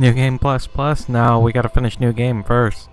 New game plus plus? No, we gotta finish new game first.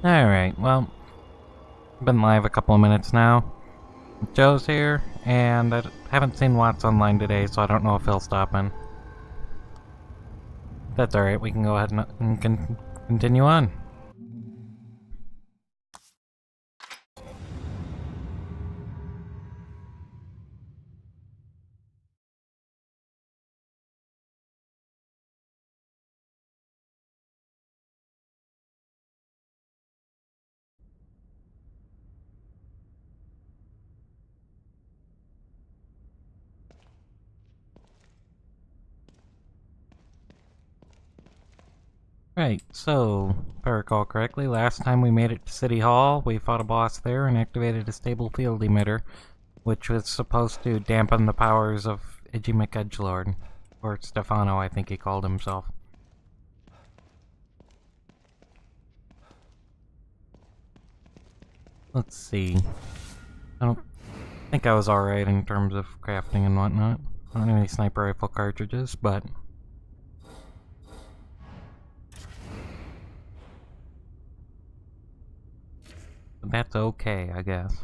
Alright, well, been live a couple of minutes now. Joe's here, and I haven't seen Watts online today, so I don't know if he'll stop in. That's alright, we can go ahead and continue on. Right, so, if I recall correctly, last time we made it to City Hall, we fought a boss there and activated a stable field emitter, which was supposed to dampen the powers of Edgy McEdgelord. Or Stefano, I think he called himself. Let's see. I don't think I was alright in terms of crafting and whatnot. I don't have any sniper rifle cartridges, but that's okay, I guess.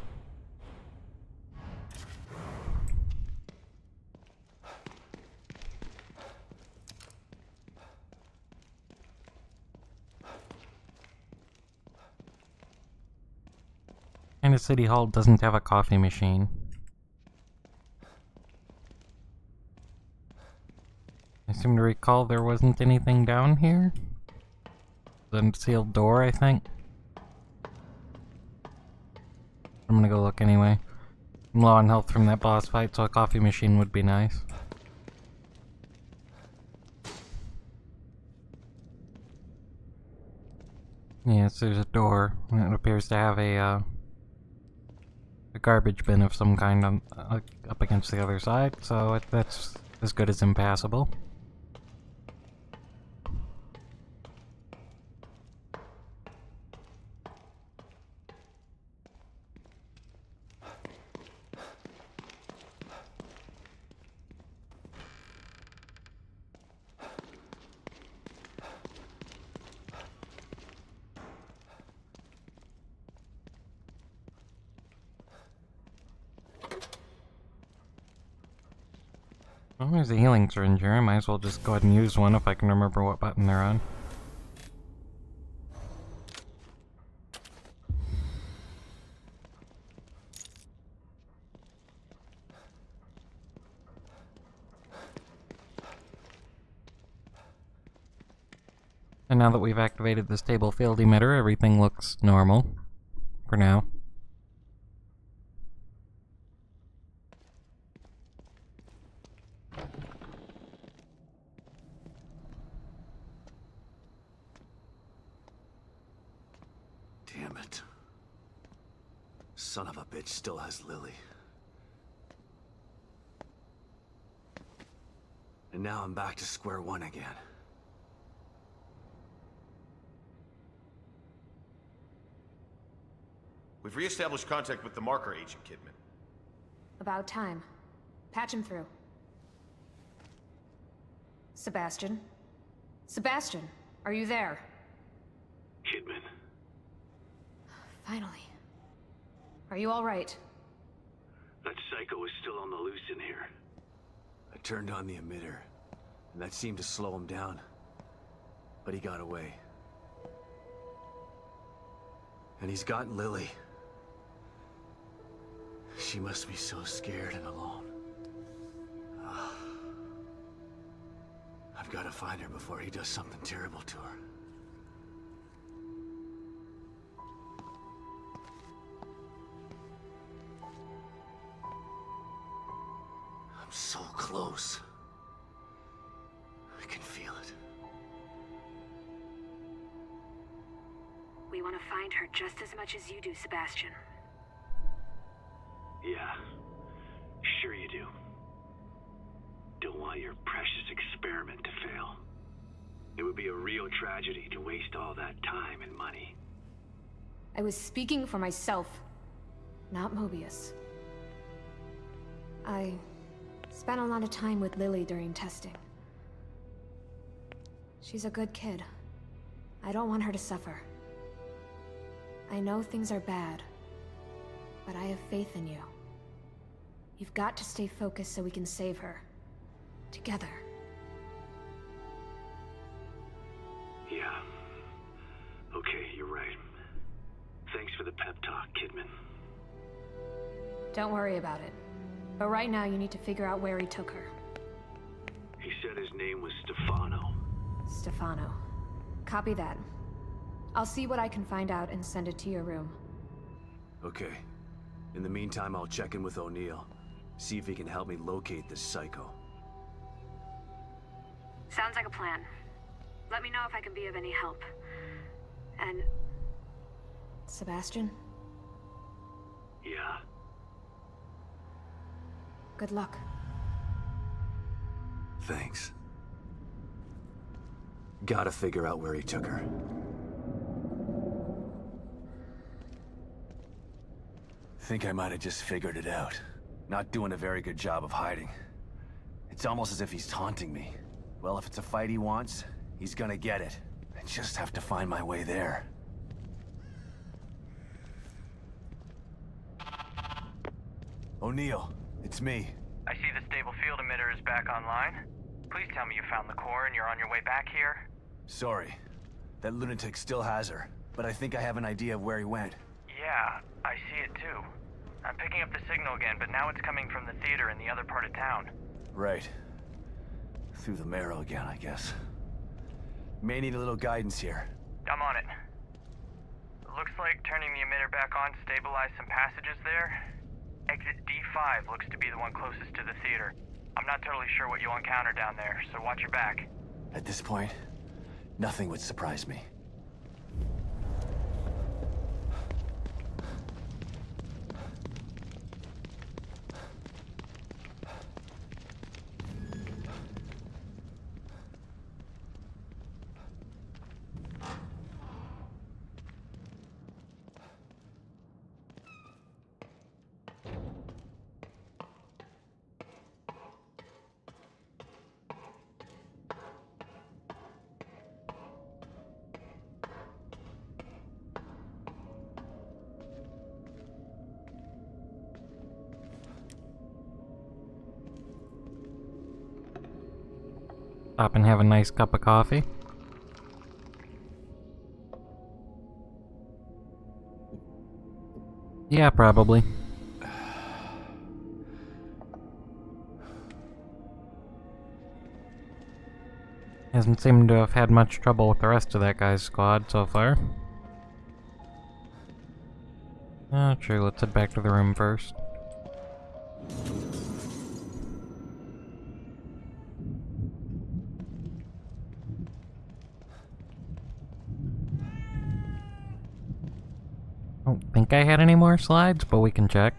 And the City Hall doesn't have a coffee machine. I seem to recall there wasn't anything down here. The sealed door, I think. I'm gonna go look anyway. I'm low on health from that boss fight, so a coffee machine would be nice. Yes, there's a door. It appears to have a garbage bin of some kind on, up against the other side, so that's as good as impassable. Well, there's a healing syringe here. I might as well just go ahead and use one if I can remember what button they're on. And now that we've activated the stable field emitter, everything looks normal. For now. Damn it. Son of a bitch still has Lily. And now I'm back to square one again. We've re-established contact with the marker agent, Kidman. About time. Patch him through. Sebastian? Sebastian, are you there? Kidman. Finally. Are you all right? That psycho is still on the loose in here. I turned on the emitter, and that seemed to slow him down. But he got away. And he's got Lily. She must be so scared and alone. I've got to find her before he does something terrible to her. I'm so close. I can feel it. We want to find her just as much as you do, Sebastian. Yeah, sure you do. Don't want your precious experiment to fail. It would be a real tragedy to waste all that time and money. I was speaking for myself, not Mobius. I spent a lot of time with Lily during testing. She's a good kid. I don't want her to suffer. I know things are bad, but I have faith in you. You've got to stay focused so we can save her. Together. Yeah. Okay, you're right. Thanks for the pep talk, Kidman. Don't worry about it. But right now you need to figure out where he took her. He said his name was Stefano. Stefano. Copy that. I'll see what I can find out and send it to your room. Okay. In the meantime, I'll check in with O'Neill. See if he can help me locate this psycho. Sounds like a plan. Let me know if I can be of any help. And... Sebastian? Yeah. Good luck. Thanks. Gotta figure out where he took her. Think I might have just figured it out. Not doing a very good job of hiding. It's almost as if he's taunting me. Well, if it's a fight he wants, he's gonna get it. I just have to find my way there. O'Neill, it's me. I see the stable field emitter is back online. Please tell me you found the core and you're on your way back here. Sorry. That lunatic still has her, but I think I have an idea of where he went. Yeah, I see it too. I'm picking up the signal again, but now it's coming from the theater in the other part of town. Right. Through the marrow again, I guess. May need a little guidance here. I'm on it. Looks like turning the emitter back on stabilized some passages there. Exit D5 looks to be the one closest to the theater. I'm not totally sure what you'll encounter down there, so watch your back. At this point, nothing would surprise me. Stop and have a nice cup of coffee. Yeah, probably. Hasn't seemed to have had much trouble with the rest of that guy's squad so far. Oh, true, let's head back to the room first. I don't think I had any more slides, but we can check.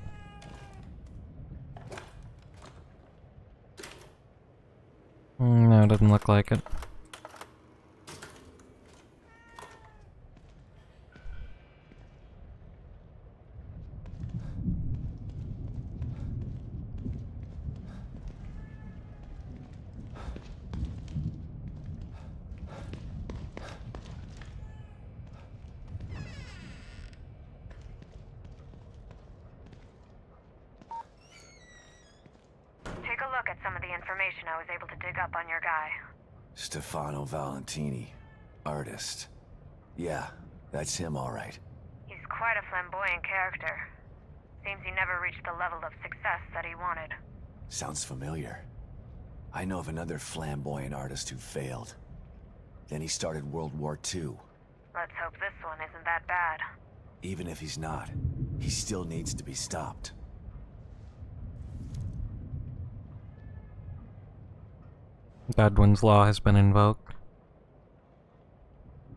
No, it doesn't look like it. information I was able to dig up on your guy. Stefano Valentini, artist. Yeah, that's him all right. He's quite a flamboyant character. Seems he never reached the level of success that he wanted. Sounds familiar. I know of another flamboyant artist who failed. Then he started World War II. Let's hope this one isn't that bad. Even if he's not, he still needs to be stopped. Godwin's law has been invoked.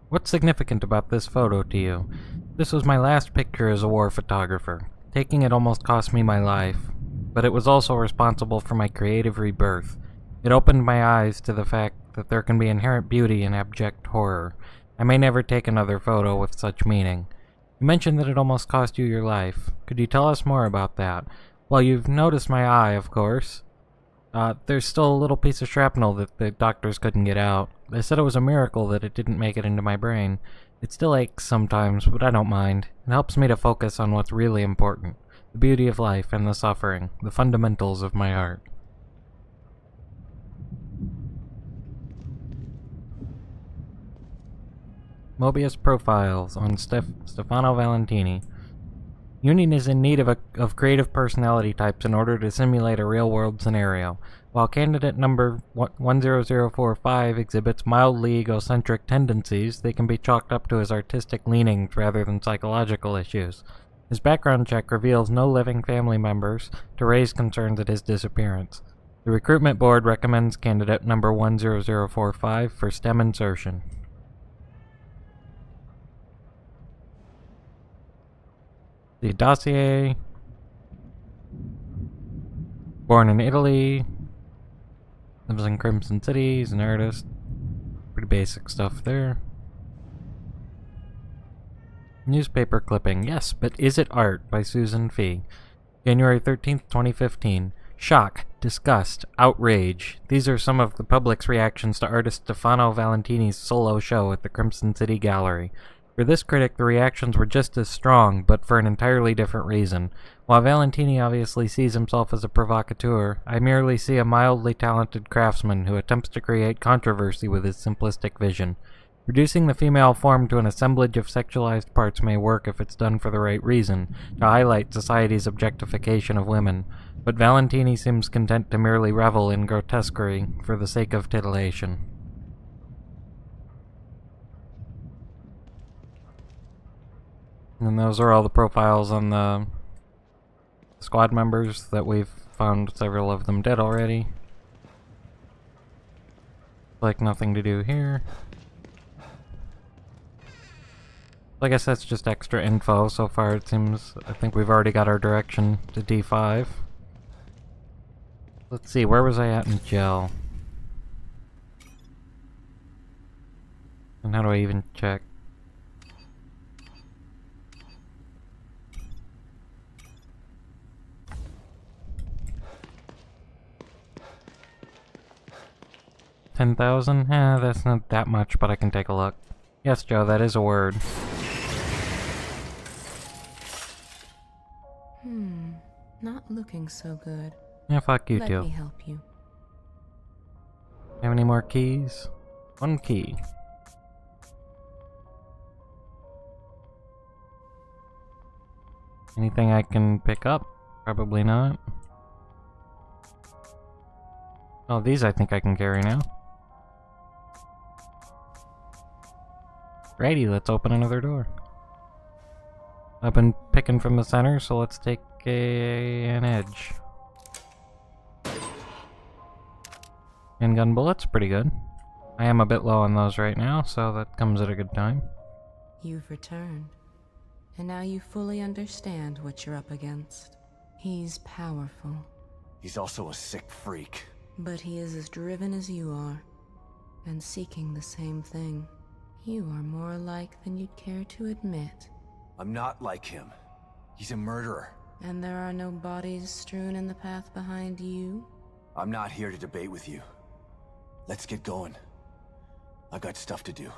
What's significant about this photo to you? This was my last picture as a war photographer. Taking it almost cost me my life, but it was also responsible for my creative rebirth. It opened my eyes to the fact that there can be inherent beauty in abject horror. I may never take another photo with such meaning. You mentioned that it almost cost you your life. Could you tell us more about that? Well, you've noticed my eye, of course. There's still a little piece of shrapnel that the doctors couldn't get out. They said it was a miracle that it didn't make it into my brain. It still aches sometimes, but I don't mind. It helps me to focus on what's really important. The beauty of life and the suffering. The fundamentals of my art. Mobius profiles on Stefano Valentini. Union is in need of creative personality types in order to simulate a real-world scenario. While candidate number 10045 exhibits mildly egocentric tendencies, they can be chalked up to his artistic leanings rather than psychological issues. His background check reveals no living family members to raise concerns at his disappearance. The recruitment board recommends candidate number 10045 for STEM insertion. The dossier. Born in Italy. Lives in Crimson City. He's an artist. Pretty basic stuff there. Newspaper clipping. Yes, but is it art? By Susan Fee. January 13th, 2015. Shock, disgust, outrage. These are some of the public's reactions to artist Stefano Valentini's solo show at the Crimson City Gallery. For this critic, the reactions were just as strong, but for an entirely different reason. While Valentini obviously sees himself as a provocateur, I merely see a mildly talented craftsman who attempts to create controversy with his simplistic vision. Reducing the female form to an assemblage of sexualized parts may work if it's done for the right reason, to highlight society's objectification of women, but Valentini seems content to merely revel in grotesquerie for the sake of titillation. And those are all the profiles on the squad members that we've found several of them dead already. Like nothing to do here. I guess that's just extra info. So far it seems, I think we've already got our direction to D5. Let's see, where was I at in gel? And how do I even check? $10,000? That's not that much, but I can take a look. Yes, Joe, that is a word. Not looking so good. Yeah, fuck you Let too. me help you. Have any more keys? One key. Anything I can pick up? Probably not. Oh, these I think I can carry now. Righty, let's open another door. I've been picking from the center, so let's take an edge. Handgun bullets, pretty good. I am a bit low on those right now, so that comes at a good time. You've returned. And now you fully understand what you're up against. He's powerful, He's also a sick freak. but he is as driven as you are, and seeking the same thing. You are more alike than you'd care to admit. I'm not like him. He's a murderer. And there are no bodies strewn in the path behind you? I'm not here to debate with you. Let's get going. I got stuff to do.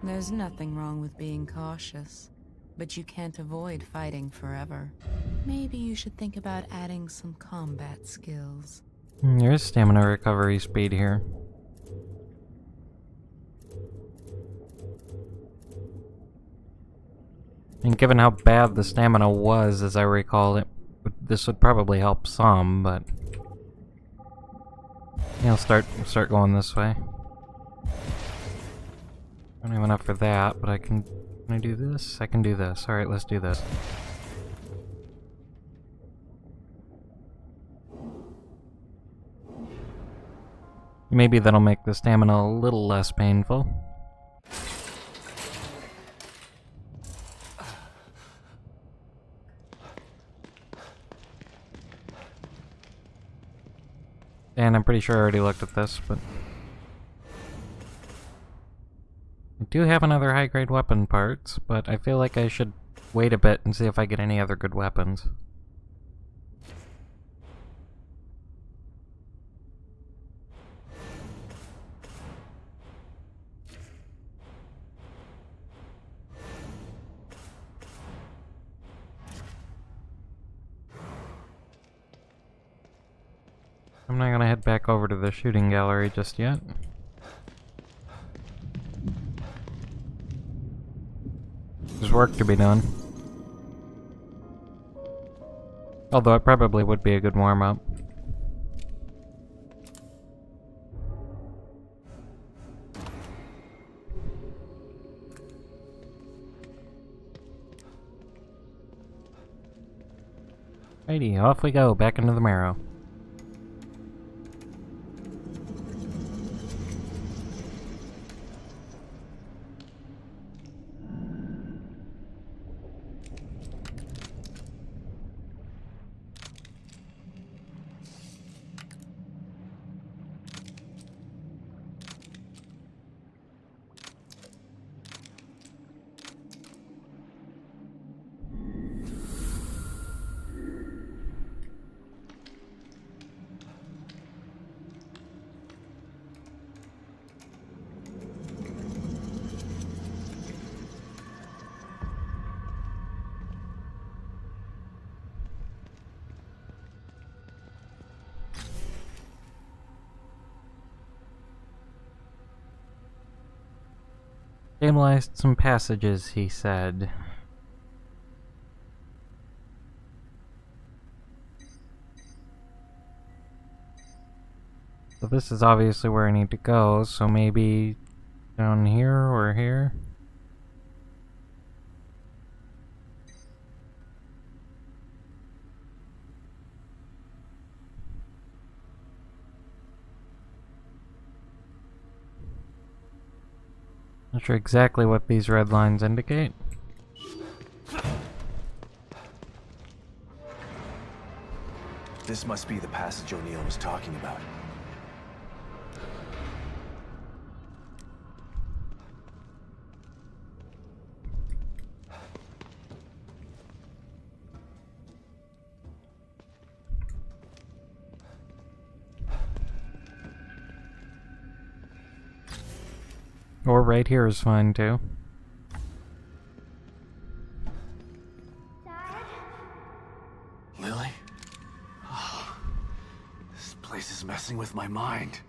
There's nothing wrong with being cautious, but you can't avoid fighting forever. Maybe you should think about adding some combat skills. There's stamina recovery speed here. And given how bad the stamina was, as I recall, this would probably help some, but yeah, I'll start going this way. I don't have enough for that, but can I do this? I can do this. Alright, let's do this. Maybe that'll make the stamina a little less painful. And I'm pretty sure I already looked at this, but I do have another high-grade weapon parts, but I feel like I should wait a bit and see if I get any other good weapons. I'm not gonna head back over to the shooting gallery just yet. There's work to be done. Although it probably would be a good warm-up. Righty, off we go, back into the marrow. Stabilized some passages, he said. So this is obviously where I need to go, so maybe down here or here? Not sure exactly what these red lines indicate. This must be the passage O'Neill was talking about. Or right here is fine too. Lily? Oh, this place is messing with my mind.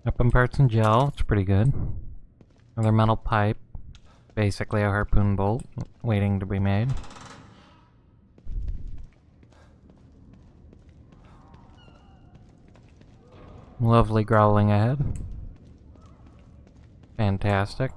Weapon parts and gel, it's pretty good. Another metal pipe, basically a harpoon bolt, waiting to be made. Lovely growling ahead. Fantastic.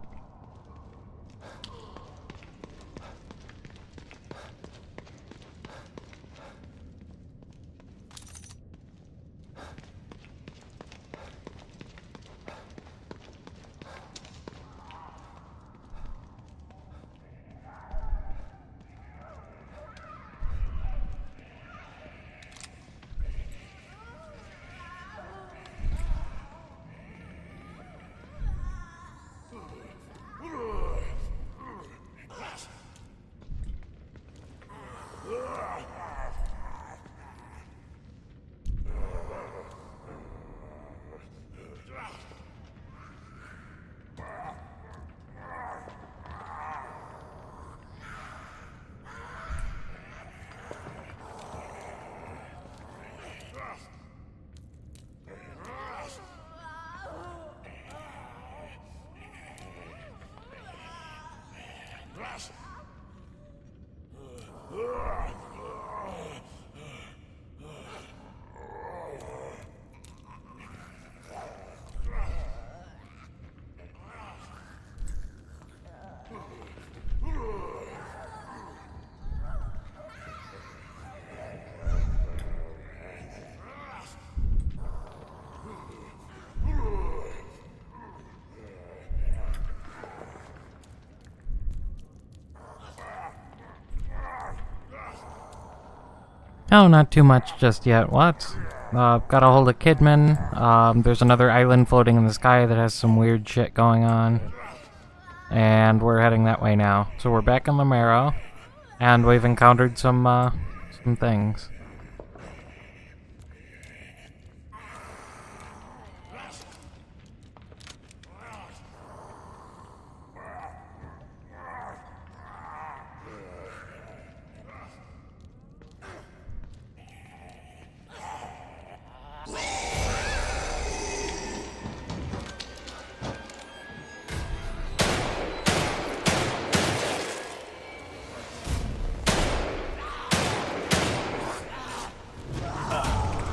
Oh, not too much just yet. What? Got a hold of Kidman. There's another island floating in the sky that has some weird shit going on. And we're heading that way now. So we're back in the Marrow. And we've encountered some things.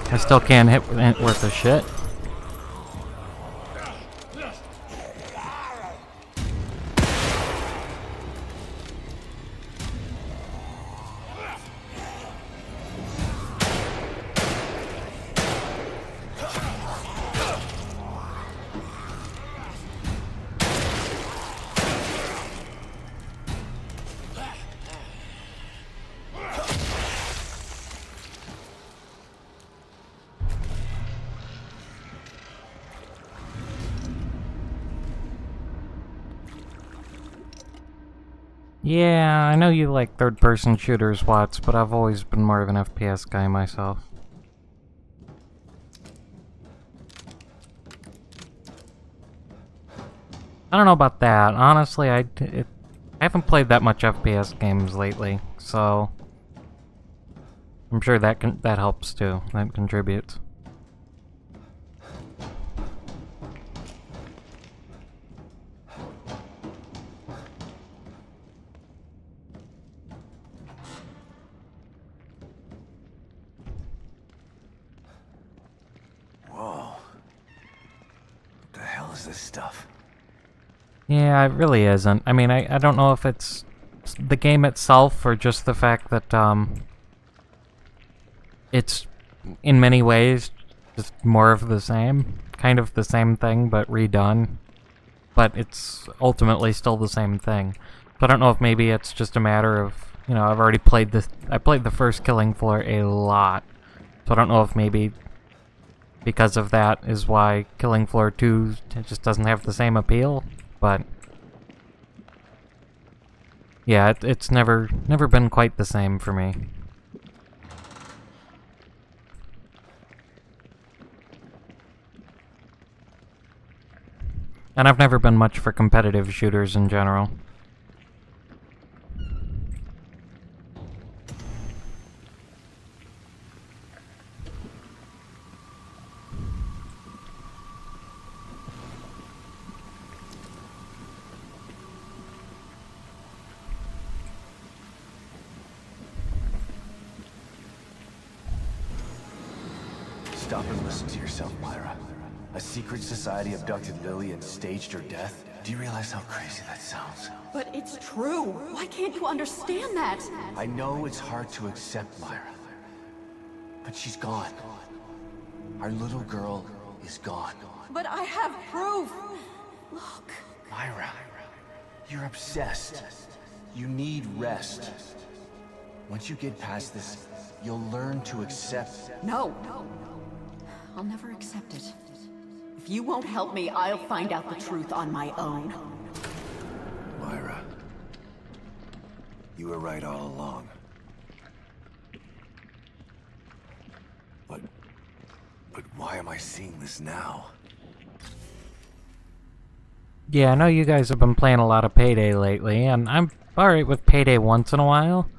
I still can't hit worth a shit. Yeah, I know you like third-person shooters, Watts, but I've always been more of an FPS guy myself. I don't know about that. Honestly, I haven't played that much FPS games lately, so I'm sure that helps too. That contributes. This stuff. Yeah, it really isn't. I mean, I don't know if it's the game itself or just the fact that it's in many ways just more of the same, kind of the same thing but redone, but it's ultimately still the same thing. So I don't know if maybe it's just a matter of, you know, I've already played this. I played the first Killing Floor a lot, so I don't know if maybe because of that is why Killing Floor 2 just doesn't have the same appeal, but yeah, it's never been quite the same for me. And I've never been much for competitive shooters in general. Stop and listen to yourself, Myra. A secret society abducted Lily and staged her death? Do you realize how crazy that sounds? But it's true. Why can't you understand that? I know it's hard to accept, Myra. But she's gone. Our little girl is gone. But I have proof. Look. Myra, you're obsessed. You need rest. Once you get past this, you'll learn to accept. No. I'll never accept it. If you won't help me, I'll find out the truth on my own. Myra, you were right all along. But why am I seeing this now? Yeah, I know you guys have been playing a lot of Payday lately, and I'm alright with Payday once in a while.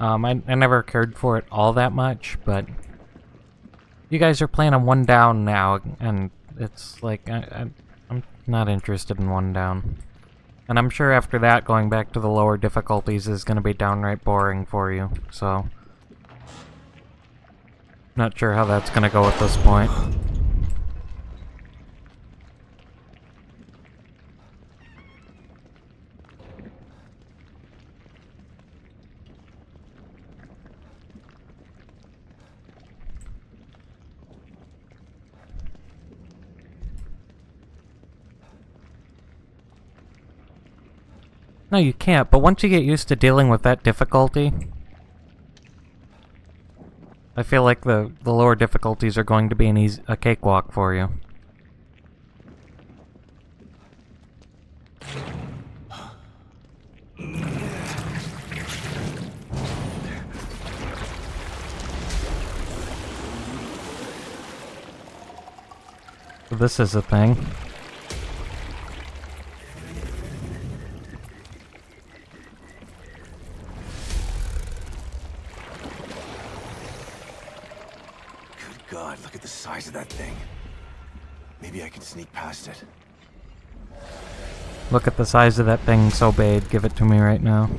I never cared for it all that much, but you guys are playing on One Down now, and it's like, I'm not interested in One Down. And I'm sure after that, going back to the lower difficulties is going to be downright boring for you, so... Not sure how that's going to go at this point. No, you can't, but once you get used to dealing with that difficulty, I feel like the lower difficulties are going to be a cakewalk for you. So this is a thing. God, look at the size of that thing. Maybe I can sneak past it. Look at the size of that thing, so big. Give it to me right now.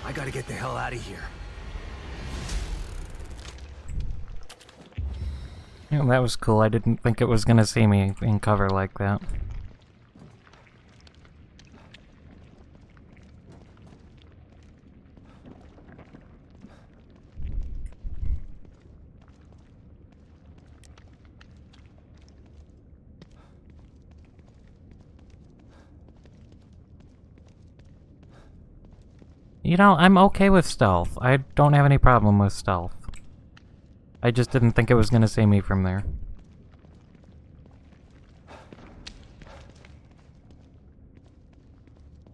I gotta get the hell out of here. Yeah, that was cool. I didn't think it was gonna see me in cover like that. You know, I'm okay with stealth. I don't have any problem with stealth. I just didn't think it was gonna see me from there.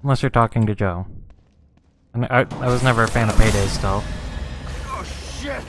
Unless you're talking to Joe. And I was never a fan of Payday stealth. Oh, shit!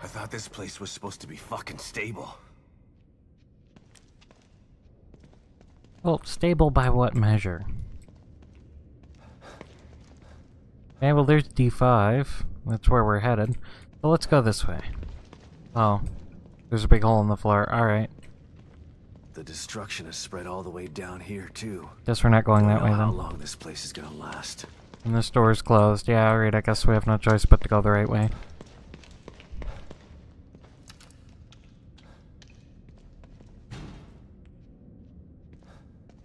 I thought this place was supposed to be fucking stable. Well, stable by what measure? Okay, well there's D5. That's where we're headed. So let's go this way. Oh. There's a big hole in the floor. Alright. The destruction has spread all the way down here, too. Guess we're not going that way How then. long this place is gonna last. And this door's closed. Yeah, alright, I guess we have no choice but to go the right way.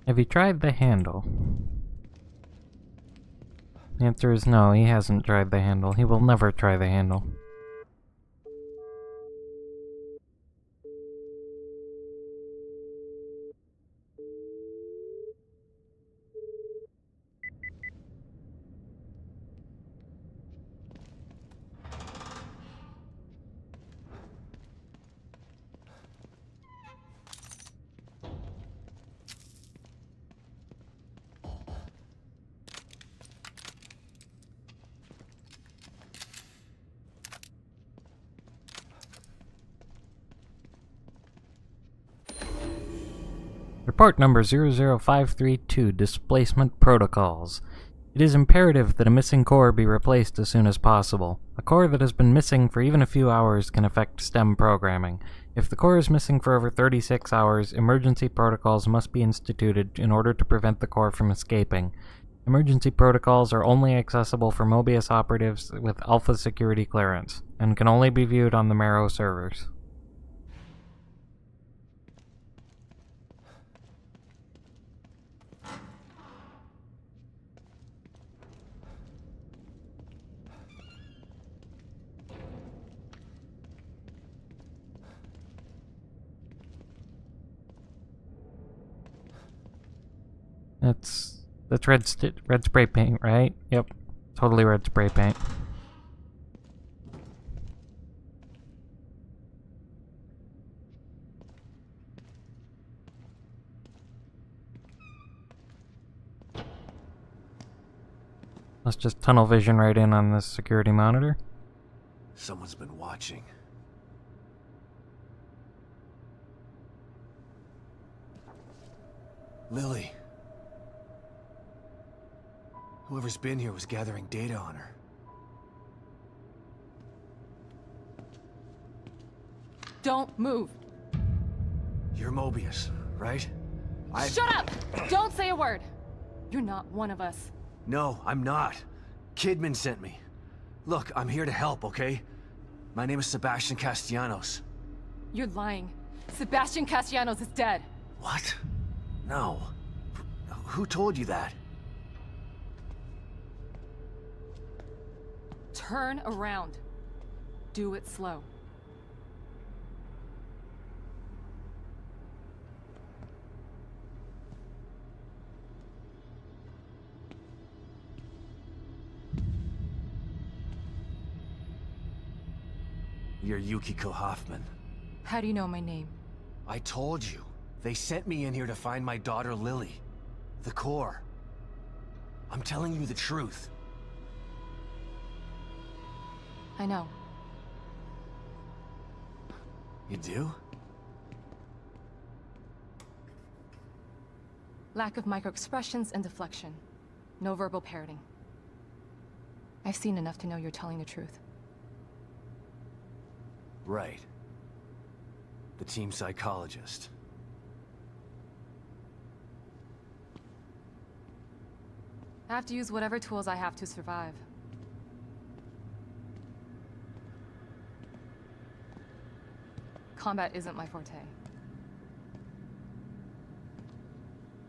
Have you tried the handle? The answer is no, he hasn't tried the handle. He will never try the handle. Report number 00532, Displacement Protocols. It is imperative that a missing core be replaced as soon as possible. A core that has been missing for even a few hours can affect STEM programming. If the core is missing for over 36 hours, emergency protocols must be instituted in order to prevent the core from escaping. Emergency protocols are only accessible for Mobius operatives with Alpha security clearance, and can only be viewed on the Marrow servers. That's red spray paint, right? Yep, totally red spray paint. Let's just tunnel vision right in on this security monitor. Someone's been watching. Lily. Whoever's been here was gathering data on her. Don't move. You're Mobius, right? Shut up! Don't say a word. You're not one of us. No, I'm not. Kidman sent me. Look, I'm here to help, okay? My name is Sebastian Castellanos. You're lying. Sebastian Castellanos is dead. What? No. Who told you that? Turn around. Do it slow. You're Yukiko Hoffman. How do you know my name? I told you. They sent me in here to find my daughter Lily. The core. I'm telling you the truth. I know. You do? Lack of microexpressions and deflection. No verbal parroting. I've seen enough to know you're telling the truth. Right. The team psychologist. I have to use whatever tools I have to survive. Combat isn't my forte.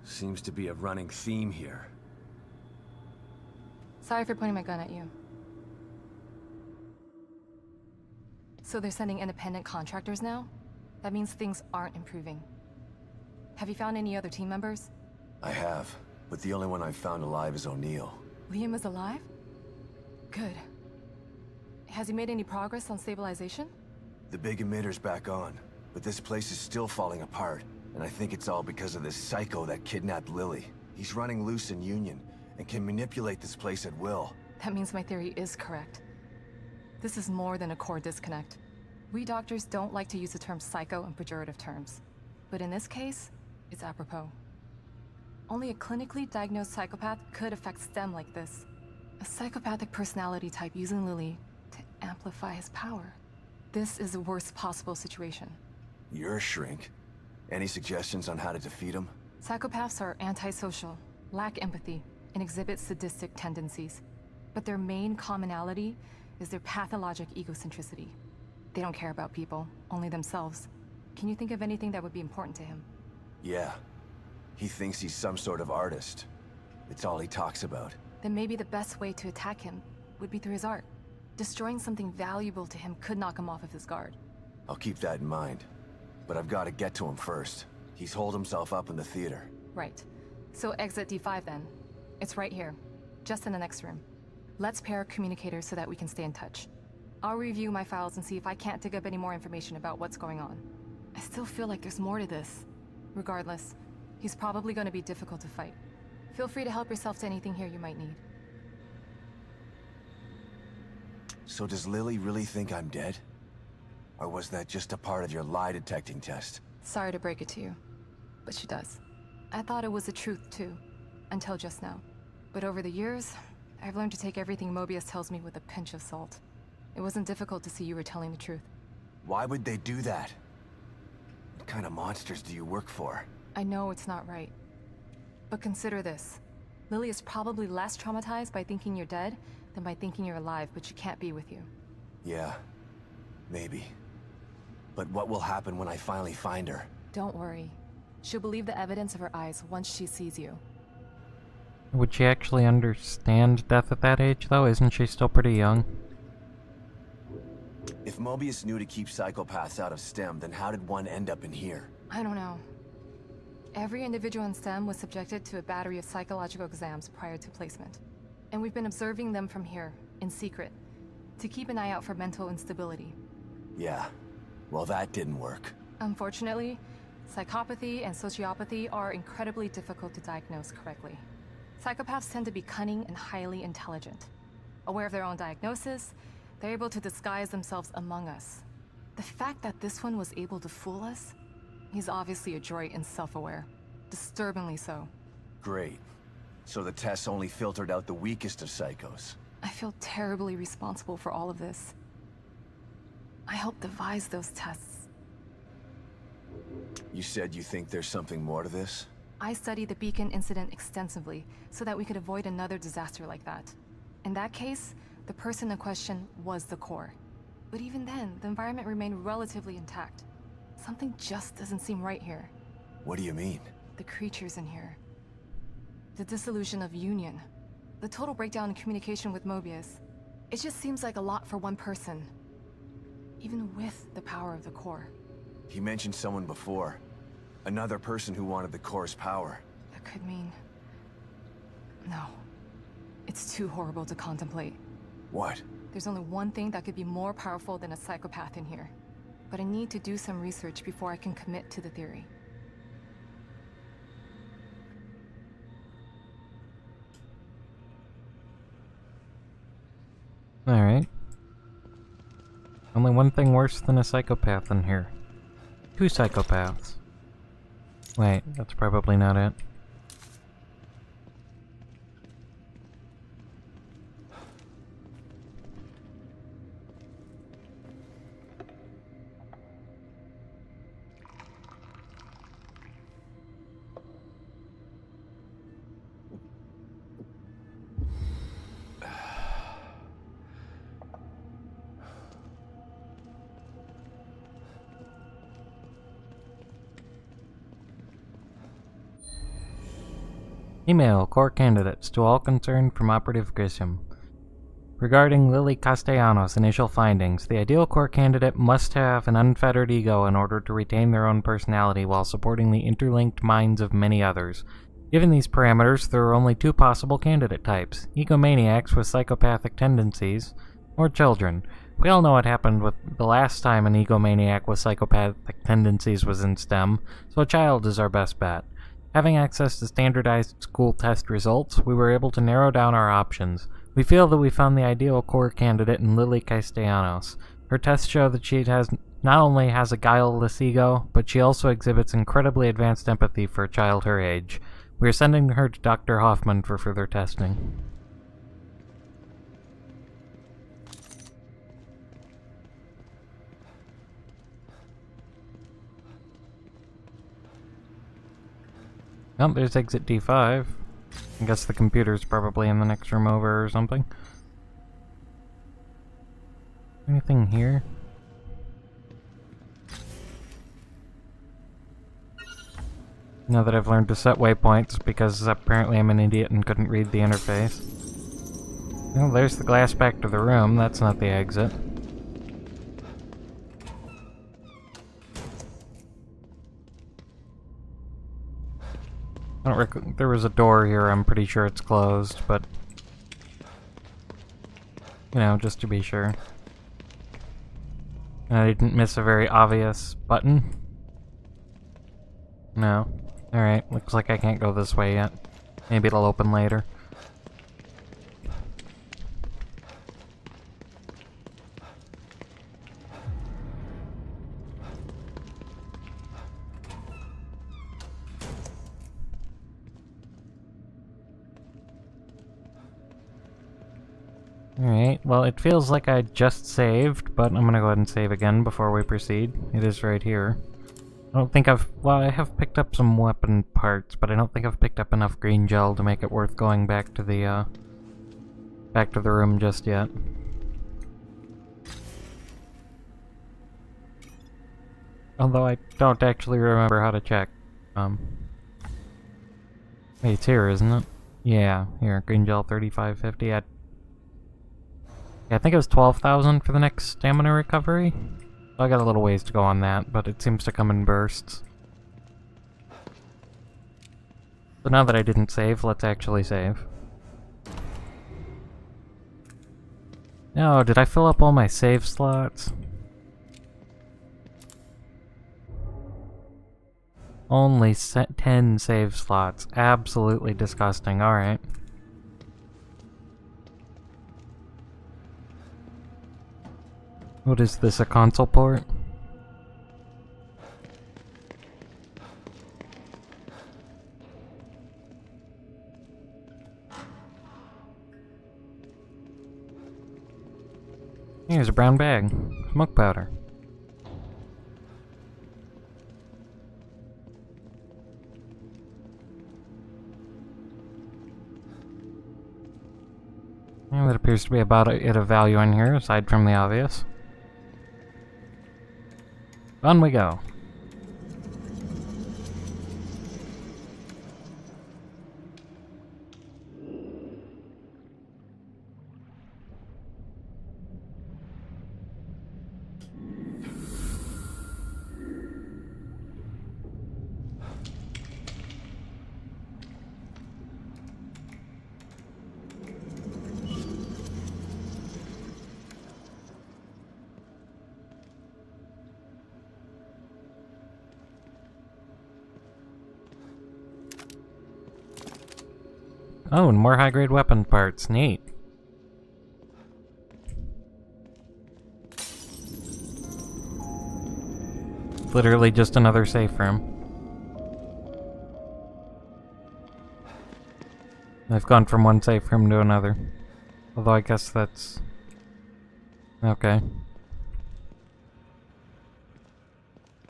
Seems to be a running theme here. Sorry for pointing my gun at you. So they're sending independent contractors now? That means things aren't improving. Have you found any other team members? I have, but the only one I've found alive is O'Neill. Liam is alive? Good. Has he made any progress on stabilization? The big emitter's back on, but this place is still falling apart, and I think it's all because of this psycho that kidnapped Lily. He's running loose in Union, and can manipulate this place at will. That means my theory is correct. This is more than a core disconnect. We doctors don't like to use the term psycho in pejorative terms, but in this case, it's apropos. Only a clinically diagnosed psychopath could affect STEM like this. A psychopathic personality type using Lily to amplify his power. This is the worst possible situation. You're a shrink. Any suggestions on how to defeat him? Psychopaths are antisocial, lack empathy, and exhibit sadistic tendencies. But their main commonality is their pathologic egocentricity. They don't care about people, only themselves. Can you think of anything that would be important to him? Yeah. He thinks he's some sort of artist. It's all he talks about. Then maybe the best way to attack him would be through his art. Destroying something valuable to him could knock him off of his guard. I'll keep that in mind. But I've got to get to him first. He's holed himself up in the theater. Right. So exit D5 then. It's right here, just in the next room. Let's pair communicators so that we can stay in touch. I'll review my files and see if I can't dig up any more information about what's going on. I still feel like there's more to this. Regardless, he's probably going to be difficult to fight. Feel free to help yourself to anything here you might need. So does Lily really think I'm dead? Or was that just a part of your lie detecting test? Sorry to break it to you, but she does. I thought it was the truth too, until just now. But over the years, I've learned to take everything Mobius tells me with a pinch of salt. It wasn't difficult to see you were telling the truth. Why would they do that? What kind of monsters do you work for? I know it's not right. But consider this. Lily is probably less traumatized by thinking you're dead than by thinking you're alive, but she can't be with you. Yeah, maybe. But what will happen when I finally find her? Don't worry. She'll believe the evidence of her eyes once she sees you. Would she actually understand death at that age, though? Isn't she still pretty young? If Mobius knew to keep psychopaths out of STEM, then how did one end up in here? I don't know. Every individual in STEM was subjected to a battery of psychological exams prior to placement. And we've been observing them from here, in secret, to keep an eye out for mental instability. Yeah, well that didn't work. Unfortunately, psychopathy and sociopathy are incredibly difficult to diagnose correctly. Psychopaths tend to be cunning and highly intelligent. Aware of their own diagnosis, they're able to disguise themselves among us. The fact that this one was able to fool us, he's obviously adroit and self-aware. Disturbingly so. Great. So the tests only filtered out the weakest of psychos. I feel terribly responsible for all of this. I helped devise those tests. You said you think there's something more to this? I studied the Beacon incident extensively so that we could avoid another disaster like that. In that case, the person in question was the core. But even then, the environment remained relatively intact. Something just doesn't seem right here. What do you mean? The creatures in here. The dissolution of Union. The total breakdown in communication with Mobius. It just seems like a lot for one person. Even with the power of the core. He mentioned someone before. Another person who wanted the core's power. That could mean... No. It's too horrible to contemplate. What? There's only one thing that could be more powerful than a psychopath in here. But I need to do some research before I can commit to the theory. Alright. Only one thing worse than a psychopath in here. 2 psychopaths. Wait, that's probably not it. Email core candidates to all concerned from Operative Grissom. Regarding Lily Castellanos' initial findings, the ideal core candidate must have an unfettered ego in order to retain their own personality while supporting the interlinked minds of many others. Given these parameters, there are only 2 possible candidate types: egomaniacs with psychopathic tendencies, or children. We all know what happened with the last time an egomaniac with psychopathic tendencies was in STEM, so a child is our best bet. Having access to standardized school test results, we were able to narrow down our options. We feel that we found the ideal core candidate in Lily Castellanos. Her tests show that she not only has a guileless ego, but she also exhibits incredibly advanced empathy for a child her age. We are sending her to Dr. Hoffman for further testing. Oh, there's exit D5. I guess the computer's probably in the next room over or something. Anything here? Now that I've learned to set waypoints, because apparently I'm an idiot and couldn't read the interface. Well, there's the glass back to the room. That's not the exit. There was a door here, I'm pretty sure it's closed, but... You know, just to be sure. And I didn't miss a very obvious button. No. Alright, looks like I can't go this way yet. Maybe it'll open later. Alright, well it feels like I just saved, but I'm gonna go ahead and save again before we proceed. It is right here. I don't think well, I have picked up some weapon parts, but I don't think I've picked up enough green gel to make it worth going back to the room just yet. Although I don't actually remember how to check. Wait, it's here, isn't it? Yeah, here, green gel 3550. Yeah, I think it was 12,000 for the next stamina recovery. So I got a little ways to go on that, but it seems to come in bursts. So now that I didn't save, let's actually save. No, did I fill up all my save slots? Only 10 save slots. Absolutely disgusting. Alright. What is this, a console port? Here's a brown bag. Smoke powder. Well, that appears to be about it of value in here, aside from the obvious. On we go. Oh, and more high-grade weapon parts. Neat. Literally just another safe room. I've gone from one safe room to another. Although I guess that's... okay.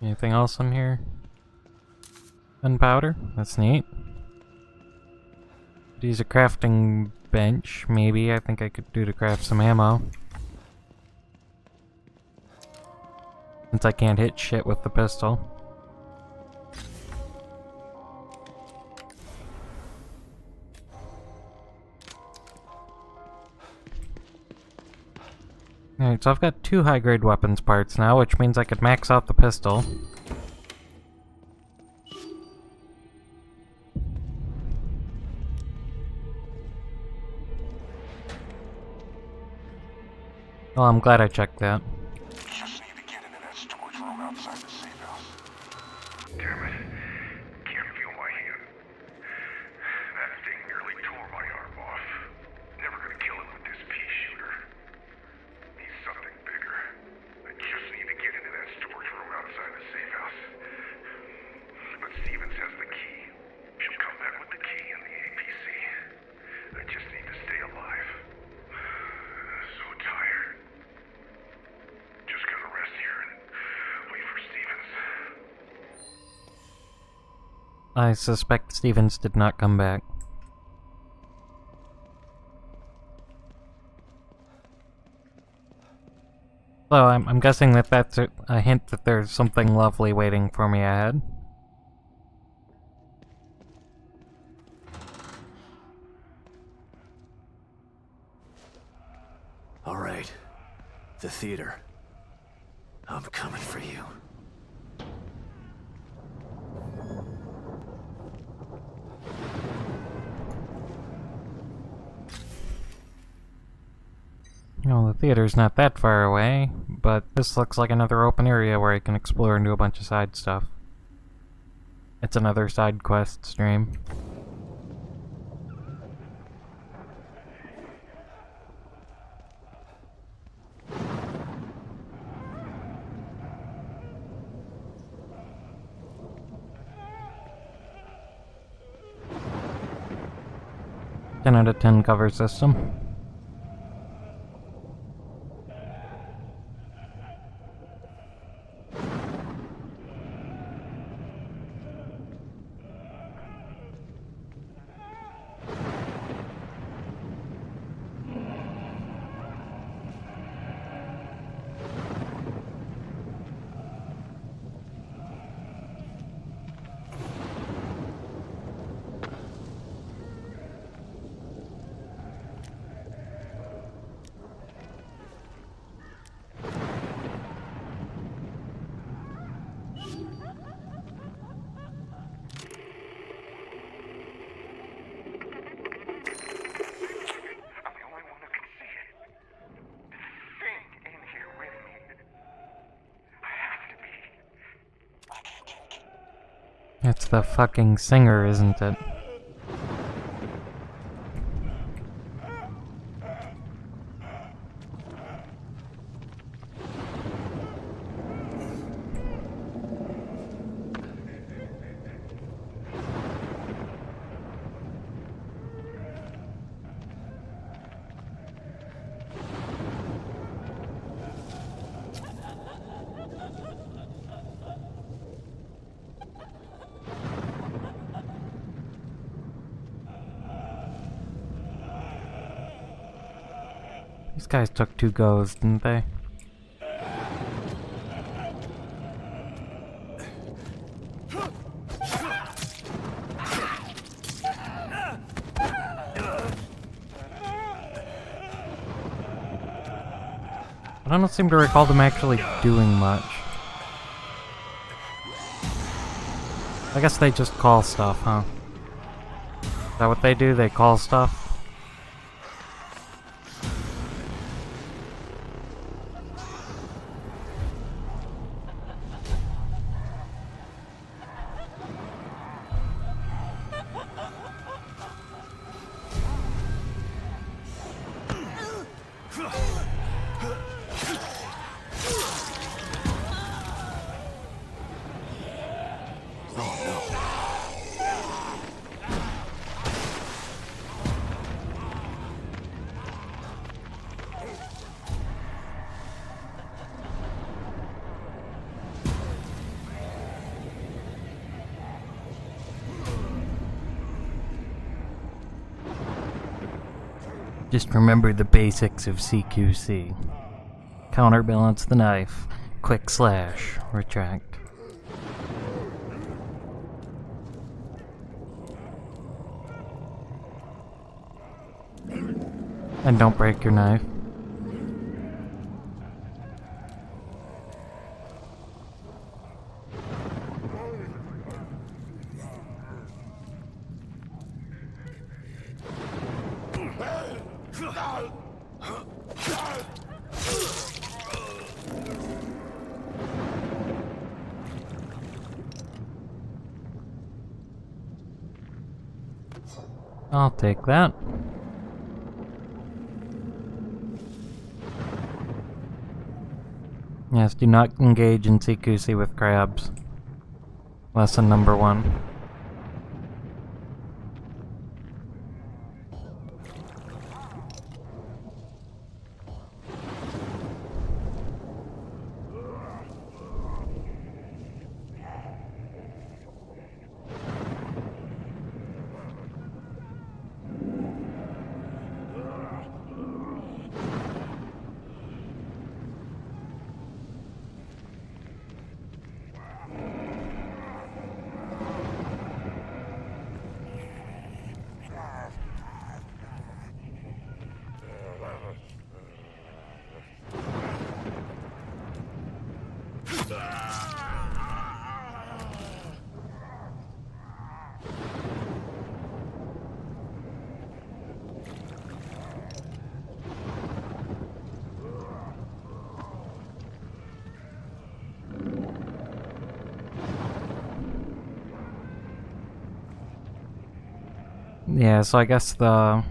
Anything else in here? Gunpowder? That's neat. Use a crafting bench, maybe. I think I could do to craft some ammo. Since I can't hit shit with the pistol. Alright, so I've got 2 high-grade weapons parts now, which means I could max out the pistol. Well, I'm glad I checked that. Just need to get into that storage room outside the safe house. Damn it. Can't feel my hand. That thing nearly tore my arm off. Never gonna kill it with this pea shooter. Needs something bigger. I just need to get into that storage room outside the safe house. But Stevens has the key. She'll come back with the key and the APC. I just need to stay alive. So tired. Just gonna rest here and wait for Stevens. I suspect Stevens did not come back. So I'm guessing that that's a hint that there's something lovely waiting for me ahead. All right. The theater. I'm coming for you. Well, the theater's not that far away, but this looks like another open area where I can explore and do a bunch of side stuff. It's another side quest stream. Ten out of 10 cover system. That's the fucking singer, isn't it? These guys took 2 goes, didn't they? I don't seem to recall them actually doing much. I guess they just call stuff, huh? Is that what they do? They call stuff? Just remember the basics of CQC. Counterbalance the knife. Quick slash. Retract. And don't break your knife. I'll take that. Yes, do not engage in CQC with crabs. Lesson number 1. Yeah, so I guess the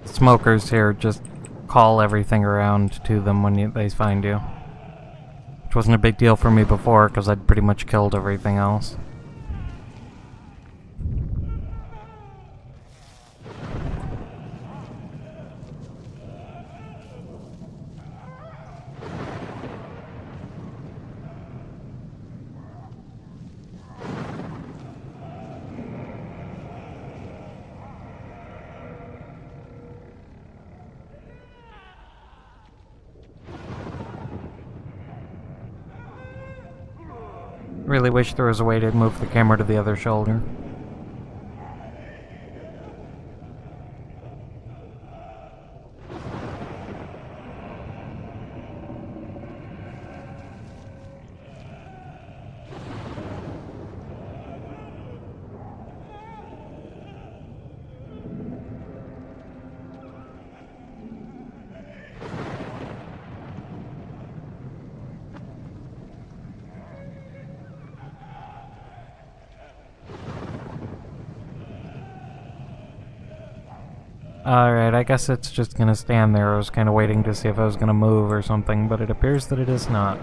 smokers here just call everything around to them when they find you. Which wasn't a big deal for me before, because I'd pretty much killed everything else. Really wish there was a way to move the camera to the other shoulder. Alright, I guess it's just gonna stand there. I was kind of waiting to see if I was gonna move or something, but it appears that it is not.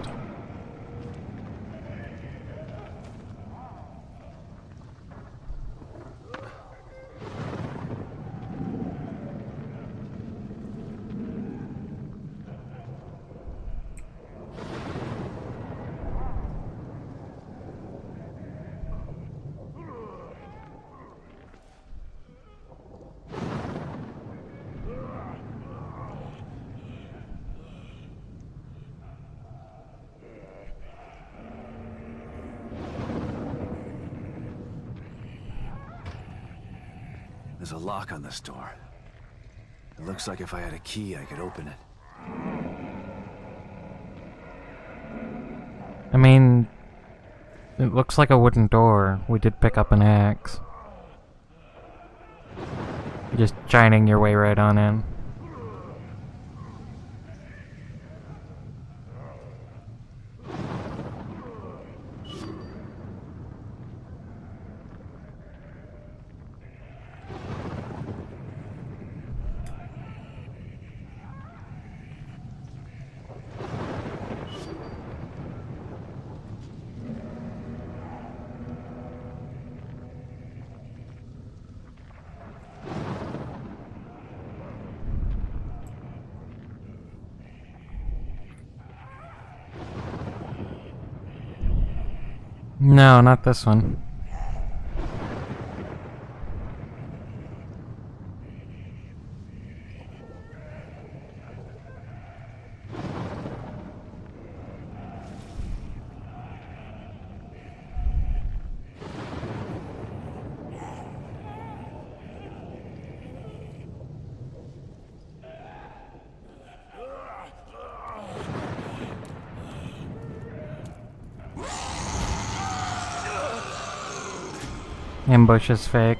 There's a lock on this door. It looks like if I had a key, I could open it. I mean, it looks like a wooden door. We did pick up an axe. Just shining your way right on in. No, not this one. Ambush is fake.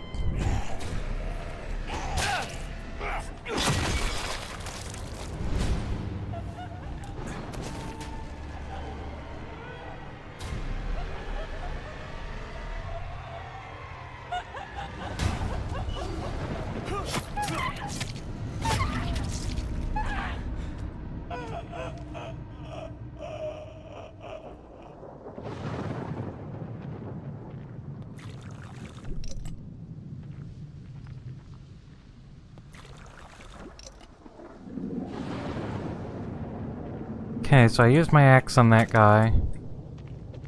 Okay, so I used my axe on that guy,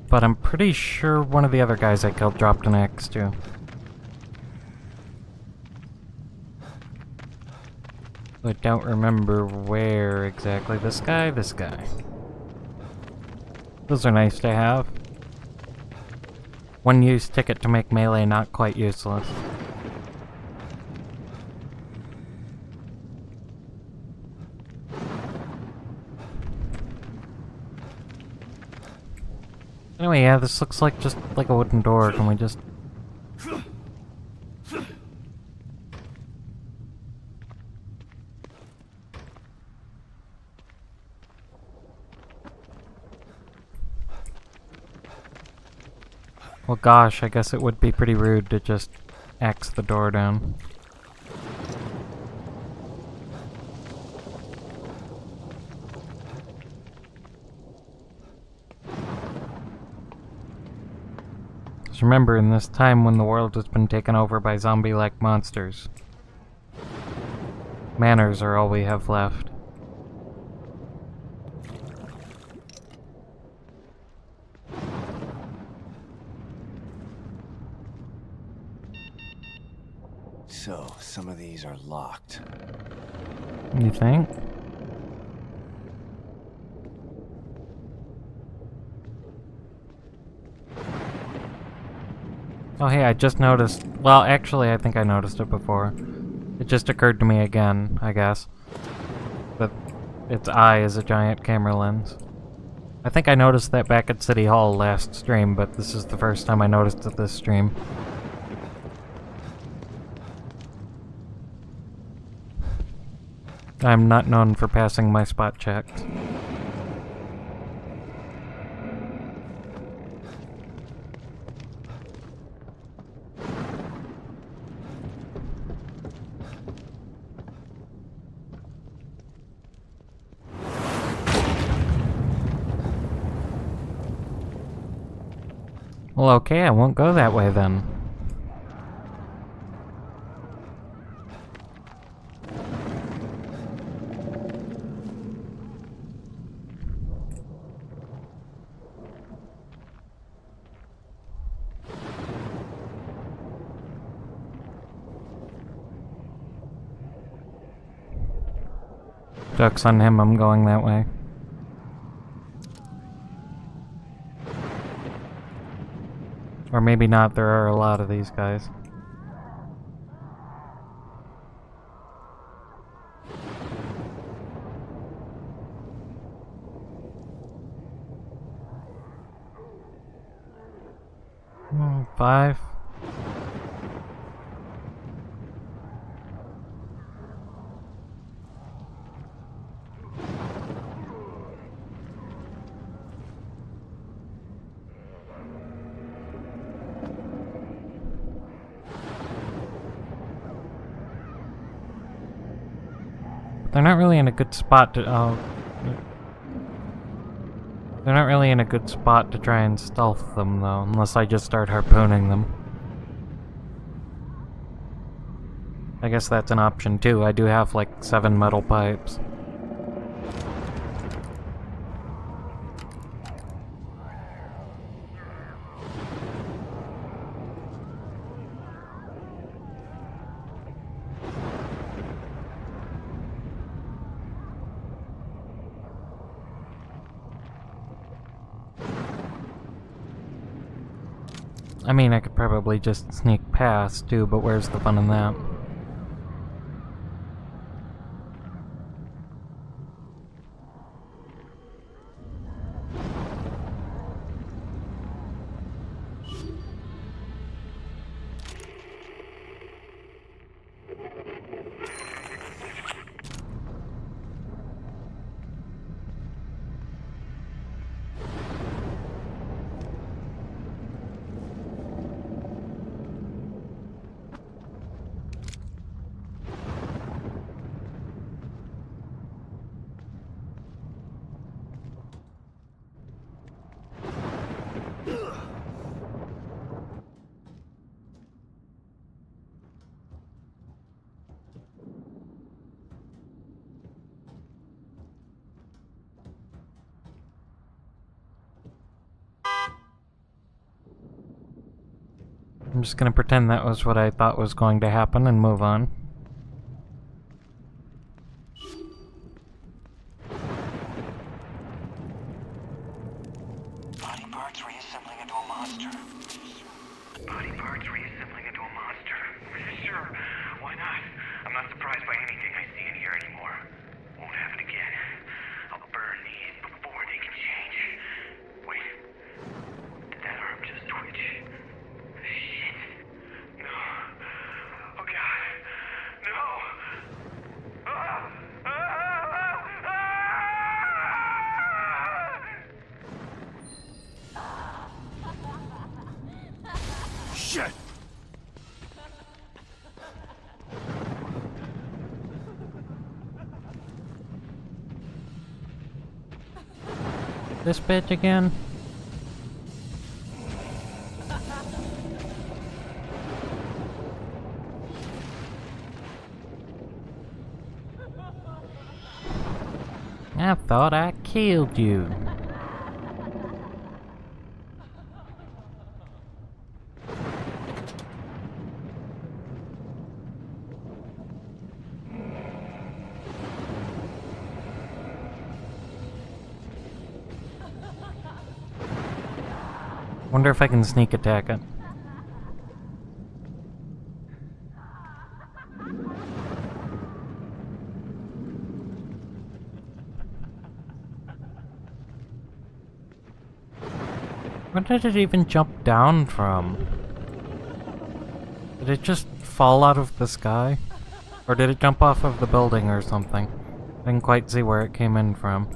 but I'm pretty sure one of the other guys I killed dropped an axe too. I don't remember where exactly. This guy, this guy. Those are nice to have. One use ticket to make melee not quite useless. Anyway, yeah, this looks like just like a wooden door. Can we just... Well, gosh, I guess it would be pretty rude to just axe the door down. Just remember, in this time when the world has been taken over by zombie-like monsters, manners are all we have left. So, some of these are locked. You think? Oh hey, I just noticed... Well, actually, I think I noticed it before. It just occurred to me again, I guess. That its eye is a giant camera lens. I think I noticed that back at City Hall last stream, but this is the first time I noticed it this stream. I'm not known for passing my spot checks. Well, okay, I won't go that way then. Joke's on him, I'm going that way. Or maybe not, there are a lot of these guys. Five. They're not really in a good spot to, they're not really in a good spot to try and stealth them, though, unless I just start harpooning them. I guess that's an option, too. I do have, like, 7 metal pipes. I mean, I could probably just sneak past, too, but where's the fun in that? I'm just gonna pretend that was what I thought was going to happen and move on. Body parts reassembling into a monster. Body parts reassembling into a monster. Sure, why not? I'm not surprised by anything I see in here anymore. Won't happen again. I'll burn these before they can change. Wait. Did that arm just twitch? Shit. No. Oh god. No! Ah! Ah! Ah! Shit! This bitch again? I thought I killed you. Wonder if I can sneak attack it. Where did it even jump down from? Did it just fall out of the sky? Or did it jump off of the building or something? I didn't quite see where it came in from.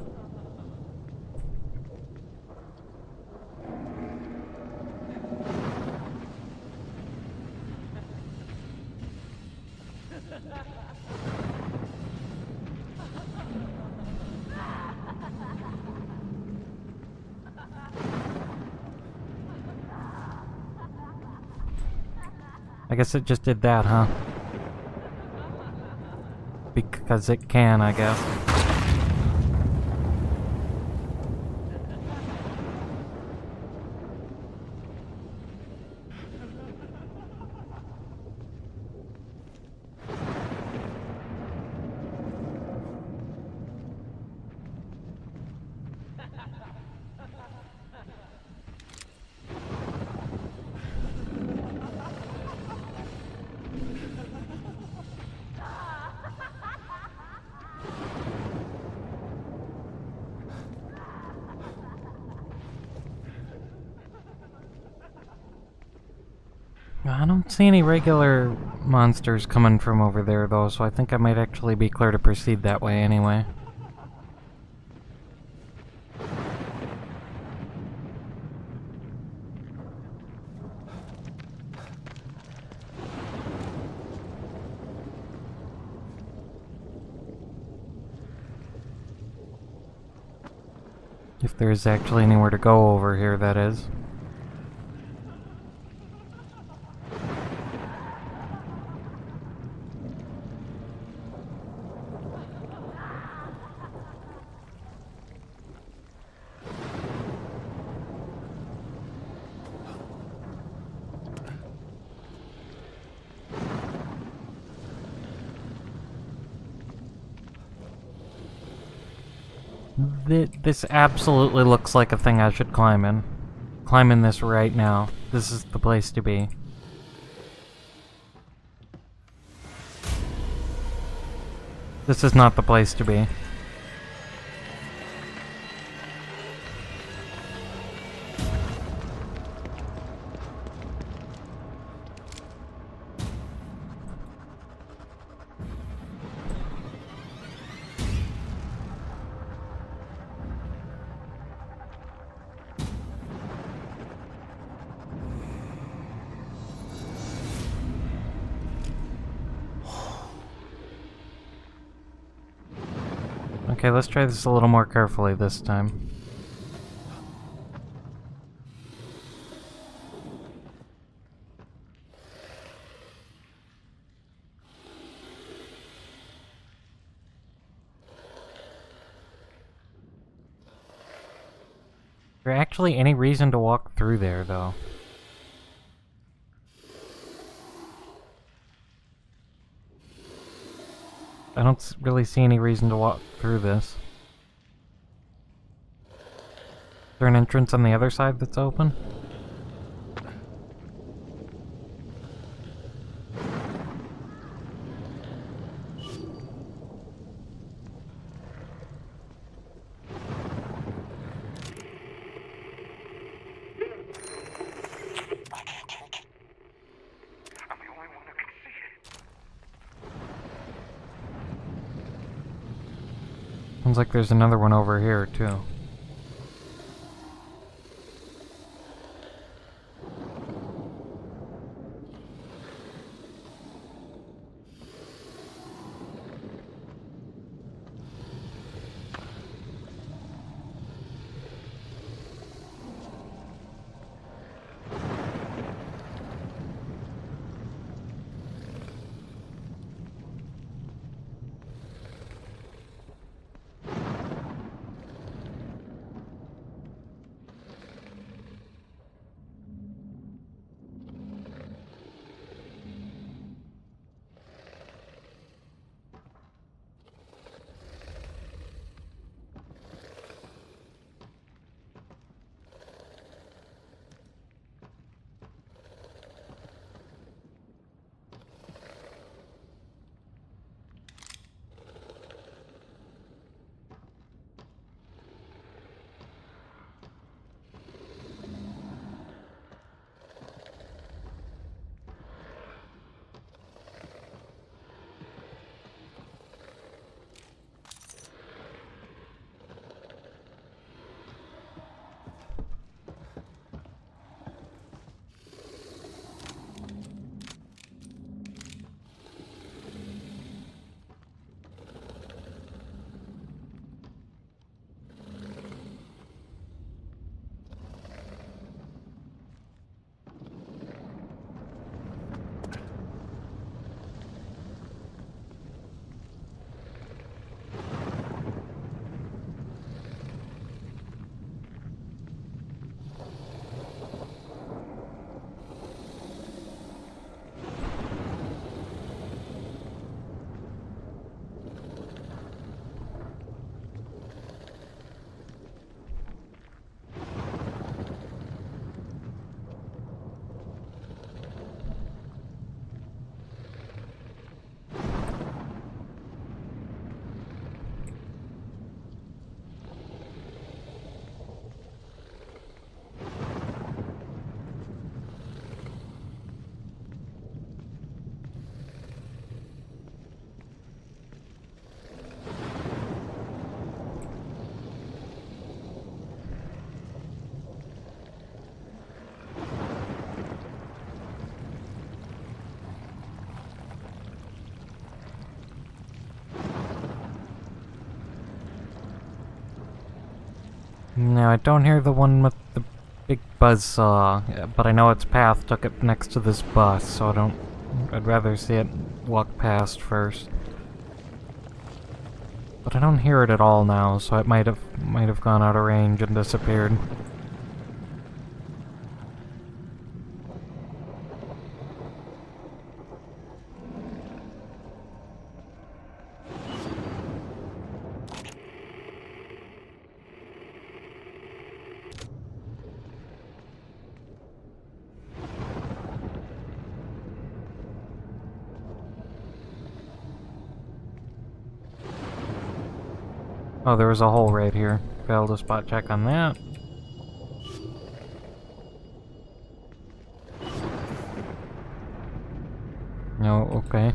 I guess it just did that, huh? Because it can, I guess. I don't see any regular monsters coming from over there, though, so I think I might actually be clear to proceed that way anyway. If there's actually anywhere to go over here, that is. This absolutely looks like a thing I should climb in. Climb in this right now. This is the place to be. This is not the place to be. Okay, let's try this a little more carefully this time. Is there actually any reason to walk through there, though? I don't really see any reason to walk through this. Is there an entrance on the other side that's open? I'm the only one who can see it. Sounds like there's another one over here, too. No, I don't hear the one with the big buzzsaw, but I know its path took it next to this bus, so I'd rather see it walk past first. But I don't hear it at all now, so it might have gone out of range and disappeared. Oh, there was a hole right here. Failed to spot check on that. No, okay.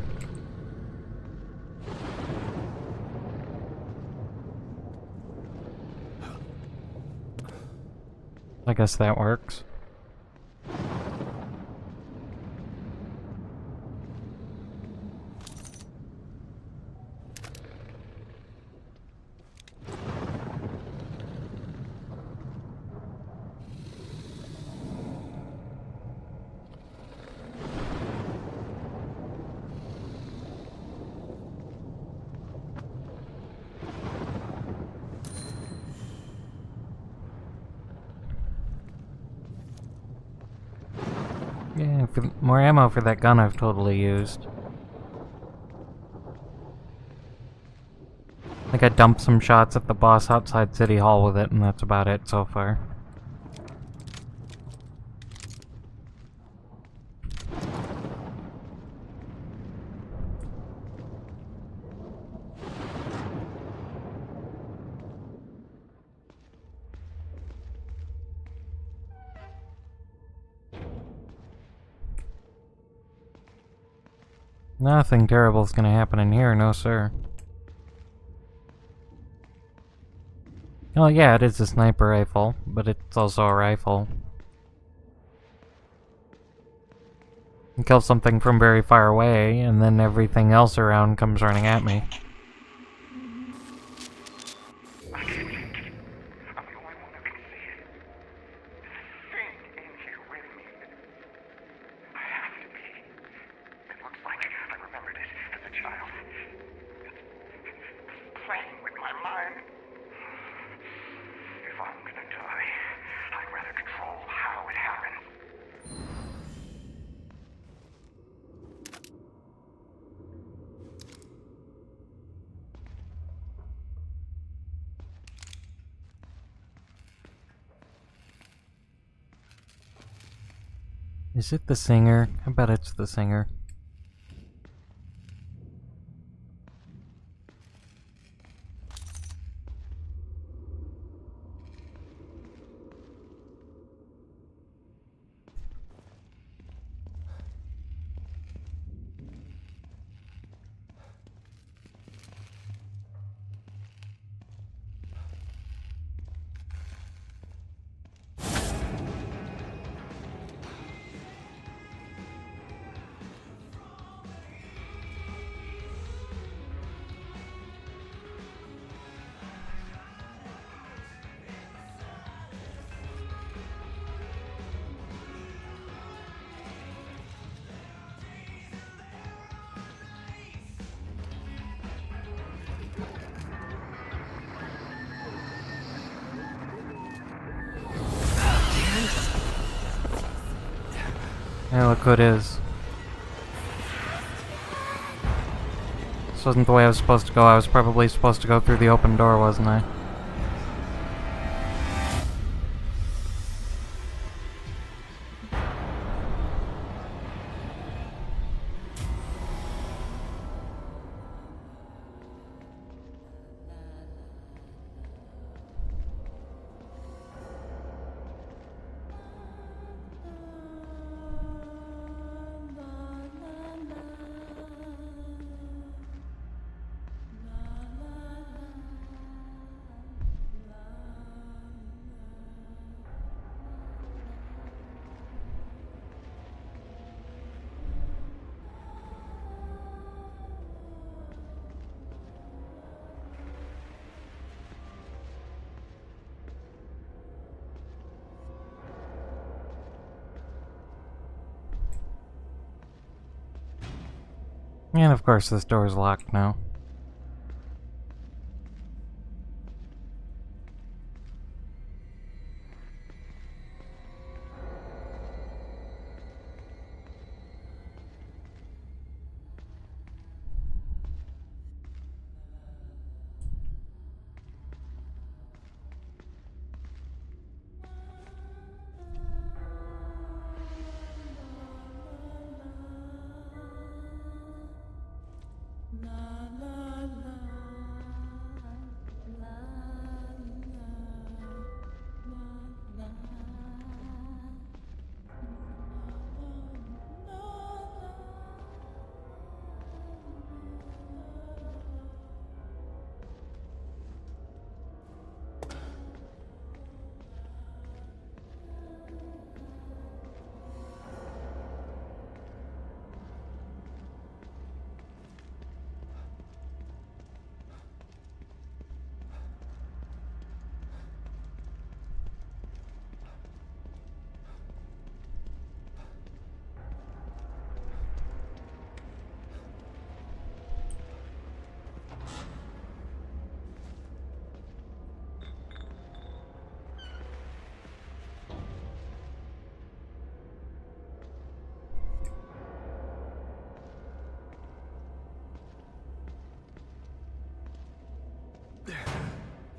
I guess that works. Yeah, more ammo for that gun I've totally used. I think I dumped some shots at the boss outside City Hall with it, and that's about it so far. Nothing terrible's gonna happen in here, no sir. Oh yeah, it is a sniper rifle, but it's also a rifle. You kill something from very far away, and then everything else around comes running at me. I can't blink. I'm the only one who can see it. Thing in here with me. I have to be. It looks like I remembered it as a child. It's playing with my mind. If I'm gonna die, I'd rather control how it happens. Is it the singer? I bet it's the singer. Yeah, look who it is. This wasn't the way I was supposed to go. I was probably supposed to go through the open door, wasn't I? And of course this door's locked now.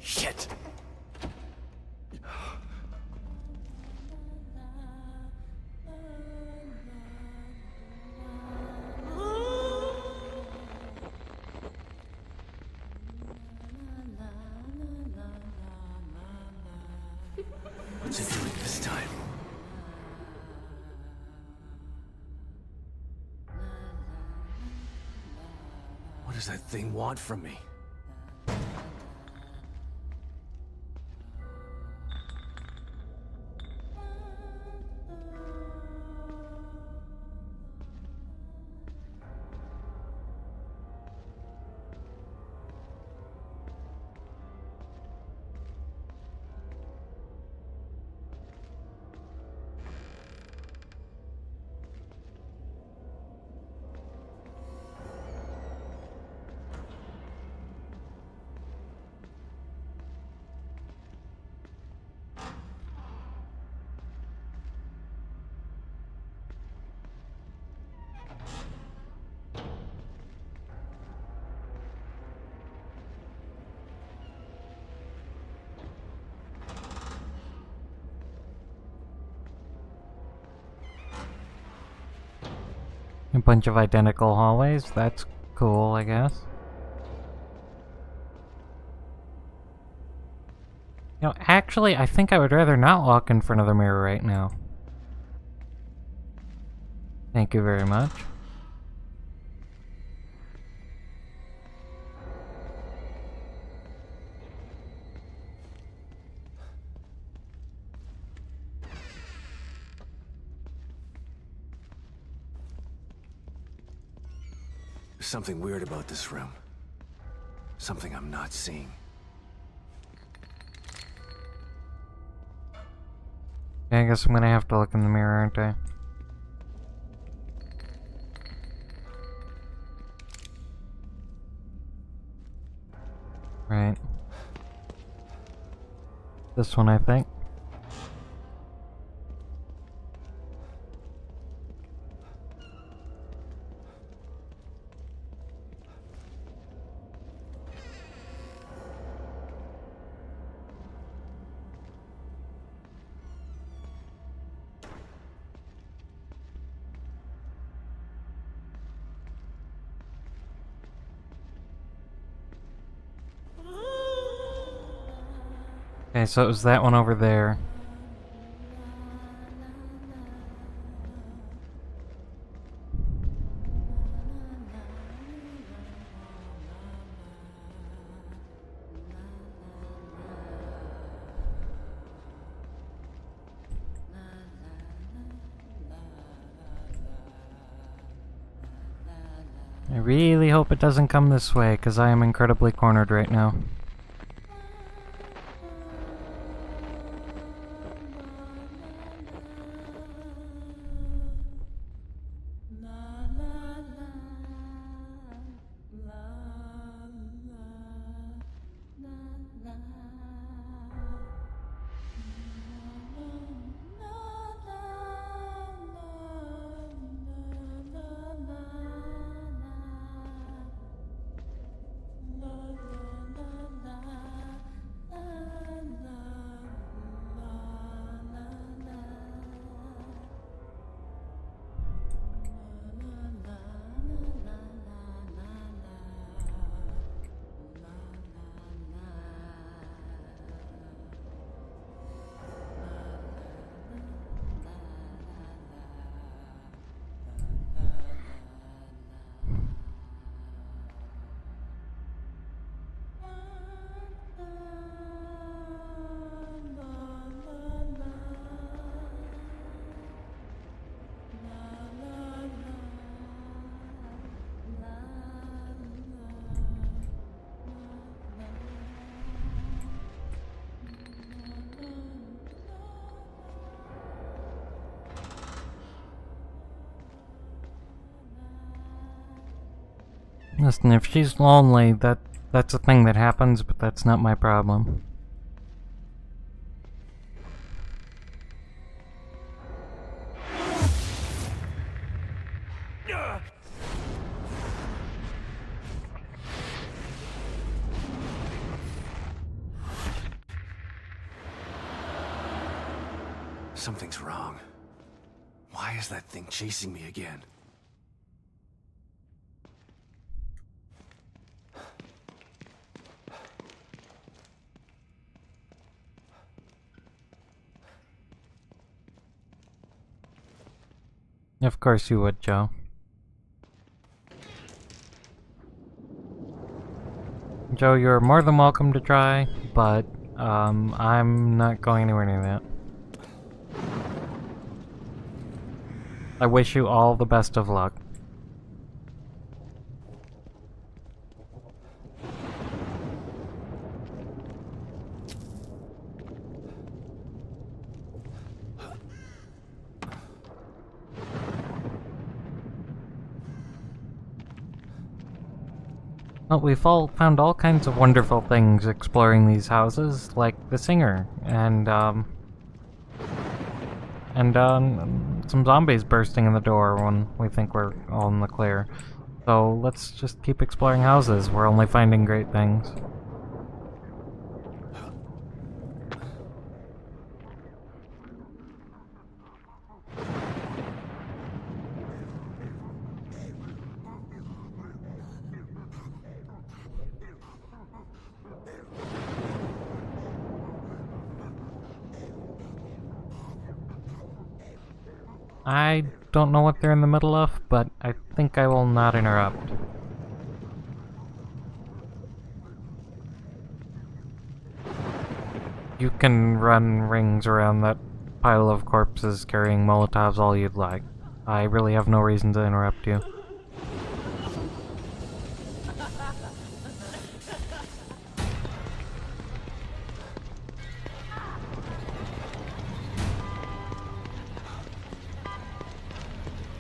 Shit! What's it doing this time? What does that thing want from me? A bunch of identical hallways, that's cool, I guess. You know, actually, I think I would rather not walk in front of the mirror right now. Thank you very much. There's something weird about this room. Something I'm not seeing. Yeah, I guess I'm gonna have to look in the mirror, aren't I? Right. This one, I think. Okay, so it was that one over there. I really hope it doesn't come this way, because I am incredibly cornered right now. Listen, if she's lonely, that's a thing that happens, but that's not my problem. Something's wrong. Why is that thing chasing me again? Of course you would, Joe. Joe, you're more than welcome to try, but, I'm not going anywhere near that. I wish you all the best of luck. Well, we've all found all kinds of wonderful things exploring these houses, like the singer, and some zombies bursting in the door when we think we're all in the clear. So let's just keep exploring houses. We're only finding great things. I don't know what they're in the middle of, but I think I will not interrupt. You can run rings around that pile of corpses carrying Molotovs all you'd like. I really have no reason to interrupt you.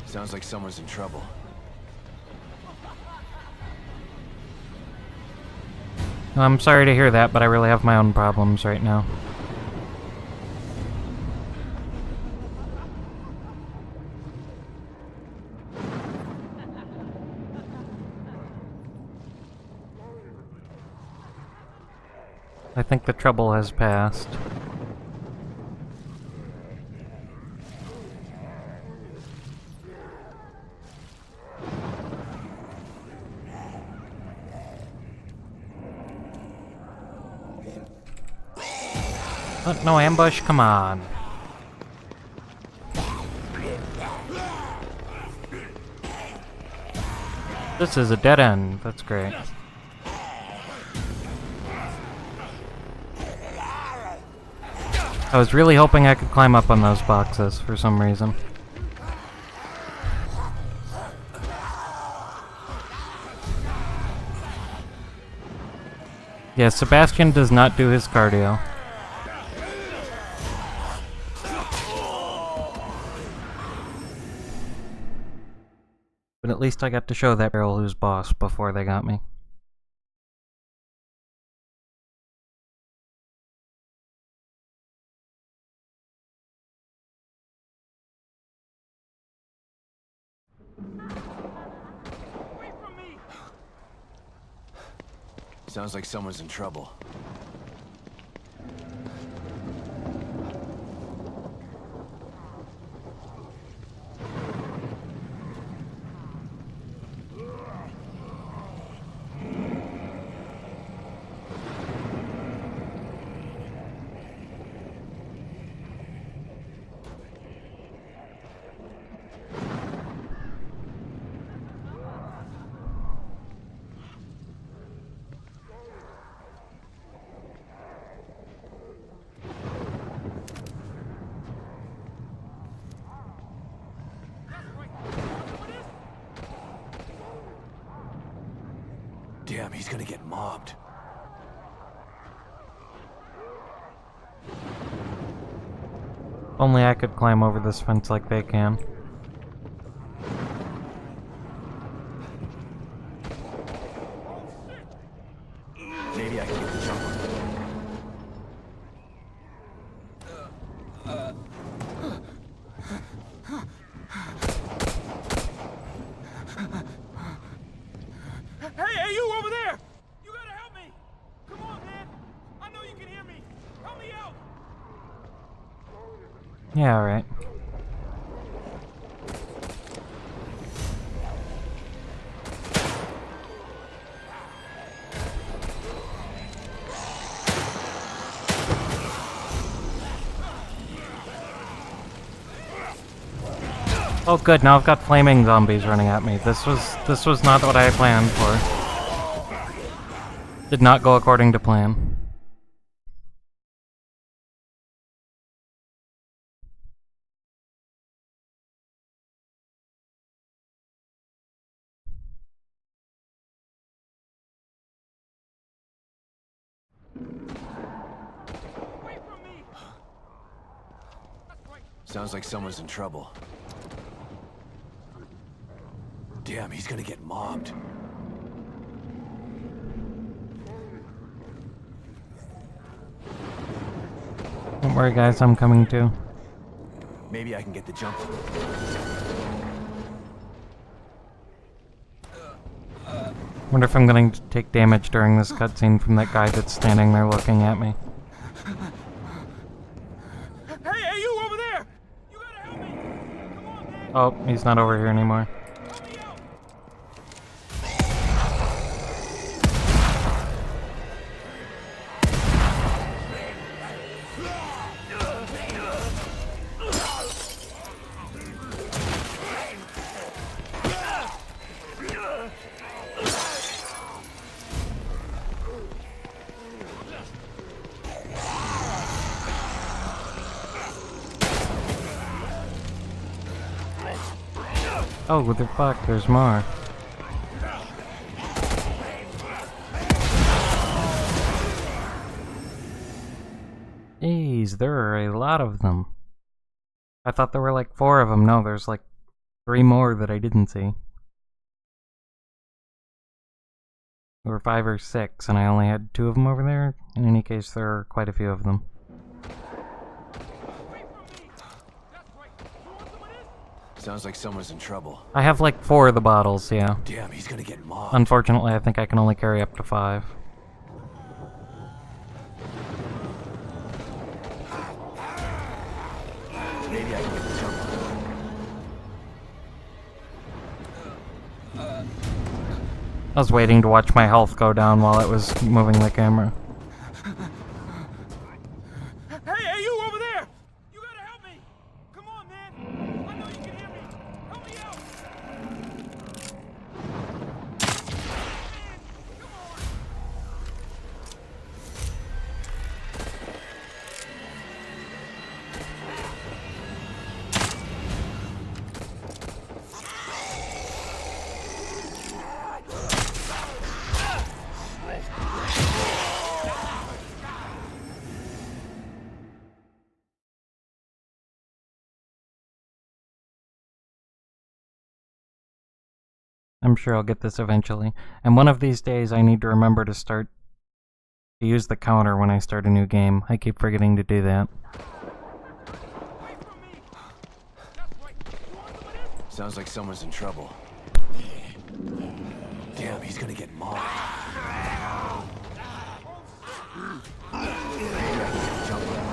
Sounds like someone's in trouble. I'm sorry to hear that, but I really have my own problems right now. I think the trouble has passed. Oh, no ambush, come on. This is a dead end, that's great. I was really hoping I could climb up on those boxes for some reason. Yeah, Sebastian does not do his cardio. But at least I got to show that barrel who's boss before they got me. Sounds like someone's in trouble. Damn, he's gonna get mobbed. Only I could climb over this fence like they can. jump on it. Hey, you over there! You gotta help me! Come on, man! I know you can hear me! Help me out! Yeah, alright. Oh good, now I've got flaming zombies running at me. This was not what I planned for. Did not go according to plan. Sounds like someone's in trouble. Damn, he's gonna get mobbed. Don't worry guys, I'm coming too. Maybe I can get the jump. Wonder if I'm going to take damage during this cutscene from that guy that's standing there looking at me. Hey, you over there! You gotta help me! Come on, man! Oh, he's not over here anymore. Help me out! Oh, what the fuck, there's more. Jeez, there are a lot of them. I thought there were like 4 of them. No, there's like 3 more that I didn't see. There were 5 or 6, and I only had 2 of them over there. In any case, there are quite a few of them. Sounds like someone's in trouble. I have like 4 of the bottles, yeah. Damn, he's gonna get mobbed. Unfortunately, I think I can only carry up to 5. Maybe I can get the jump on it. I was waiting to watch my health go down while it was moving the camera. Hey, you over there! You gotta help me! Come on, man! I know you can hear me! Help me out! I'm sure I'll get this eventually. And one of these days I need to remember to use the counter when I start a new game. I keep forgetting to do that. Sounds like someone's in trouble. Damn, he's gonna get mobbed. Jump on it.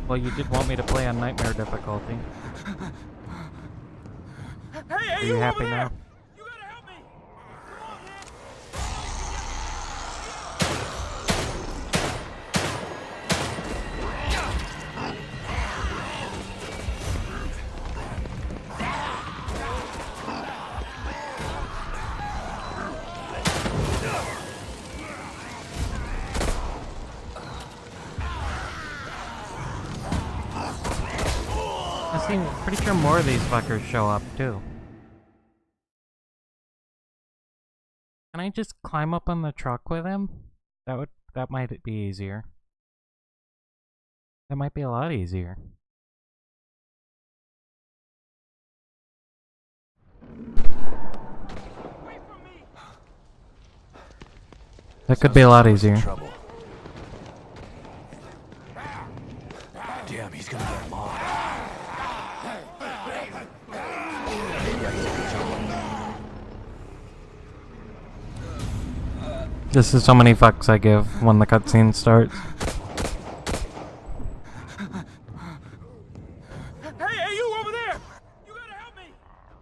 Well, you did want me to play on Nightmare difficulty. Hey, Are you happy now? You gotta help me! I'm pretty sure more of these fuckers show up too. Can I just climb up on the truck with him? That might be easier. That might be a lot easier. That could be a lot easier. Trouble. Damn, he's gonna get mobbed. This is so many fucks I give when the cutscene starts. Hey, you over there! You gotta help me!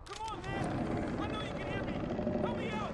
Come on, man! I know you can hear me! Help me out!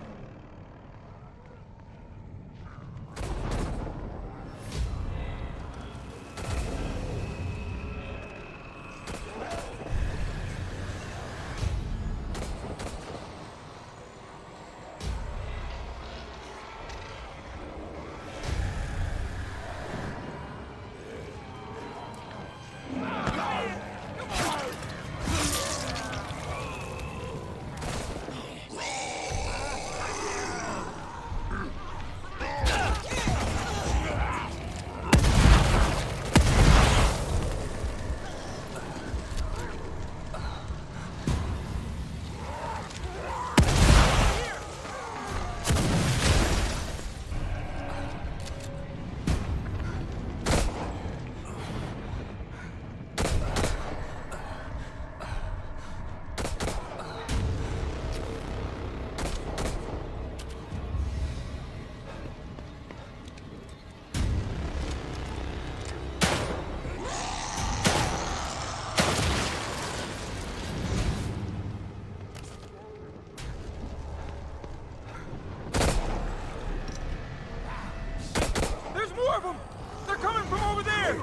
More of them! They're coming from over there!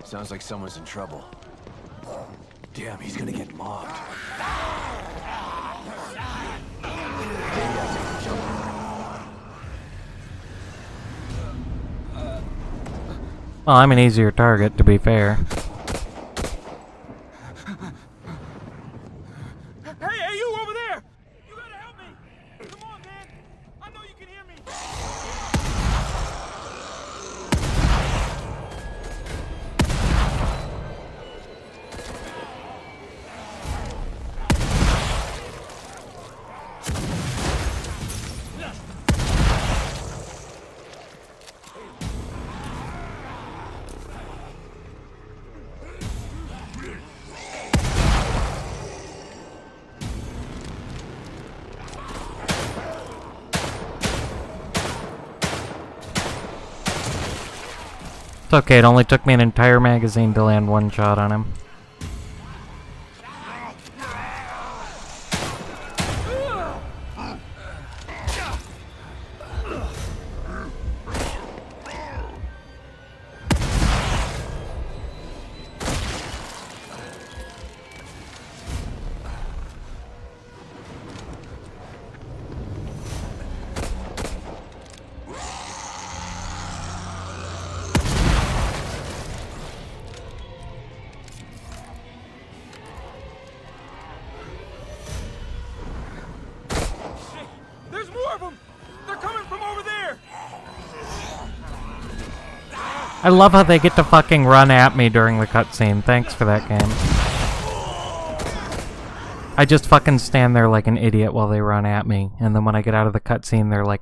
Sounds like someone's in trouble. Damn, he's gonna get mobbed. Well, I'm an easier target, to be fair. Hey, you over there! You gotta help me! Come on, man! I know you can hear me! It's okay, it only took me an entire magazine to land one shot on him. There's more of them! They're coming from over there! I love how they get to fucking run at me during the cutscene. Thanks for that, game. I just fucking stand there like an idiot while they run at me, and then when I get out of the cutscene, they're like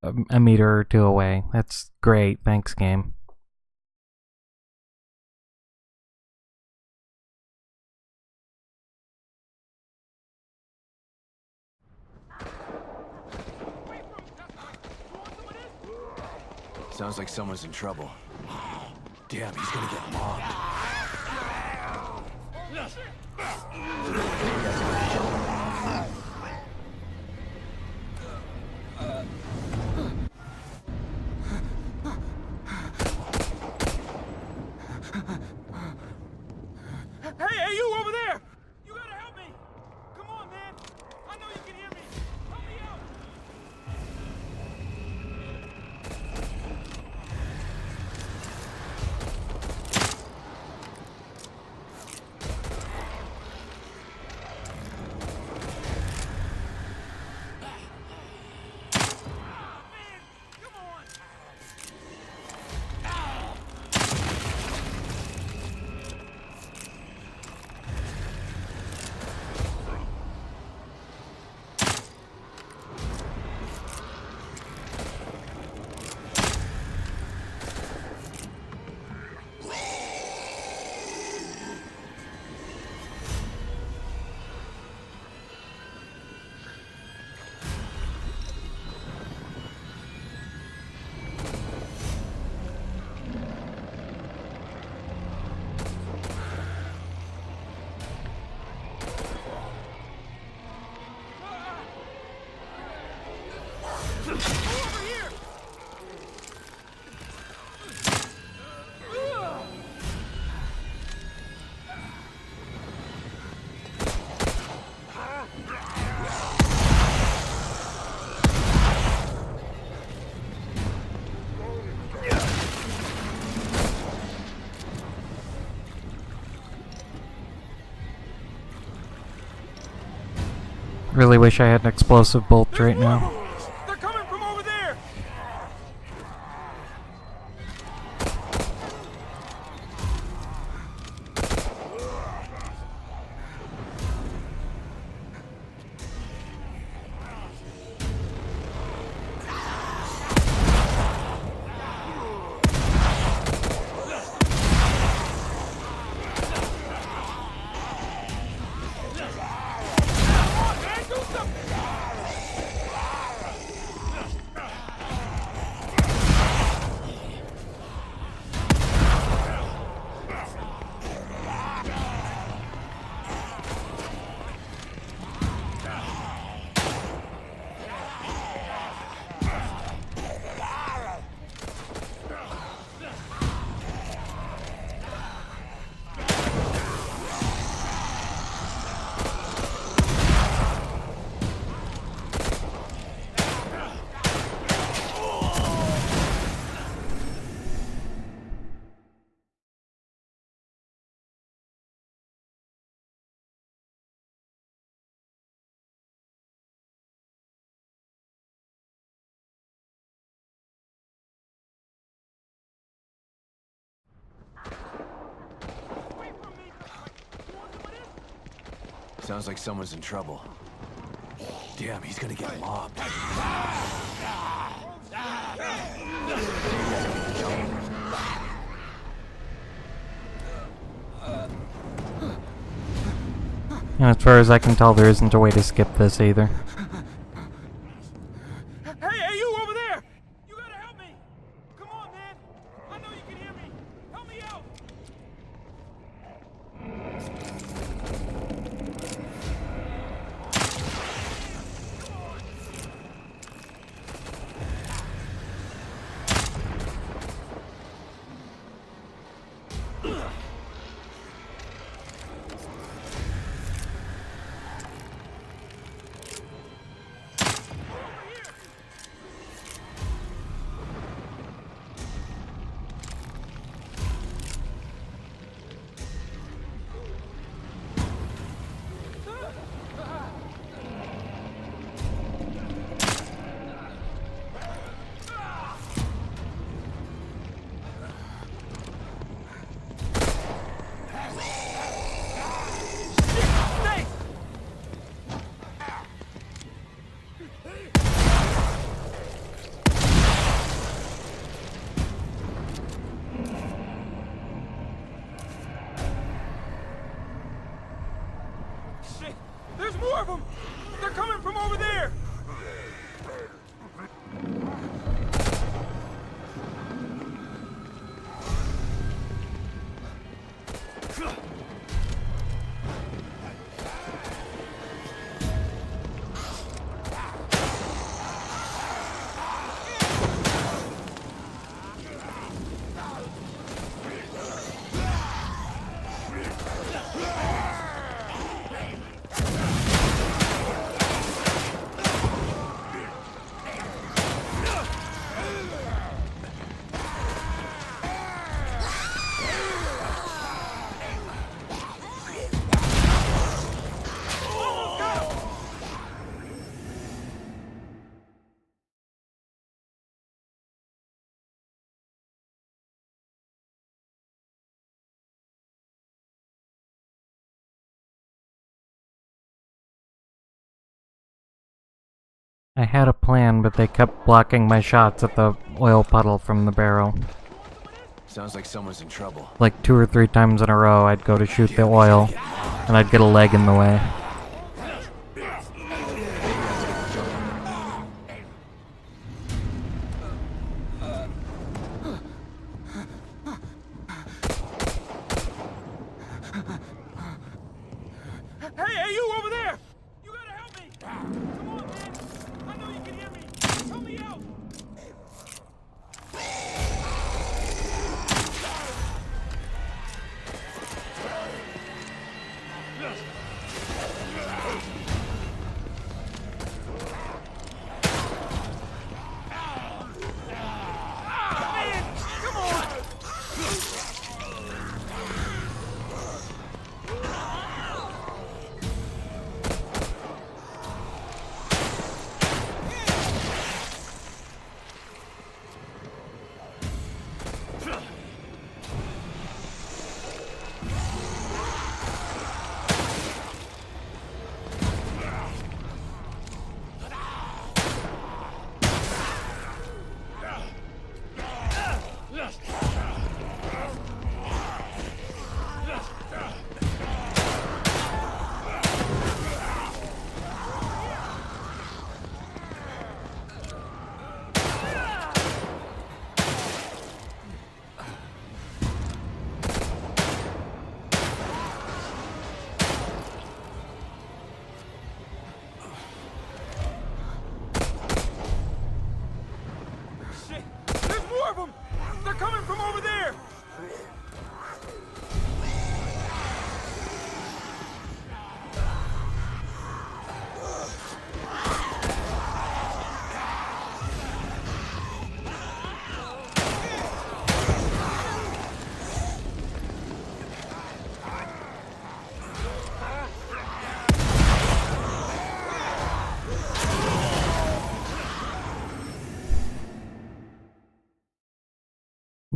a meter or two away. That's great. Thanks, game. Sounds like someone's in trouble. Damn, he's gonna get mobbed. Hey, you over there! You gotta help me! Come on, man! I know you can hear me! Help me out! Really wish I had an explosive bolt right now. They're coming from over there! Sounds like someone's in trouble. Damn, he's gonna get mobbed. And as far as I can tell, there isn't a way to skip this either. Hey, you over there! You gotta help me! Come on, man! I know you can hear me! Help me out! I had a plan, but they kept blocking my shots at the oil puddle from the barrel. Sounds like someone's in trouble. Like 2 or 3 times in a row, I'd go to shoot the oil, and I'd get a leg in the way. Hey, you over there! You gotta help me! Come on, man! I know you can hear me! Help me out!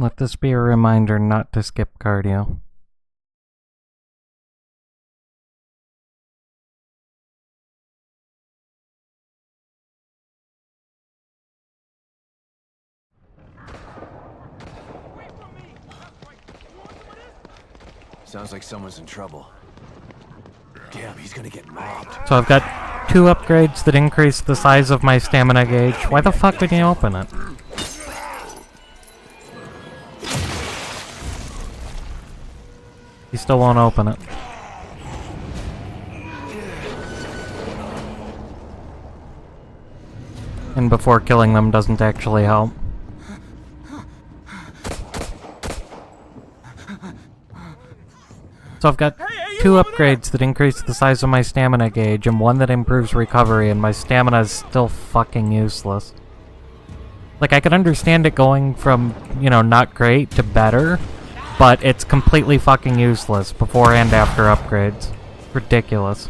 Let this be a reminder not to skip cardio. Sounds like someone's in trouble. Damn, he's gonna get mobbed. So I've got 2 upgrades that increase the size of my stamina gauge. Why the fuck did you open it? He still won't open it. And before killing them doesn't actually help. So I've got 2 upgrades that increase the size of my stamina gauge and 1 that improves recovery, and my stamina is still fucking useless. Like, I could understand it going from, you know, not great to better, but it's completely fucking useless before and after upgrades. Ridiculous.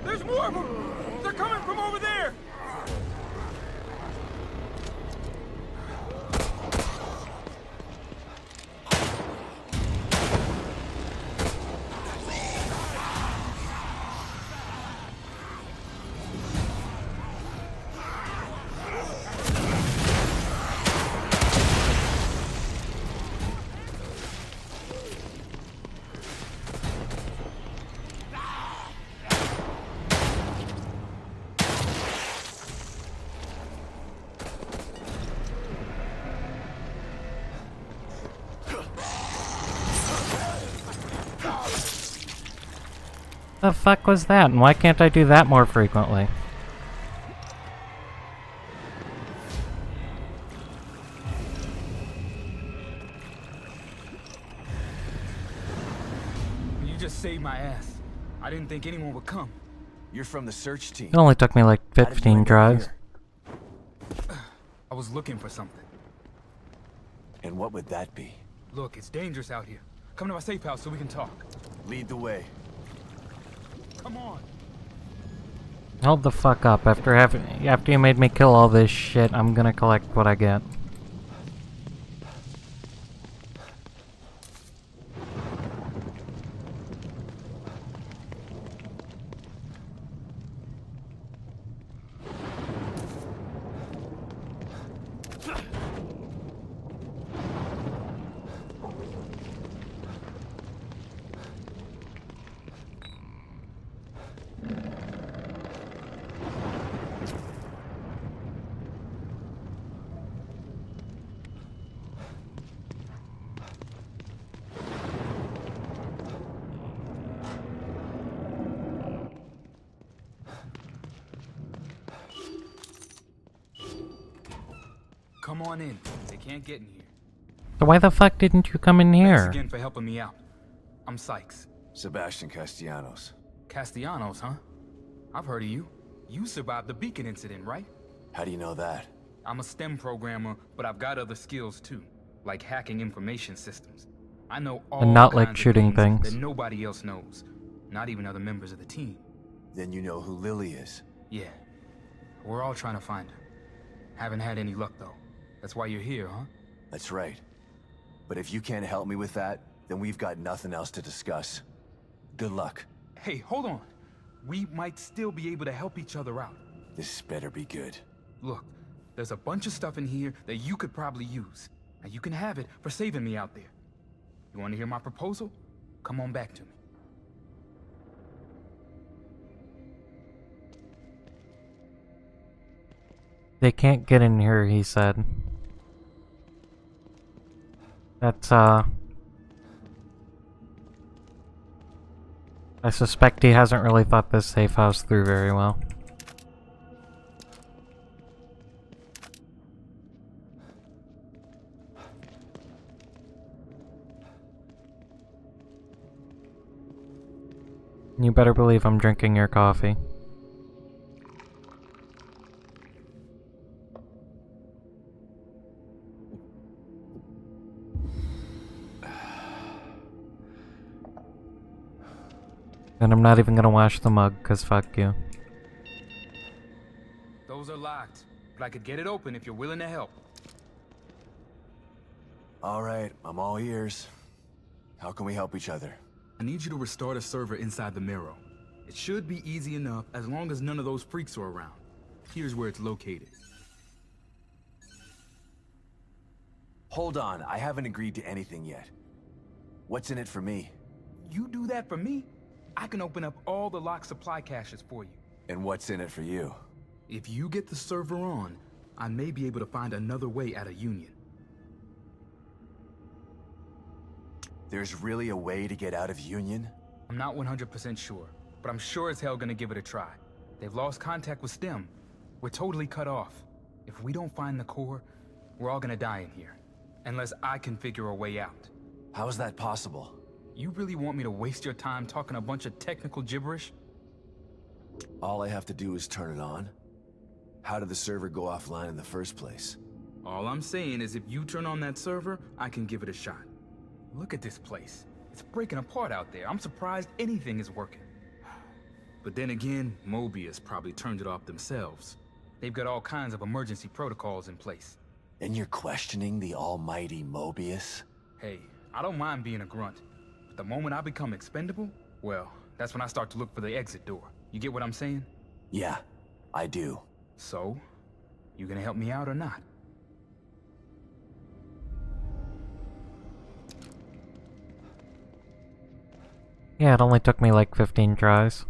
There's more of them! They're coming from over there! The fuck was that, and why can't I do that more frequently? just saved my ass. I didn't think anyone would come. You're from the search team. It only took me like How did you 15 end up tries. here? I was looking for something. And what would that be? Look, it's dangerous out here. Come to my safe house so we can talk. Lead the way. Come on. Hold the fuck up. After you made me kill all this shit, I'm gonna collect what I get. Come on in. They can't get in here. So why the fuck didn't you come in Thanks here? again for helping me out. I'm Sykes. Sebastian Castellanos. Castellanos, huh? I've heard of you. You survived the Beacon incident, right? How do you know that? I'm a STEM programmer, but I've got other skills too, like hacking information systems. I know all And not kinds like of shooting things things. that nobody else knows, not even other members of the team. Then you know who Lily is. Yeah, we're all trying to find her. Haven't had any luck though. That's why you're here, huh? That's right. But if you can't help me with that, then we've got nothing else to discuss. Good luck. Hey, hold on. We might still be able to help each other out. This better be good. Look, there's a bunch of stuff in here that you could probably use. And you can have it for saving me out there. You want to hear my proposal? Come on back to me. They can't get in here, he said. That's, I suspect he hasn't really thought this safe house through very well. You better believe I'm drinking your coffee. And I'm not even gonna wash the mug, cause fuck you. Those are locked, but I could get it open if you're willing to help. All right, I'm all ears. How can we help each other? I need you to restore the server inside the mirror. It should be easy enough as long as none of those freaks are around. Here's where it's located. Hold on, I haven't agreed to anything yet. What's in it for me? You do that for me, I can open up all the locked supply caches for you. And what's in it for you? If you get the server on, I may be able to find another way out of Union. There's really a way to get out of Union? I'm not 100% sure, but I'm sure as hell gonna give it a try. They've lost contact with STEM. We're totally cut off. If we don't find the core, we're all gonna die in here. Unless I can figure a way out. How is that possible? You really want me to waste your time talking a bunch of technical gibberish? All I have to do is turn it on. How did the server go offline in the first place? All I'm saying is if you turn on that server, I can give it a shot. Look at this place. It's breaking apart out there. I'm surprised anything is working. But then again, Mobius probably turned it off themselves. They've got all kinds of emergency protocols in place. And you're questioning the almighty Mobius? Hey, I don't mind being a grunt. But the moment I become expendable, well, that's when I start to look for the exit door. You get what I'm saying? Yeah, I do. So, you gonna help me out or not? Yeah, it only took me like 15 tries.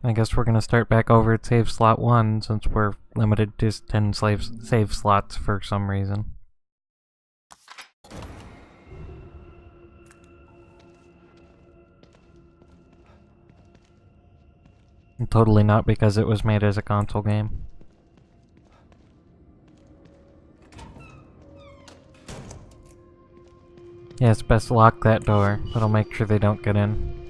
I guess we're gonna start back over at save slot 1 since we're limited to 10 save slots for some reason. And totally not because it was made as a console game. Yes, best lock that door. That'll make sure they don't get in.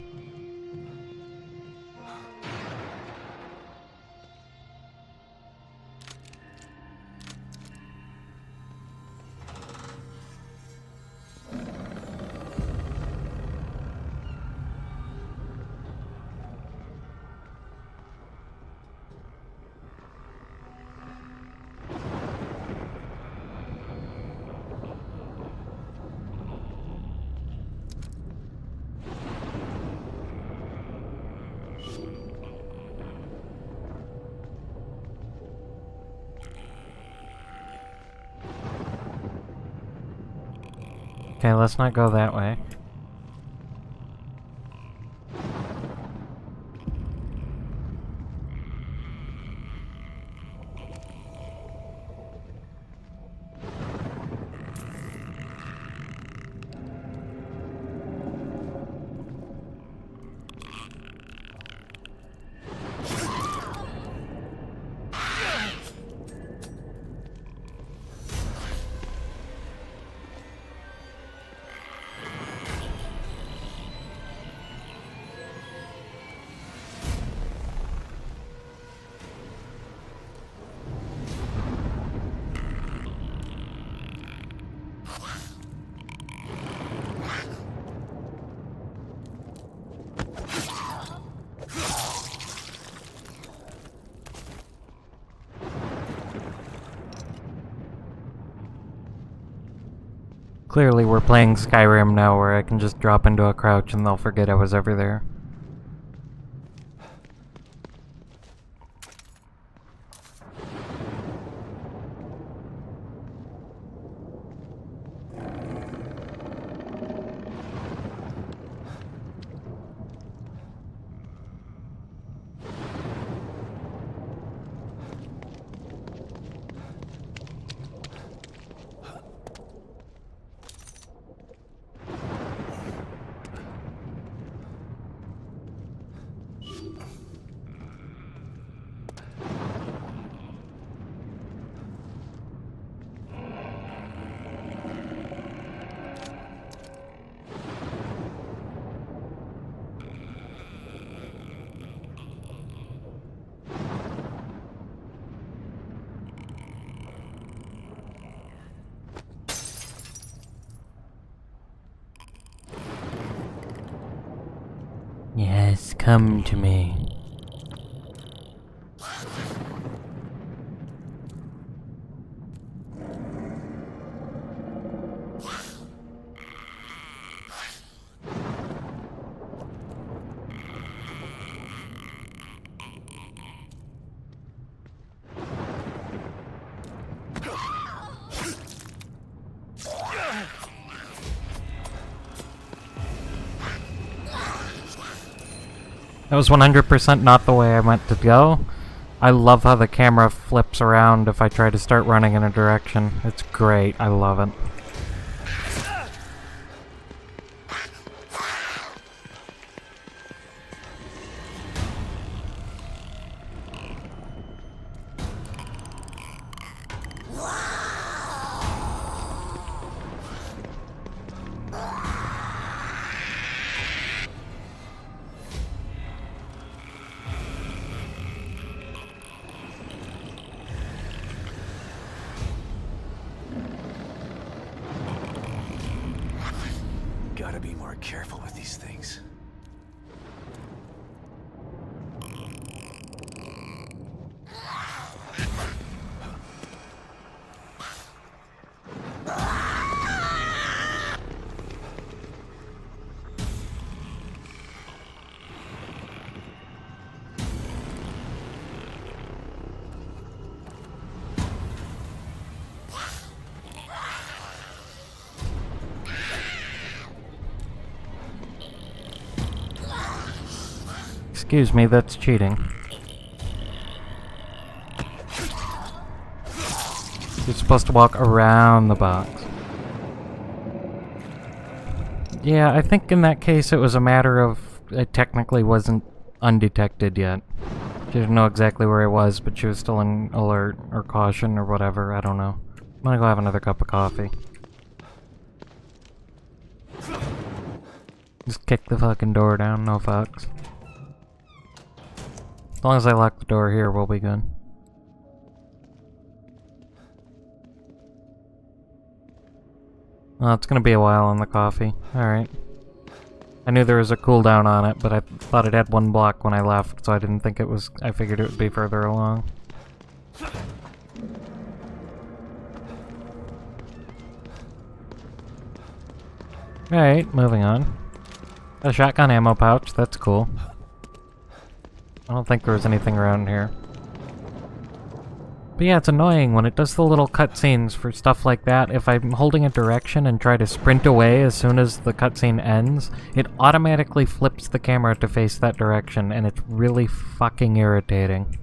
Okay, let's not go that way. Clearly we're playing Skyrim now where I can just drop into a crouch and they'll forget I was ever there. Yes, come to me. That was 100% not the way I meant to go. I love how the camera flips around if I try to start running in a direction. It's great. I love it. Gotta be more careful with these things. Excuse me, that's cheating. You're supposed to walk around the box. Yeah, I think in that case it was a matter of it technically wasn't undetected yet. She didn't know exactly where it was, but she was still in alert or caution or whatever, I don't know. I'm gonna go have another cup of coffee. Just kick the fucking door down, no fucks. As long as I lock the door here, we'll be good. Well, it's gonna be a while on the coffee. Alright. I knew there was a cooldown on it, but I thought it had 1 block when I left, so I didn't think it was... I figured it would be further along. Alright, moving on. A shotgun ammo pouch, that's cool. I don't think there was anything around here. But yeah, it's annoying when it does the little cutscenes for stuff like that. If I'm holding a direction and try to sprint away as soon as the cutscene ends, it automatically flips the camera to face that direction, and it's really fucking irritating.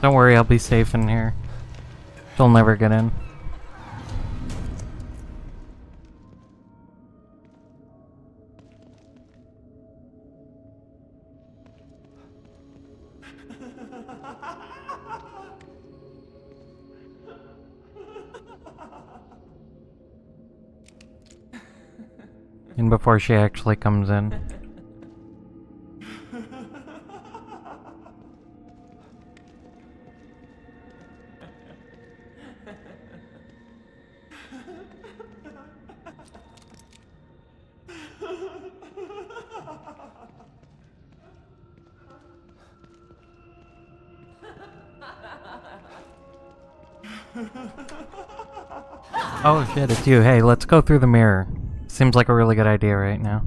Don't worry, I'll be safe in here. They'll never get in. And before she actually comes in. Oh shit, it's you. Hey, let's go through the mirror. Seems like a really good idea right now.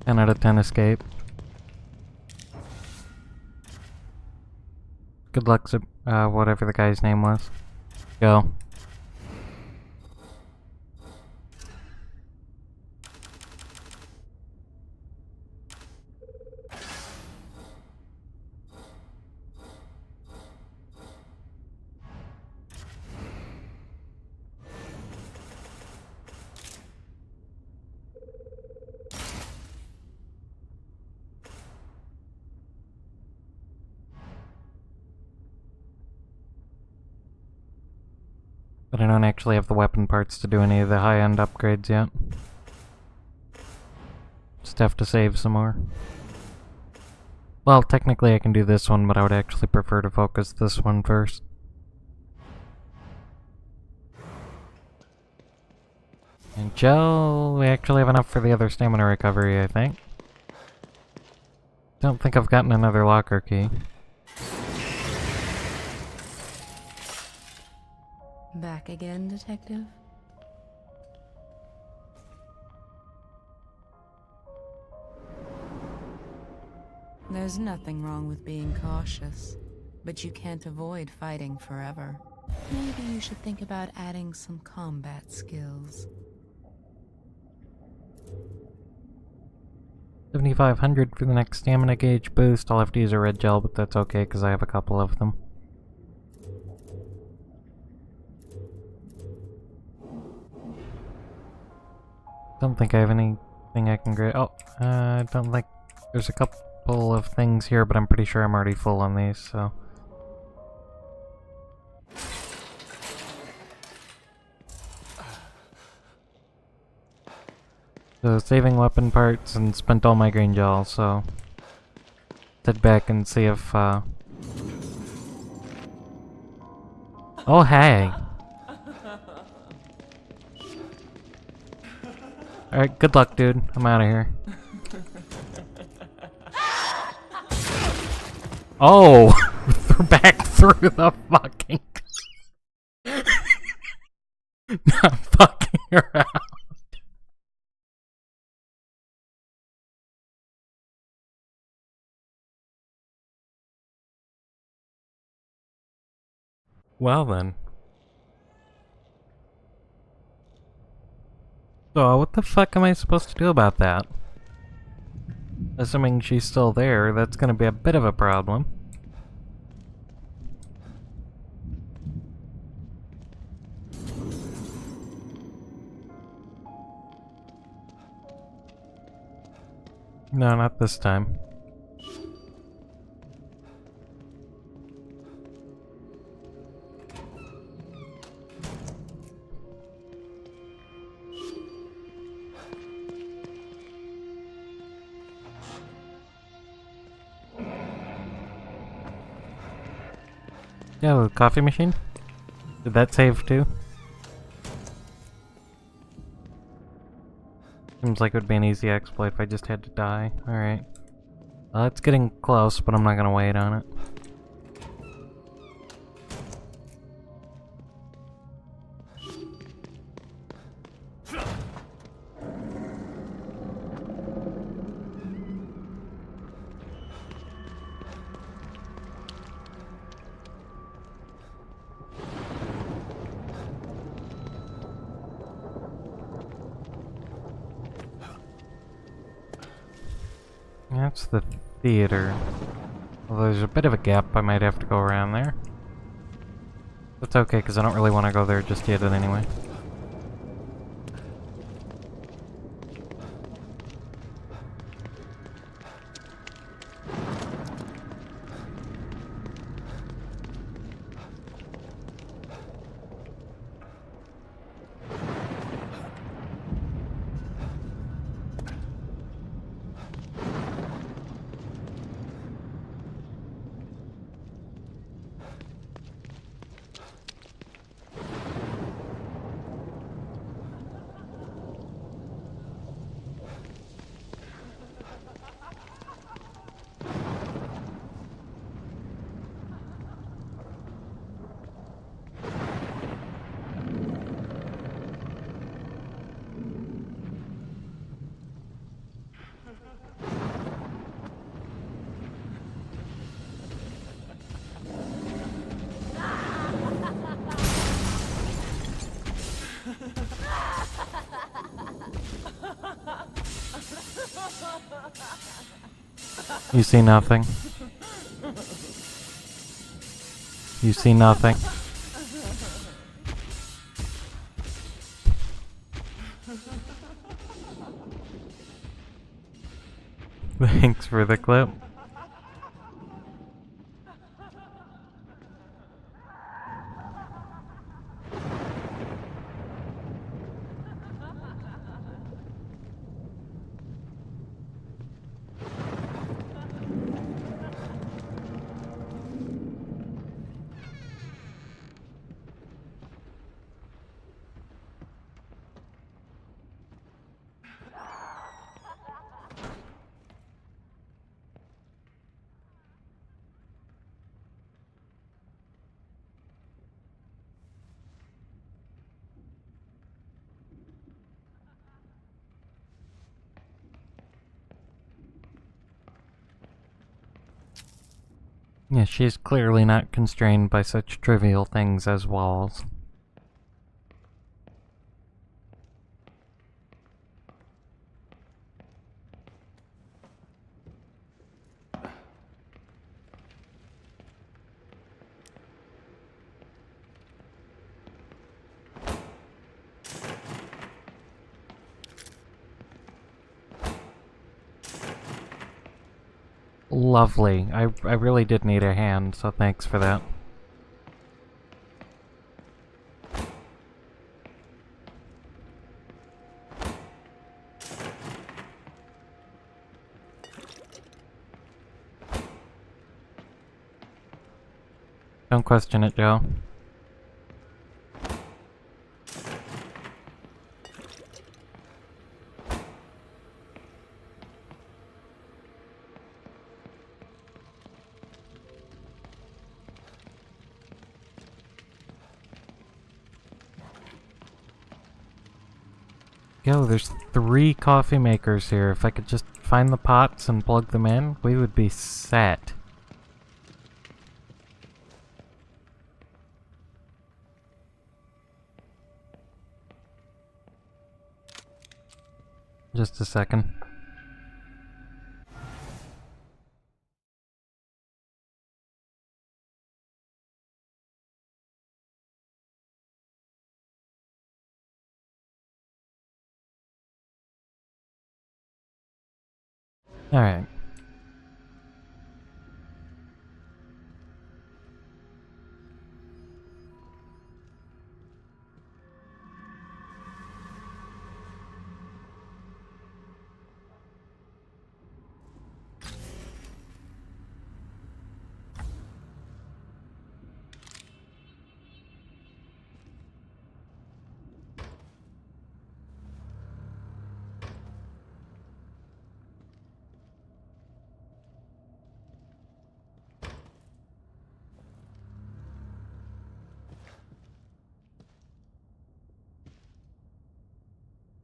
Ten out of 10 escape. Good luck, whatever the guy's name was. Go. But I don't actually have the weapon parts to do any of the high-end upgrades yet. Just have to save some more. Well, technically I can do this one, but I would actually prefer to focus this one first. And gel, we actually have enough for the other stamina recovery, I think. Don't think I've gotten another locker key. Back again, Detective? There's nothing wrong with being cautious, but you can't avoid fighting forever. Maybe you should think about adding some combat skills. 7,500 for the next stamina gauge boost. I'll have to use a red gel, but that's okay because I have a couple of them. Don't think I have anything I can grab. Oh, I don't think there's a couple of things here, but I'm pretty sure I'm already full on these, so. So, saving weapon parts and spent all my green gel, so. Head back and see if, Oh, hey! Alright, good luck, dude. I'm out of here. Oh! Back through the fucking... Not fucking around. Well then. So, what the fuck am I supposed to do about that? Assuming she's still there, that's gonna be a bit of a problem. No, not this time. Yo, coffee machine? Did that save too? Seems like it would be an easy exploit if I just had to die. Alright. It's getting close, but I'm not gonna wait on it. That's the theater. Well, there's a bit of a gap, I might have to go around there. That's okay, because I don't really want to go there just yet anyway. You see nothing. You see nothing. Thanks for the clip. Yeah, she's clearly not constrained by such trivial things as walls. Lovely. I really did need a hand, so thanks for that. Don't question it, Joe. Yo, there's 3 coffee makers here. If I could just find the pots and plug them in, we would be set. Just a second. Alright.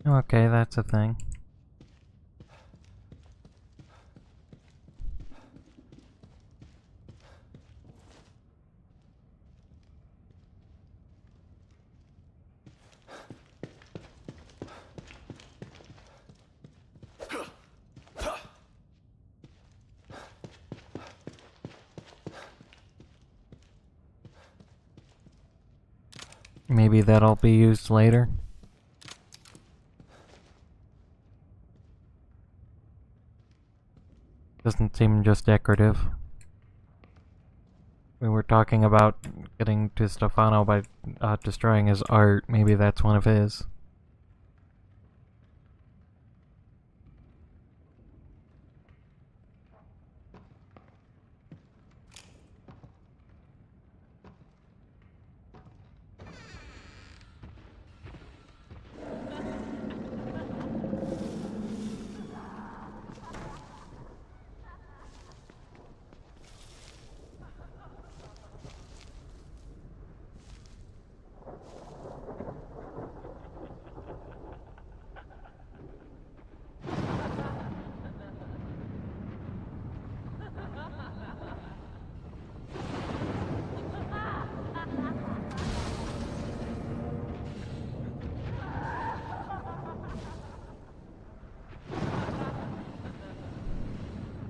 Okay, that's a thing. Maybe that'll be used later. Doesn't seem just decorative. We were talking about getting to Stefano by destroying his art. Maybe that's one of his.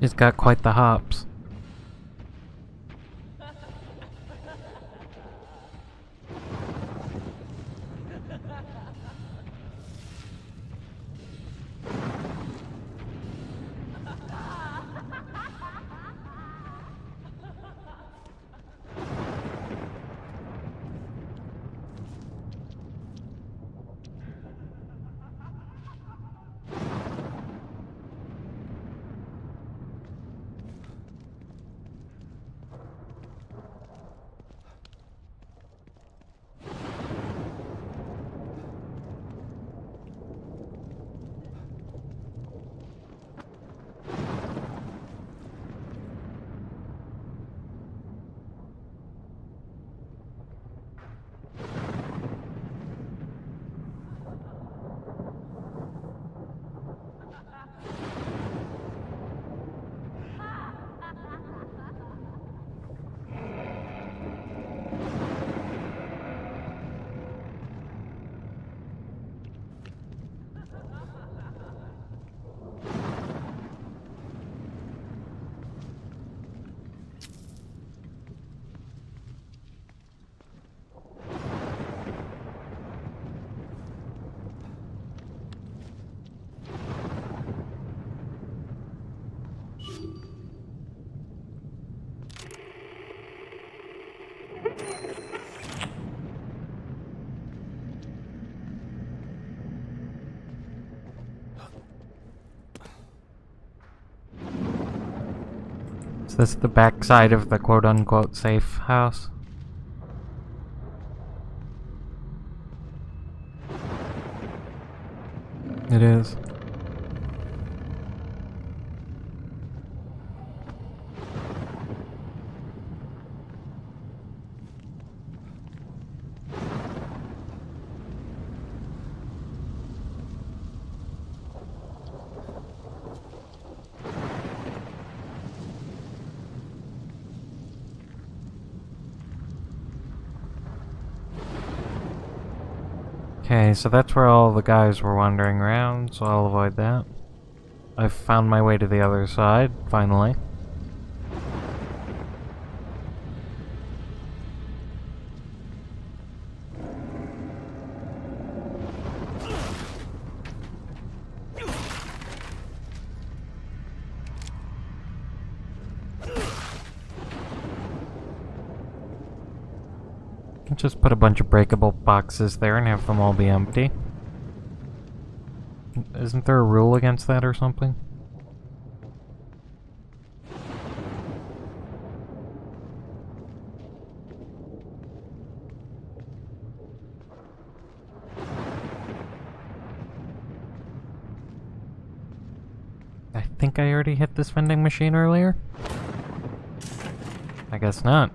He's got quite the hops. Is this the backside of the quote-unquote safe house? It is. Okay, so that's where all the guys were wandering around, so I'll avoid that. I've found my way to the other side, finally. Just put a bunch of breakable boxes there and have them all be empty. Isn't there a rule against that or something? I think I already hit this vending machine earlier? I guess not.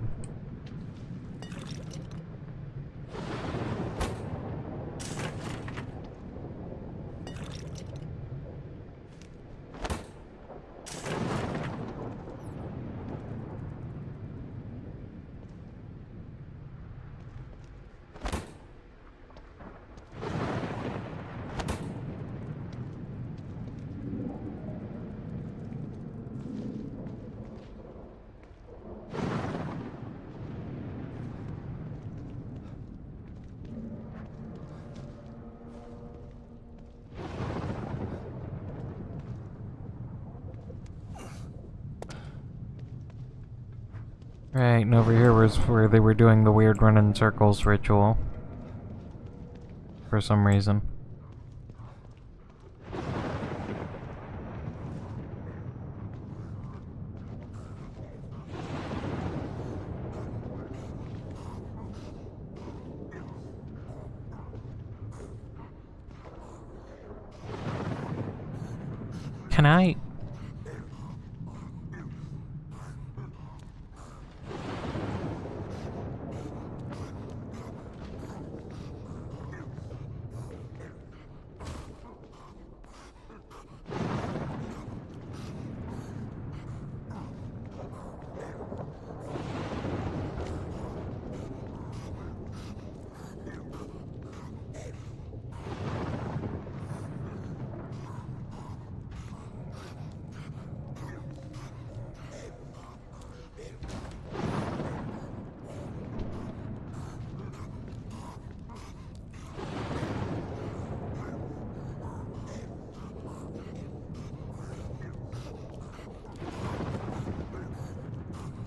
Right, and over here was where they were doing the weird run in circles ritual. For some reason. Can I...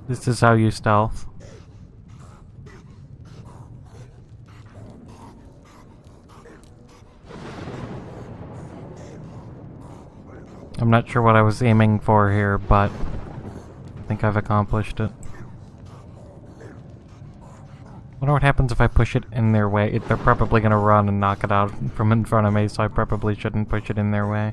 This is how you stealth. I'm not sure what I was aiming for here, but I think I've accomplished it. Wonder what happens if I push it in their way. They're probably gonna run and knock it out from in front of me, so I probably shouldn't push it in their way.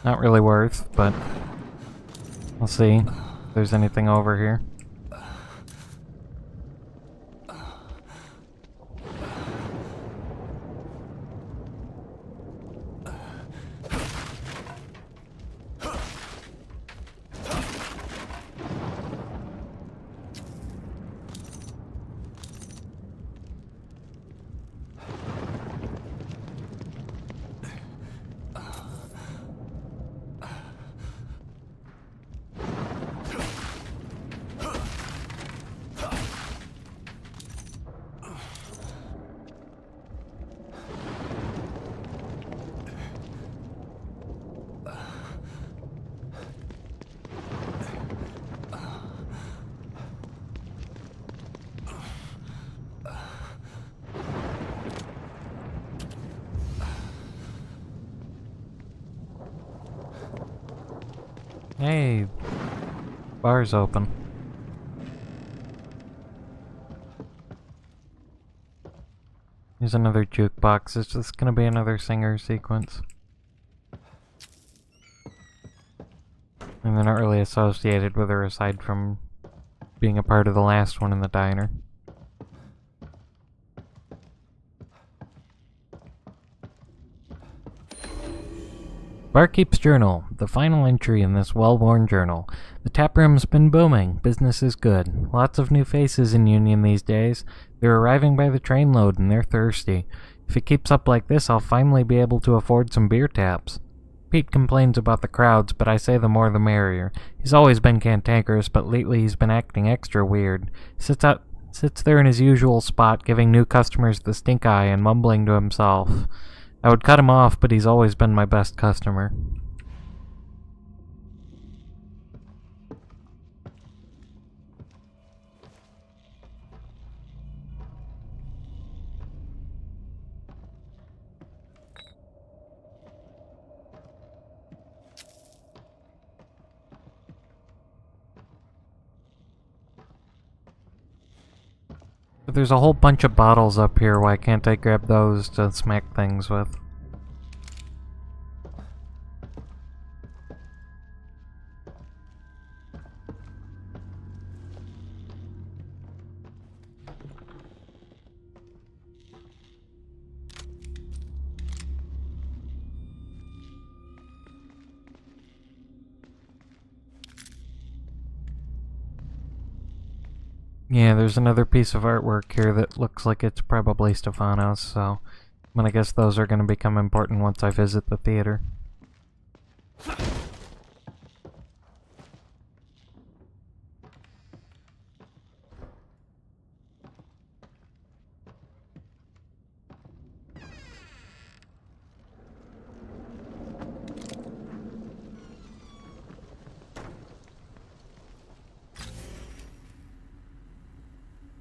Not really worth, but we'll see if there's anything over here. Hey, bar's open. Here's another jukebox. Is this gonna be another singer sequence? And they're not really associated with her aside from being a part of the last one in the diner. Barkeep's Journal, the final entry in this well-worn journal. The taproom's been booming. Business is good. Lots of new faces in Union these days. They're arriving by the trainload and they're thirsty. If it keeps up like this, I'll finally be able to afford some beer taps. Pete complains about the crowds, but I say the more the merrier. He's always been cantankerous, but lately he's been acting extra weird. Sits there in his usual spot, giving new customers the stink eye and mumbling to himself. I would cut him off, but he's always been my best customer. But there's a whole bunch of bottles up here. Why can't I grab those to smack things with? Yeah, there's another piece of artwork here that looks like it's probably Stefano's, so I'm gonna guess those are gonna become important once I visit the theater.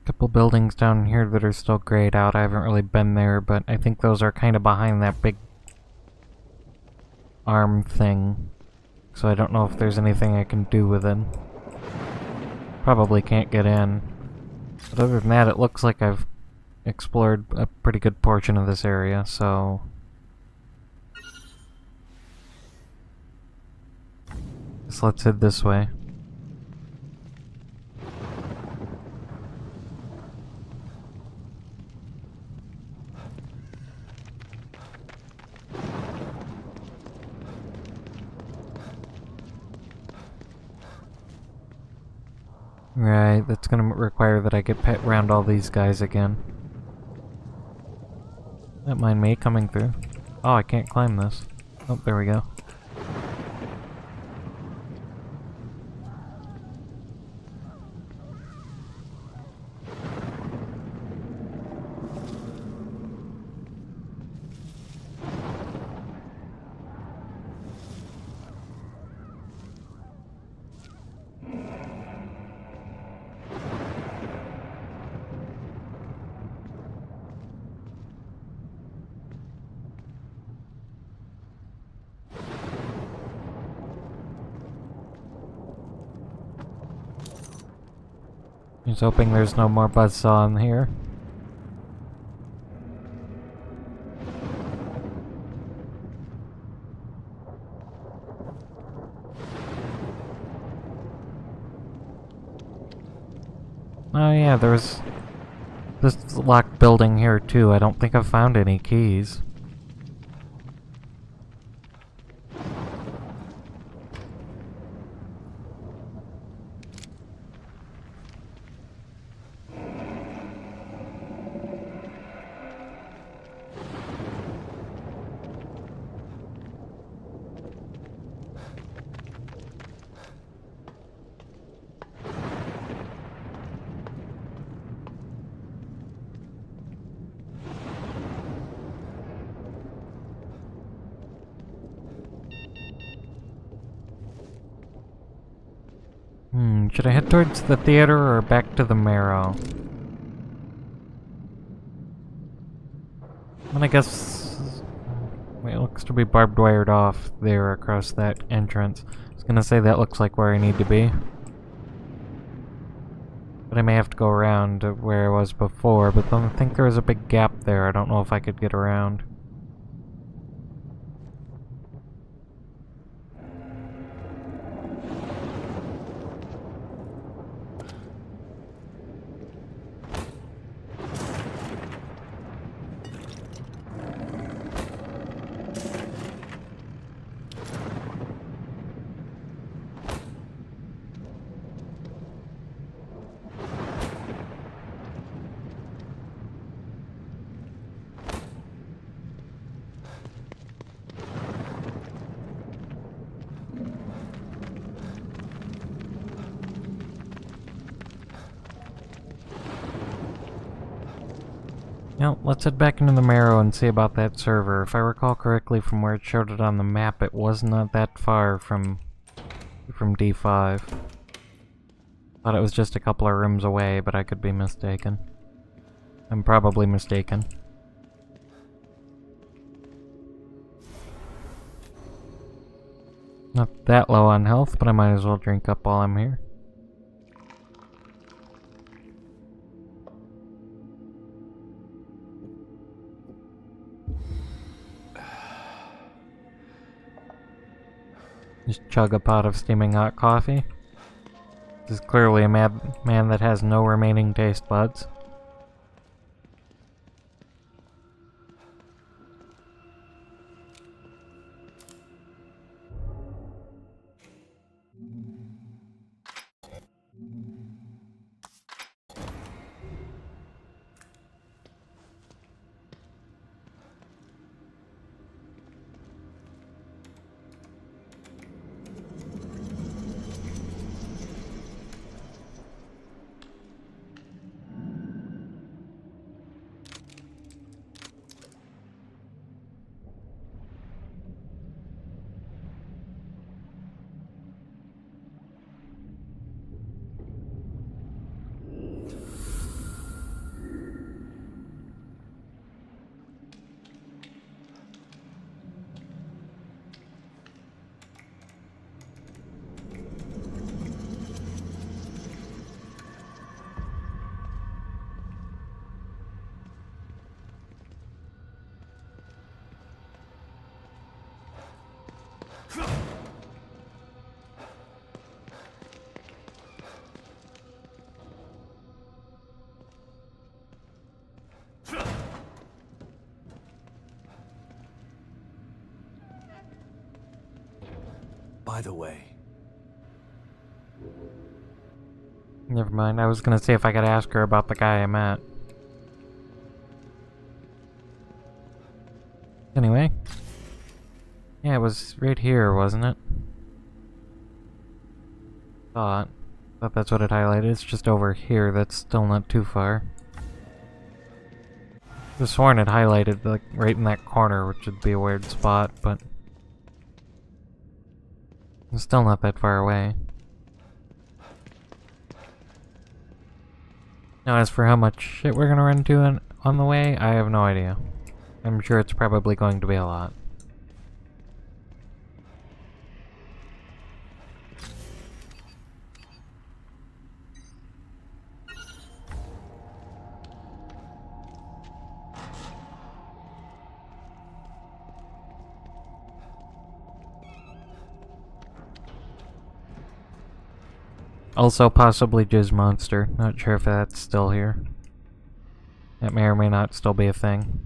Couple buildings down here that are still grayed out. I haven't really been there, but I think those are kind of behind that big arm thing. So I don't know if there's anything I can do with it. Probably can't get in. But other than that, it looks like I've explored a pretty good portion of this area, so... So let's head this way. Right, that's gonna require that I get pet around all these guys again. Don't mind me coming through. Oh, I can't climb this. Oh, there we go. Just hoping there's no more buzzsaw in here. Oh yeah, there was this locked building here too. I don't think I've found any keys. Should I head towards the theater or back to the Marrow? I guess... Wait, it looks to be barbed wired off there across that entrance. So was gonna say that looks like where I need to be. But I may have to go around to where I was before, but then I think there was a big gap there. I don't know if I could get around. Now, let's head back into the Marrow and see about that server. If I recall correctly from where it showed it on the map, it was not that far from D5. Thought it was just a couple of rooms away, but I could be mistaken. I'm probably mistaken. Not that low on health, but I might as well drink up while I'm here. Just chug a pot of steaming hot coffee. This is clearly a man that has no remaining taste buds. By the way, Never mind, I was gonna see if I could ask her about the guy I met. Anyway. Yeah, it was right here, wasn't it? Thought that's what it highlighted. It's just over here, that's still not too far. I was sworn it highlighted like right in that corner, which would be a weird spot, but it's still not that far away. Now, as for how much shit we're gonna run into on the way, I have no idea. I'm sure it's probably going to be a lot. Also, possibly Jizz Monster. Not sure if that's still here. That may or may not still be a thing.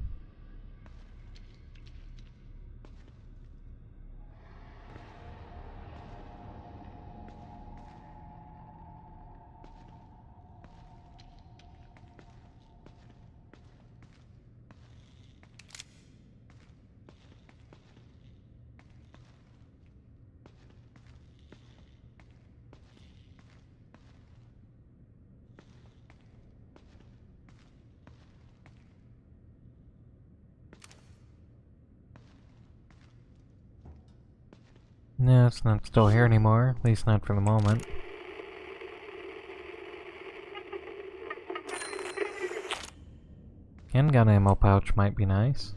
No, it's not still here anymore, at least not for the moment. Handgun ammo pouch might be nice.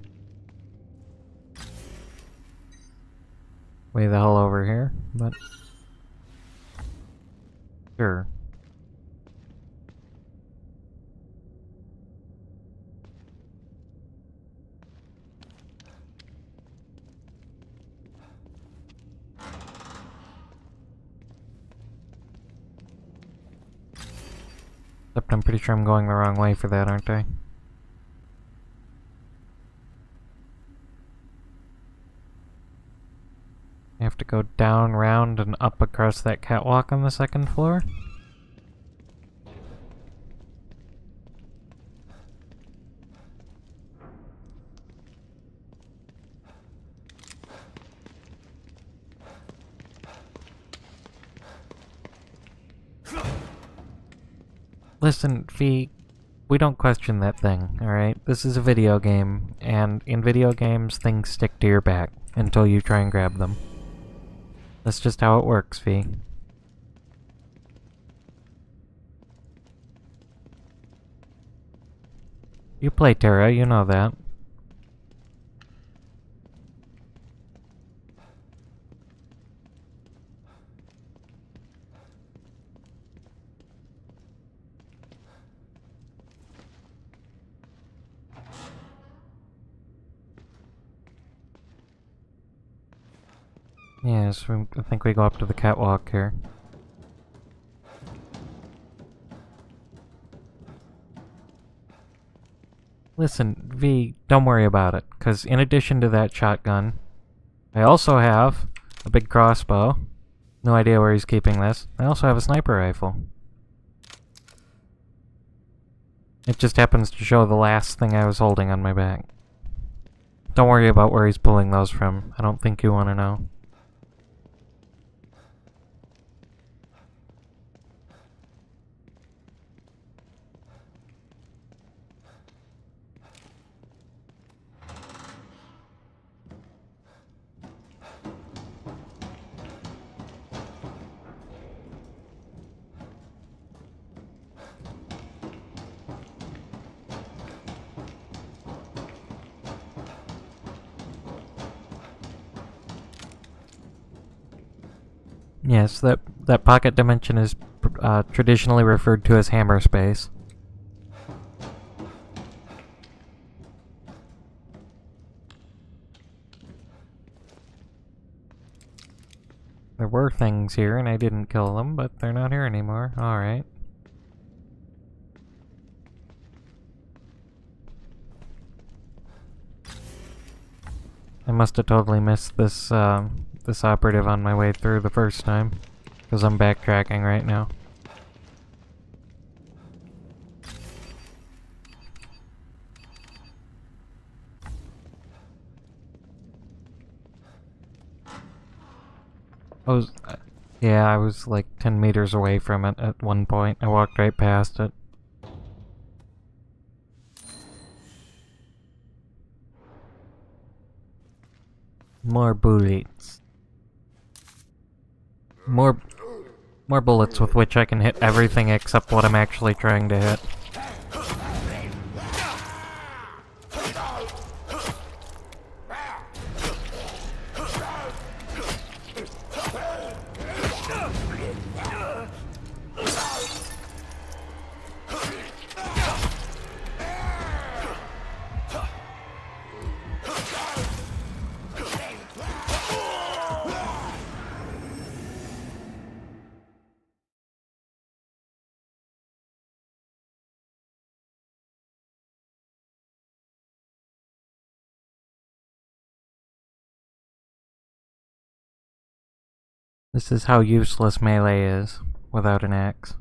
Way the hell over here, but Sure. Except I'm pretty sure I'm going the wrong way for that, aren't I? I have to go down, round, and up across that catwalk on the second floor? Listen, V, we don't question that thing, alright? This is a video game, and in video games, things stick to your back until you try and grab them. That's just how it works, V. You play Terra, you know that. Yes, I think we go up to the catwalk here. Listen, V, don't worry about it, because in addition to that shotgun, I also have a big crossbow. No idea where he's keeping this. I also have a sniper rifle. It just happens to show the last thing I was holding on my back. Don't worry about where he's pulling those from. I don't think you want to know. Yes, that pocket dimension is traditionally referred to as hammer space. There were things here and I didn't kill them, but they're not here anymore. Alright. I must have totally missed this this operative on my way through the first time, because I'm backtracking right now. Yeah, I was like 10 meters away from it at one point. I walked right past it. More bullets. More bullets with which I can hit everything except what I'm actually trying to hit. This is how useless melee is, without an axe.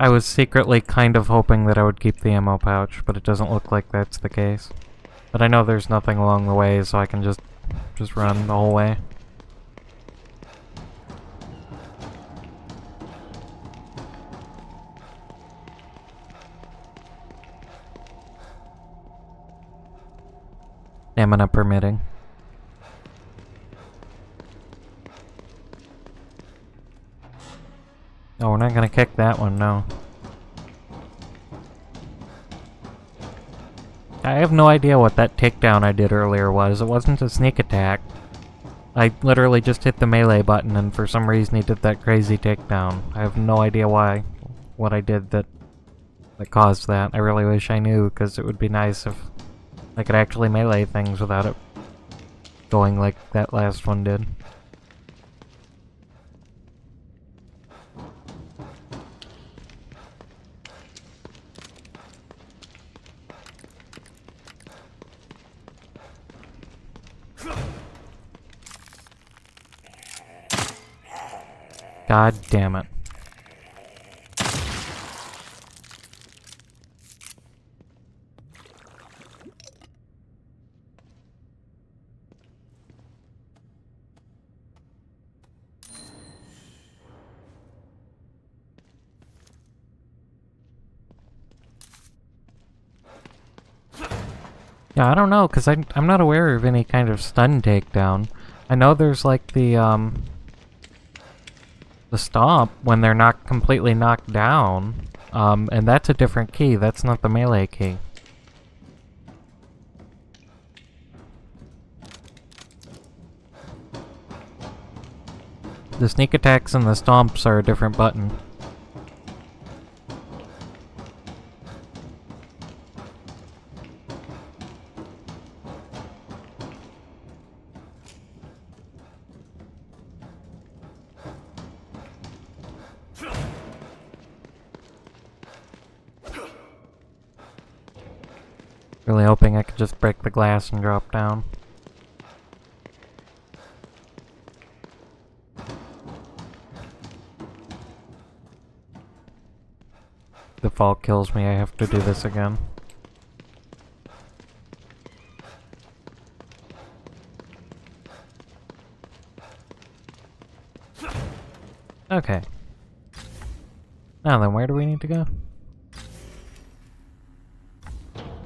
I was secretly kind of hoping that I would keep the ammo pouch, but it doesn't look like that's the case. But I know there's nothing along the way, so I can just run the whole way. Stamina permitting. Oh, we're not gonna kick that one, no. I have no idea what that takedown I did earlier was. It wasn't a sneak attack. I literally just hit the melee button and for some reason he did that crazy takedown. I have no idea why. What I did that caused that. I really wish I knew, because it would be nice if I could actually melee things without it going like that last one did. God damn it. Yeah, I don't know, because I'm not aware of any kind of stun takedown. I know there's like the stomp when they're not completely knocked down, and that's a different key. That's not the melee key. The sneak attacks and the stomps are a different button. Really hoping I could just break the glass and drop down. If the fall kills me, I have to do this again. Okay. Now then, where do we need to go?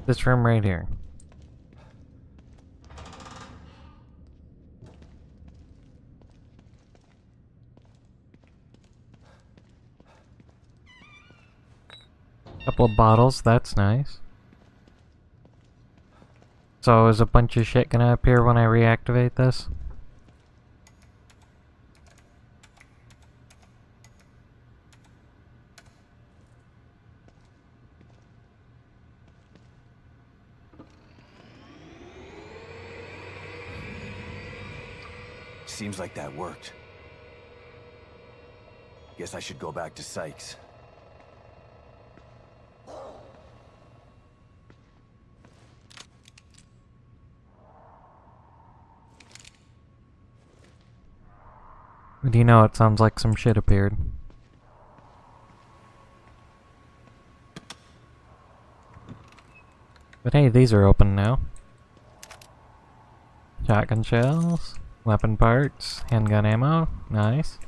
This room right here. Couple of bottles, that's nice. So is a bunch of shit gonna appear when I reactivate this? Seems like that worked. Guess I should go back to Sykes. Do you know, it sounds like some shit appeared. But hey, these are open now. Shotgun shells, weapon parts, handgun ammo, nice.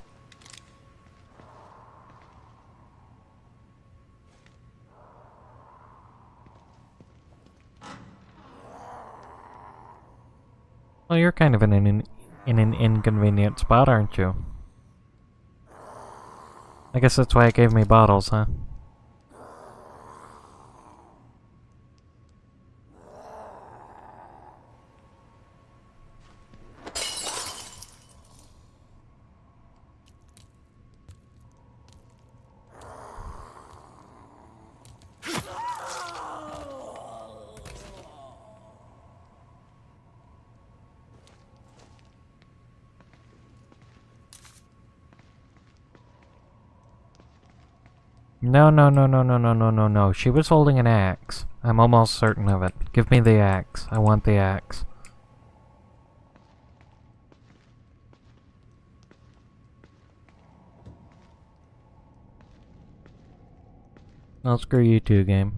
Well, you're kind of in an inconvenient spot, aren't you? I guess that's why it gave me bottles, huh? No. She was holding an axe. I'm almost certain of it. Give me the axe. I want the axe. Well, screw you too, game.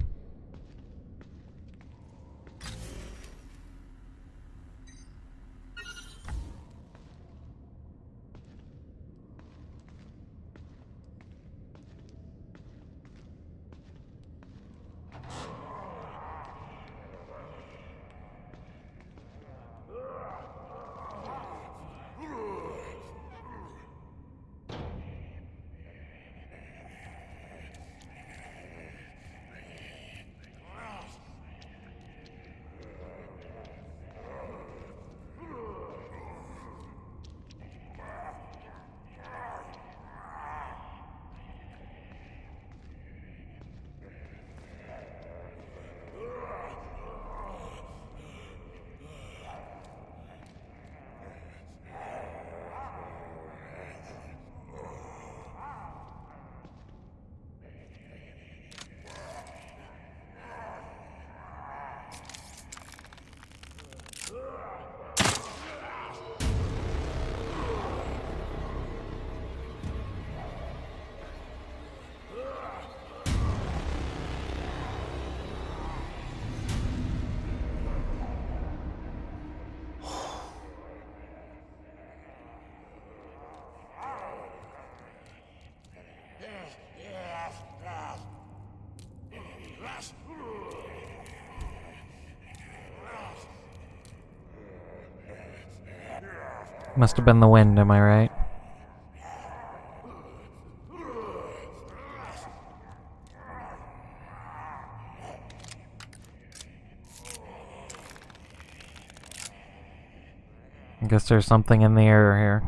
Must have been the wind, am I right? I guess there's something in the air here.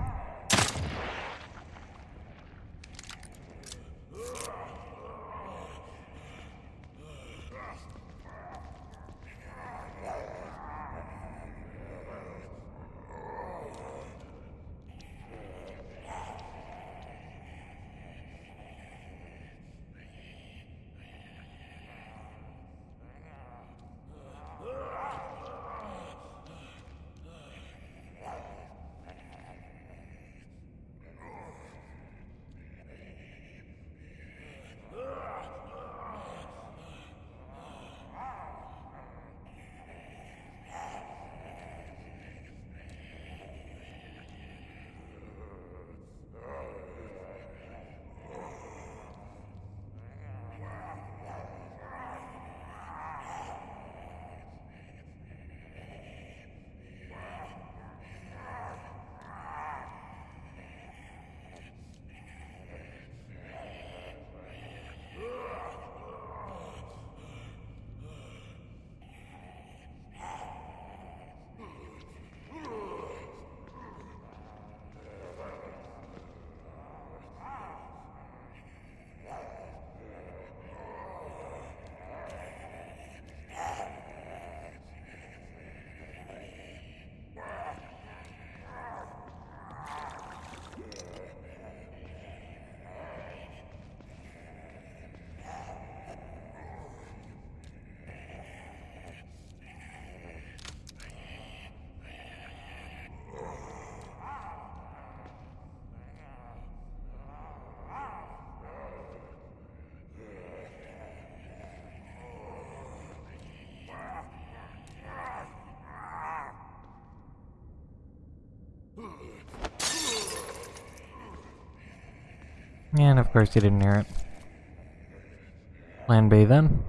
And of course you didn't hear it. Plan B then.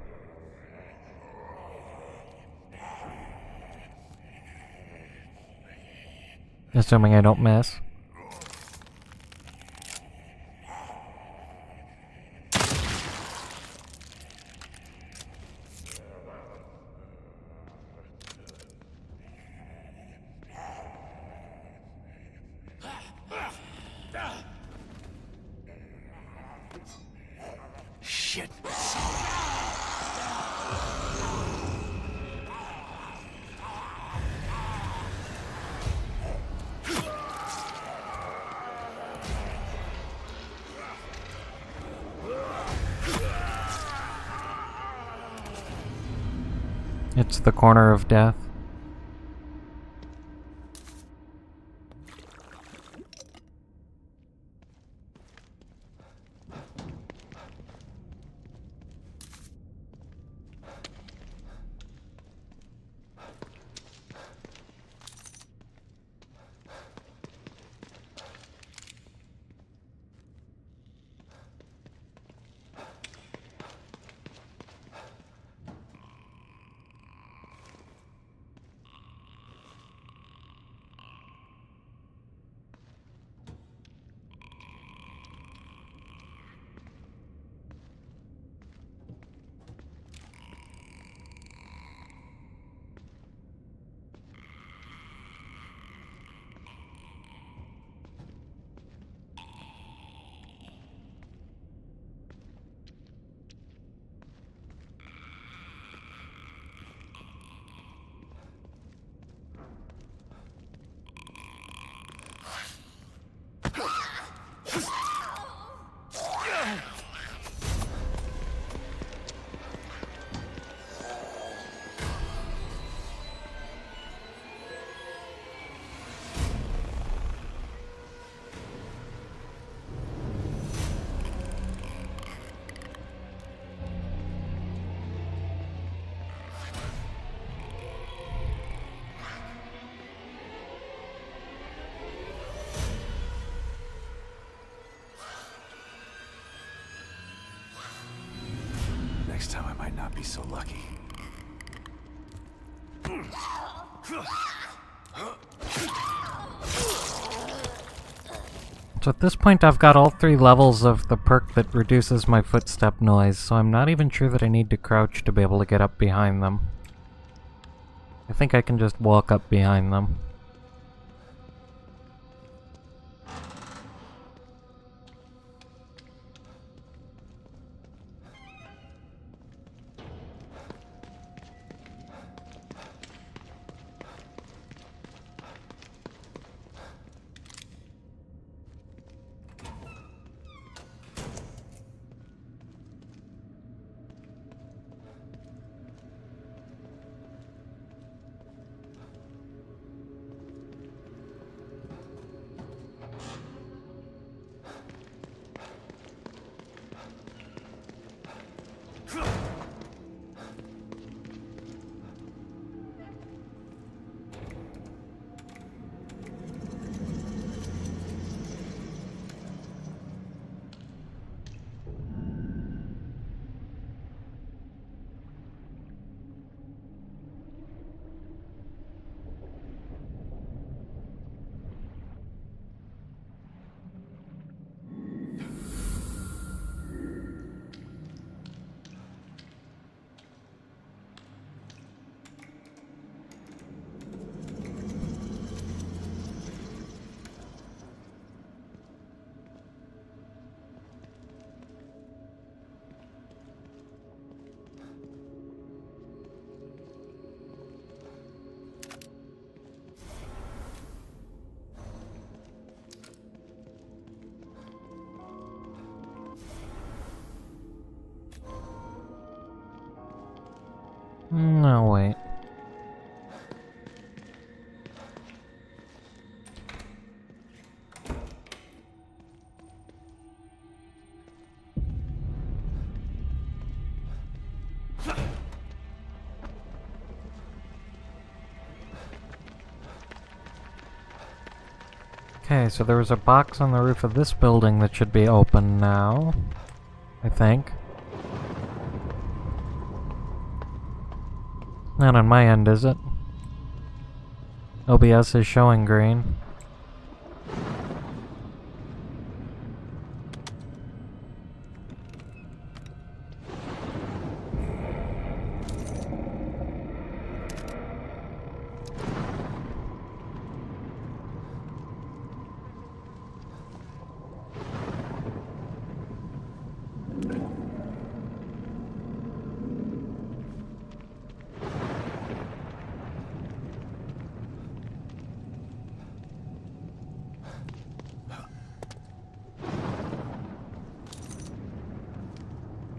Assuming I don't miss. Shit. It's the corner of death. Next time I might not be so lucky. So at this point I've got all 3 levels of the perk that reduces my footstep noise, so I'm not even sure that I need to crouch to be able to get up behind them. I think I can just walk up behind them. No, wait. Okay, so there was a box on the roof of this building that should be open now, I think. Not on my end, is it? OBS is showing green.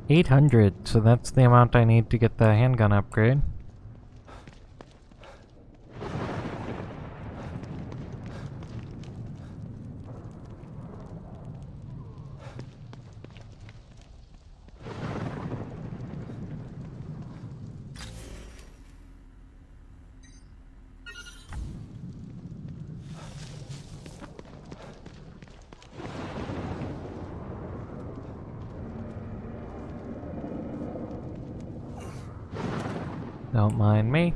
$800, so that's the amount I need to get the handgun upgrade. Don't mind me.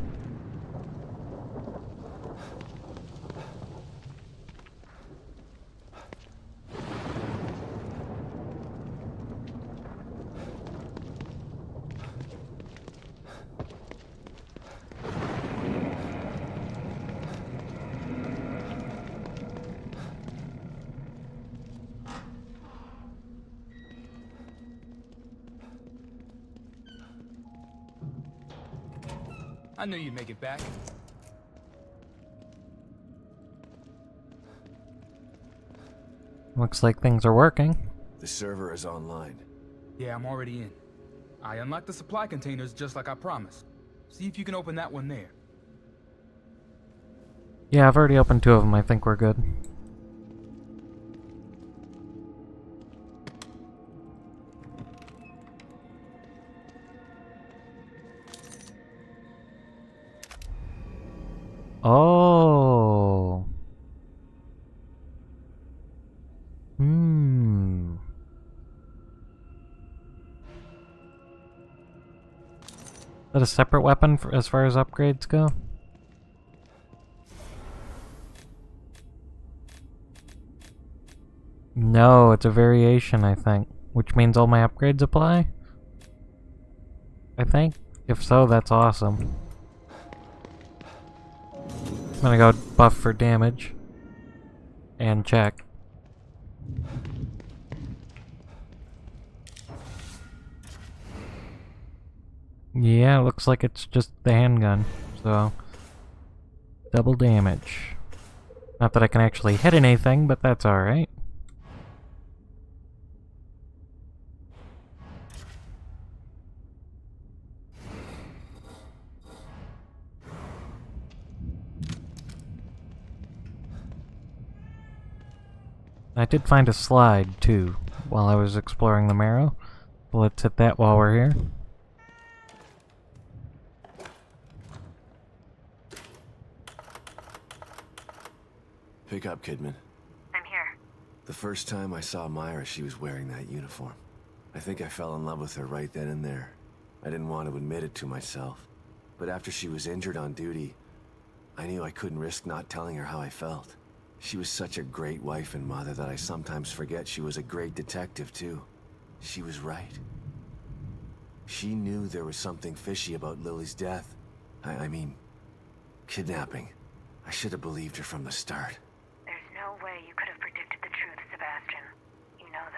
I knew you'd make it back. Looks like things are working. The server is online. Yeah, I'm already in. I unlocked the supply containers just like I promised. See if you can open that one there. Yeah, I've already opened 2 of them. I think we're good. Oh. Is that a separate weapon for, as far as upgrades go? No, it's a variation, I think. Which means all my upgrades apply? I think? If so, that's awesome. I'm gonna go buff for damage. And check. Yeah, looks like it's just the handgun. So, double damage. Not that I can actually hit anything, but that's alright. I did find a slide, too, while I was exploring the marrow. So let's hit that while we're here. Pick up, Kidman. I'm here. The first time I saw Myra, she was wearing that uniform. I think I fell in love with her right then and there. I didn't want to admit it to myself. But after she was injured on duty, I knew I couldn't risk not telling her how I felt. She was such a great wife and mother that I sometimes forget she was a great detective, too. She was right. She knew there was something fishy about Lily's death. I mean, kidnapping. I should have believed her from the start. There's no way you could have predicted the truth, Sebastian. You know this.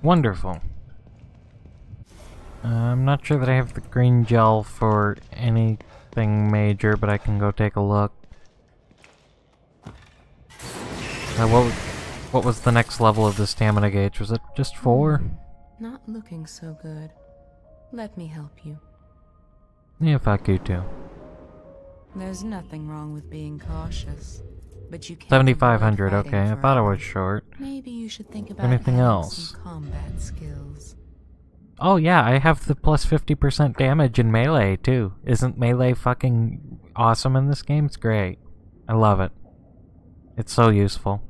Wonderful. I'm not sure that I have the green gel for anything major, but I can go take a look. What was the next level of the stamina gauge? Was it just 4? Not looking so good. Let me help you. Yeah, fuck you too. There's nothing wrong with being cautious, but you can't. 7,500. avoid Okay, I fighting thought I forever. was short. Maybe you should think about Anything adding else? some combat skills. Oh yeah, I have the plus 50% damage in melee too. Isn't melee fucking awesome in this game? It's great. I love it. It's so useful.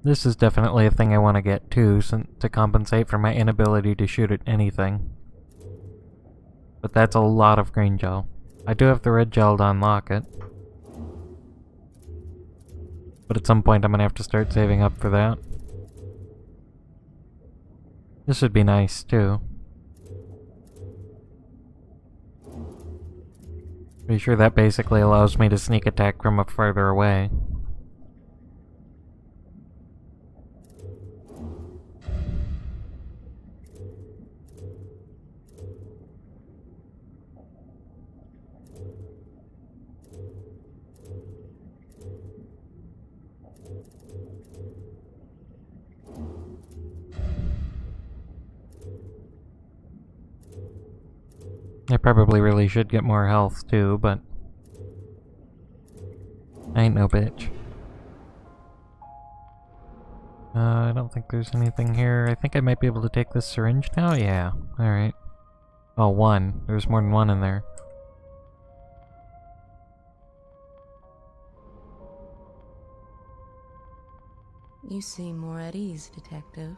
This is definitely a thing I want to get too, to compensate for my inability to shoot at anything. But that's a lot of green gel. I do have the red gel to unlock it. But at some point I'm gonna have to start saving up for that. This would be nice too. Pretty sure that basically allows me to sneak attack from up further away. I probably really should get more health too, but I ain't no bitch. I don't think there's anything here. I think I might be able to take this syringe now? Yeah. Alright. Oh, 1. There's more than 1 in there. You seem more at ease, Detective.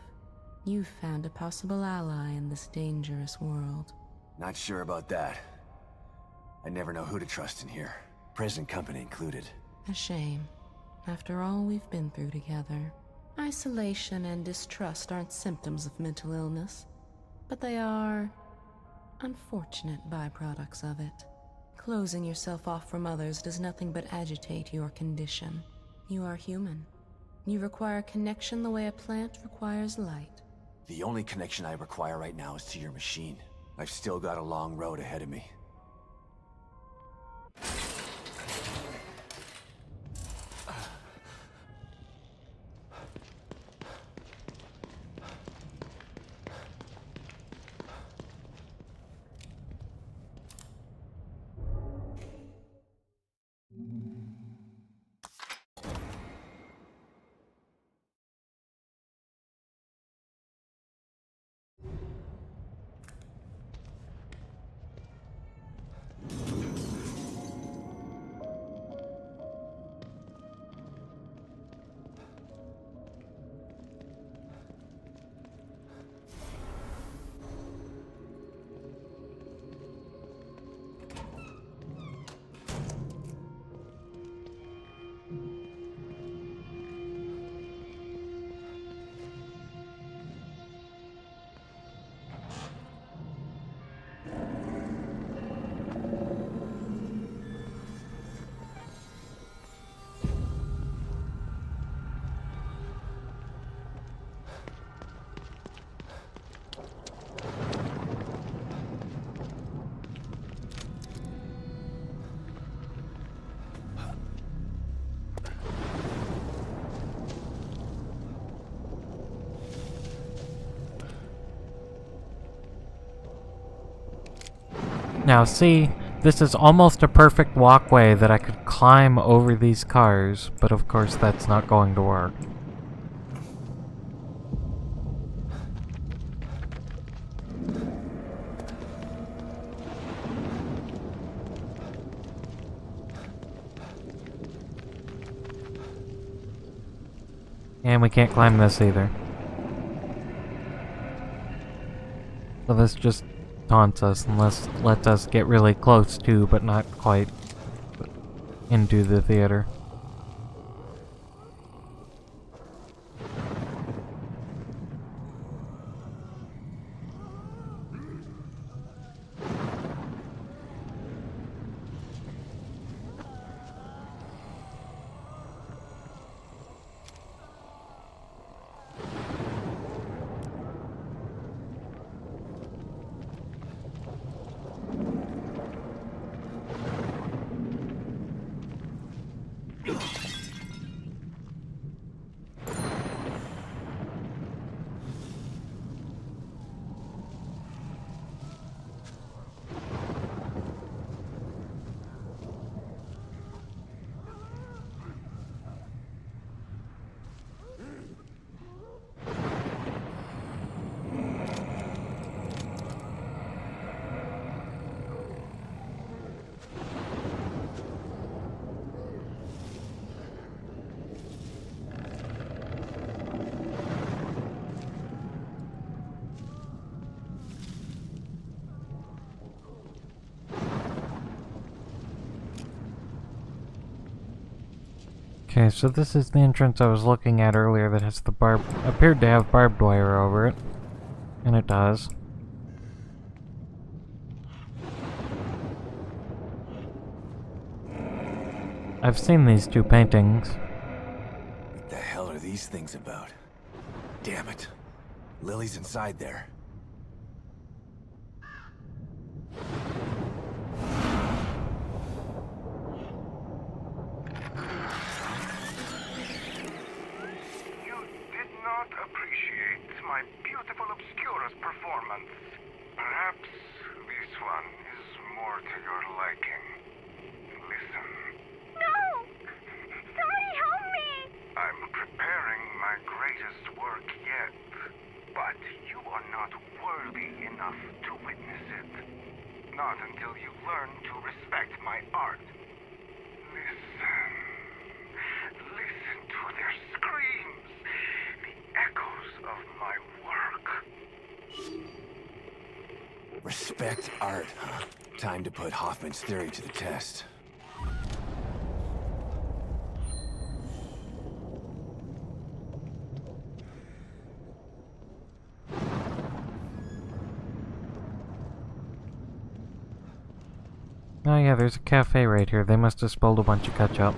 You've found a possible ally in this dangerous world. Not sure about that. I never know who to trust in here. Present company included. A shame. After all we've been through together. Isolation and distrust aren't symptoms of mental illness, but they are unfortunate byproducts of it. Closing yourself off from others does nothing but agitate your condition. You are human. You require connection the way a plant requires light. The only connection I require right now is to your machine. I've still got a long road ahead of me. Now see, this is almost a perfect walkway that I could climb over these cars, but of course that's not going to work. And we can't climb this either. So this just taunts us and lets us get really close to, but not quite into the theater. Okay, so this is the entrance I was looking at earlier that has the appeared to have barbed wire over it. And it does. I've seen these two paintings. What the hell are these things about? Damn it. Lily's inside there. My beautiful Obscura's performance. Perhaps this one is more to your liking. Listen. No! Somebody help me! I'm preparing my greatest work yet, but you are not worthy enough to witness it. Not until you learn to respect my art. Listen. Listen to their screams. The echoes of my work. Respect art, huh? Time to put Hoffman's theory to the test. Oh yeah, there's a cafe right here. They must have spilled a bunch of ketchup.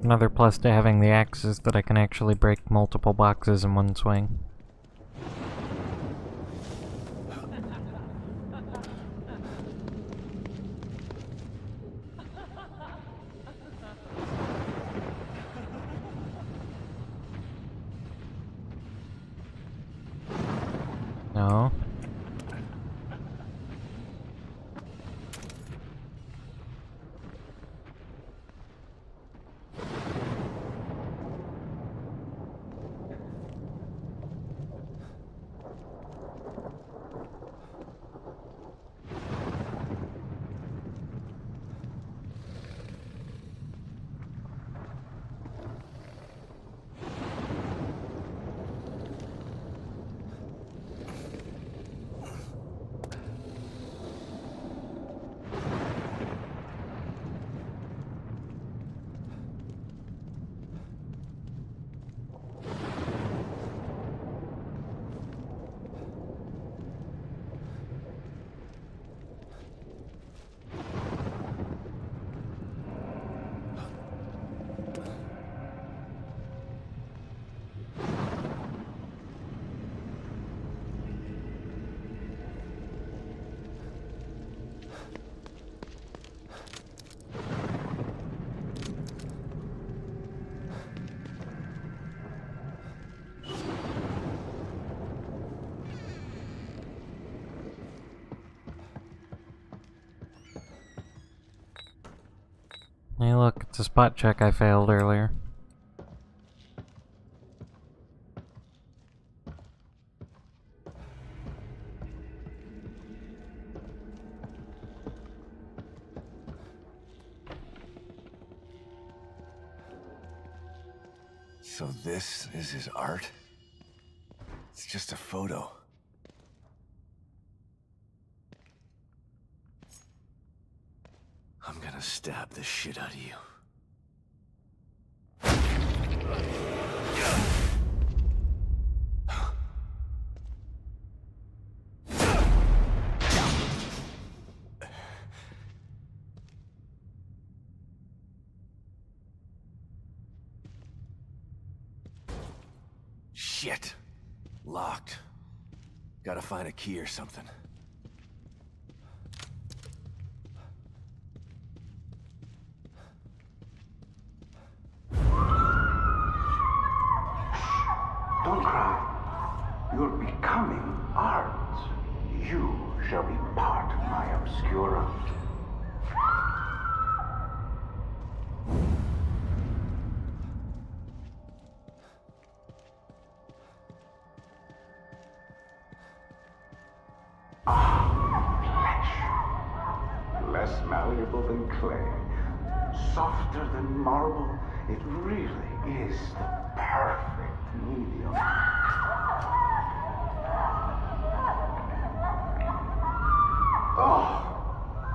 Another plus to having the axe is that I can actually break multiple boxes in one swing. No. Hey look, it's a spot check I failed earlier. So this is his art? It's just a photo. I'm gonna stab the shit out of you. Shit. Locked. Gotta find a key or something. Don't cry. You're becoming art. You shall be part of my obscura. Less malleable than clay, softer than marble. It really is the perfect medium. Oh,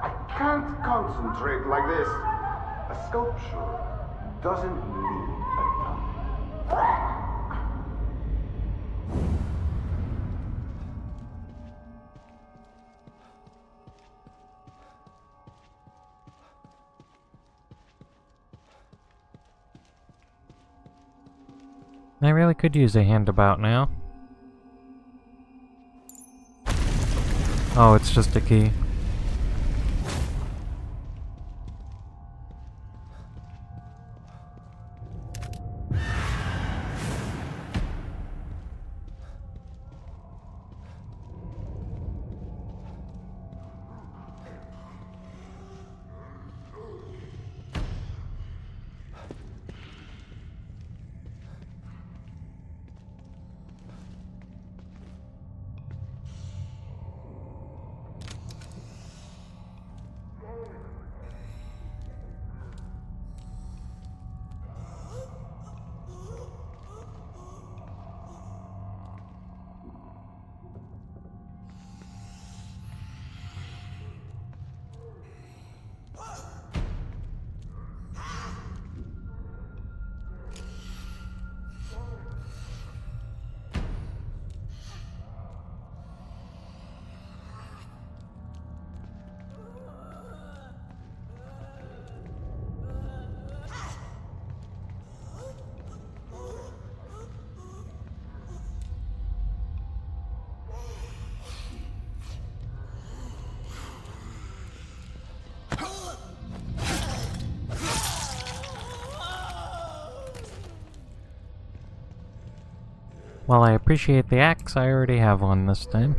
I can't concentrate like this. A sculpture doesn't need a tongue. I really could use a handabout now. Oh, it's just a key. While I appreciate the axe, I already have one this time.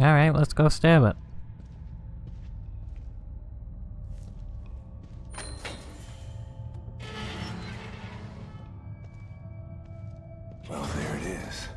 Alright, let's go stab it. Well, there it is.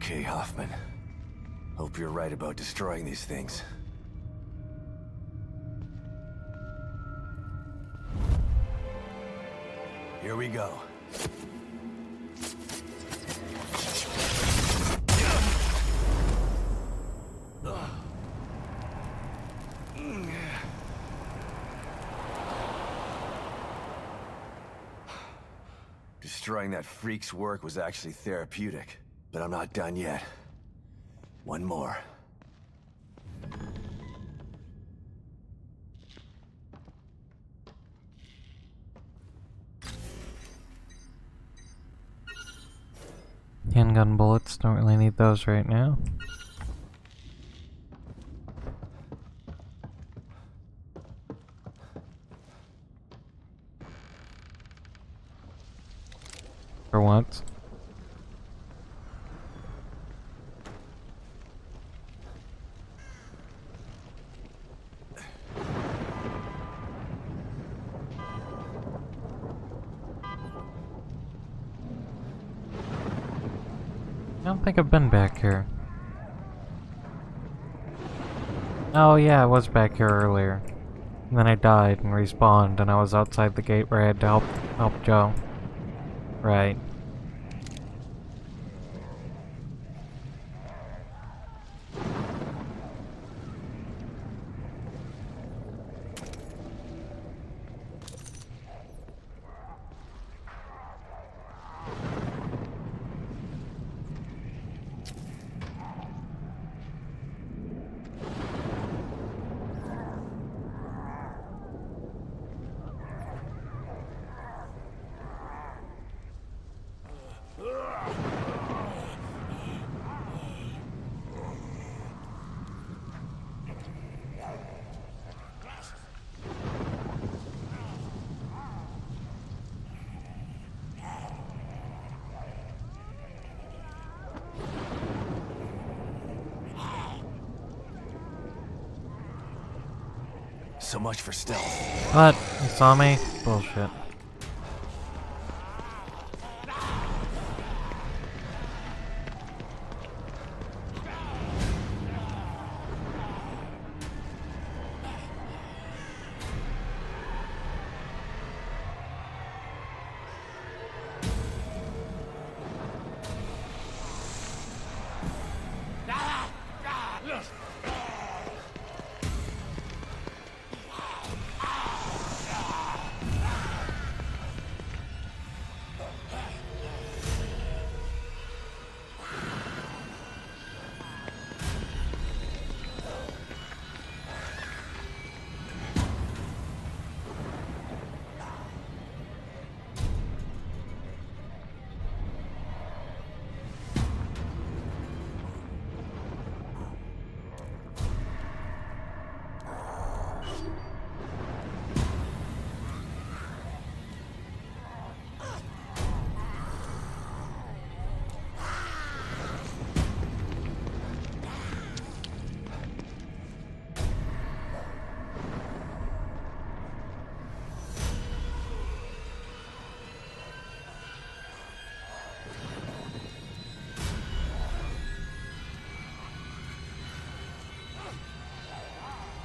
Okay, Hoffman. Hope you're right about destroying these things. Here we go. Destroying that freak's work was actually therapeutic, but I'm not done yet. One more. Handgun bullets, don't really need those right now. For once. I don't think I've been back here. Oh yeah, I was back here earlier. And then I died and respawned, and I was outside the gate where I had to help Joe. Right. So much for stealth. What? You saw me? Bullshit.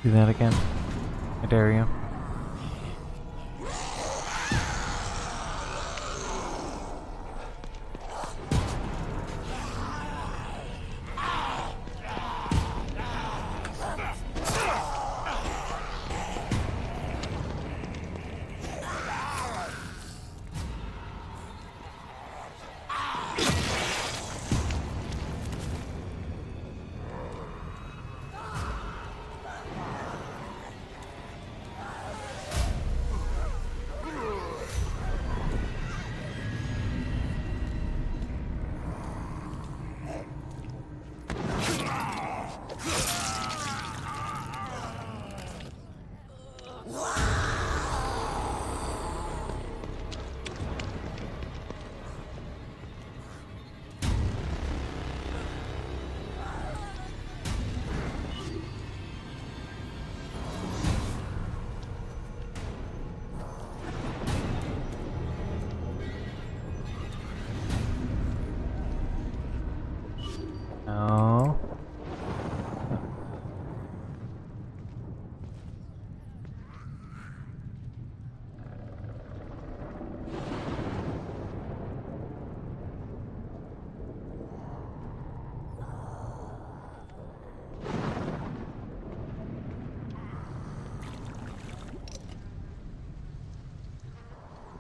Do that again. I dare you.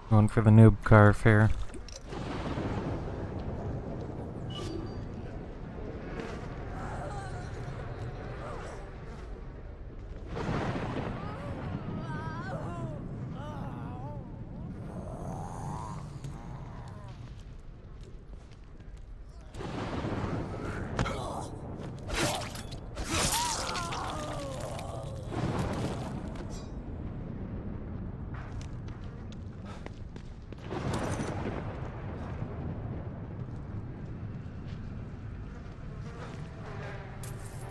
Going for the noob car fare.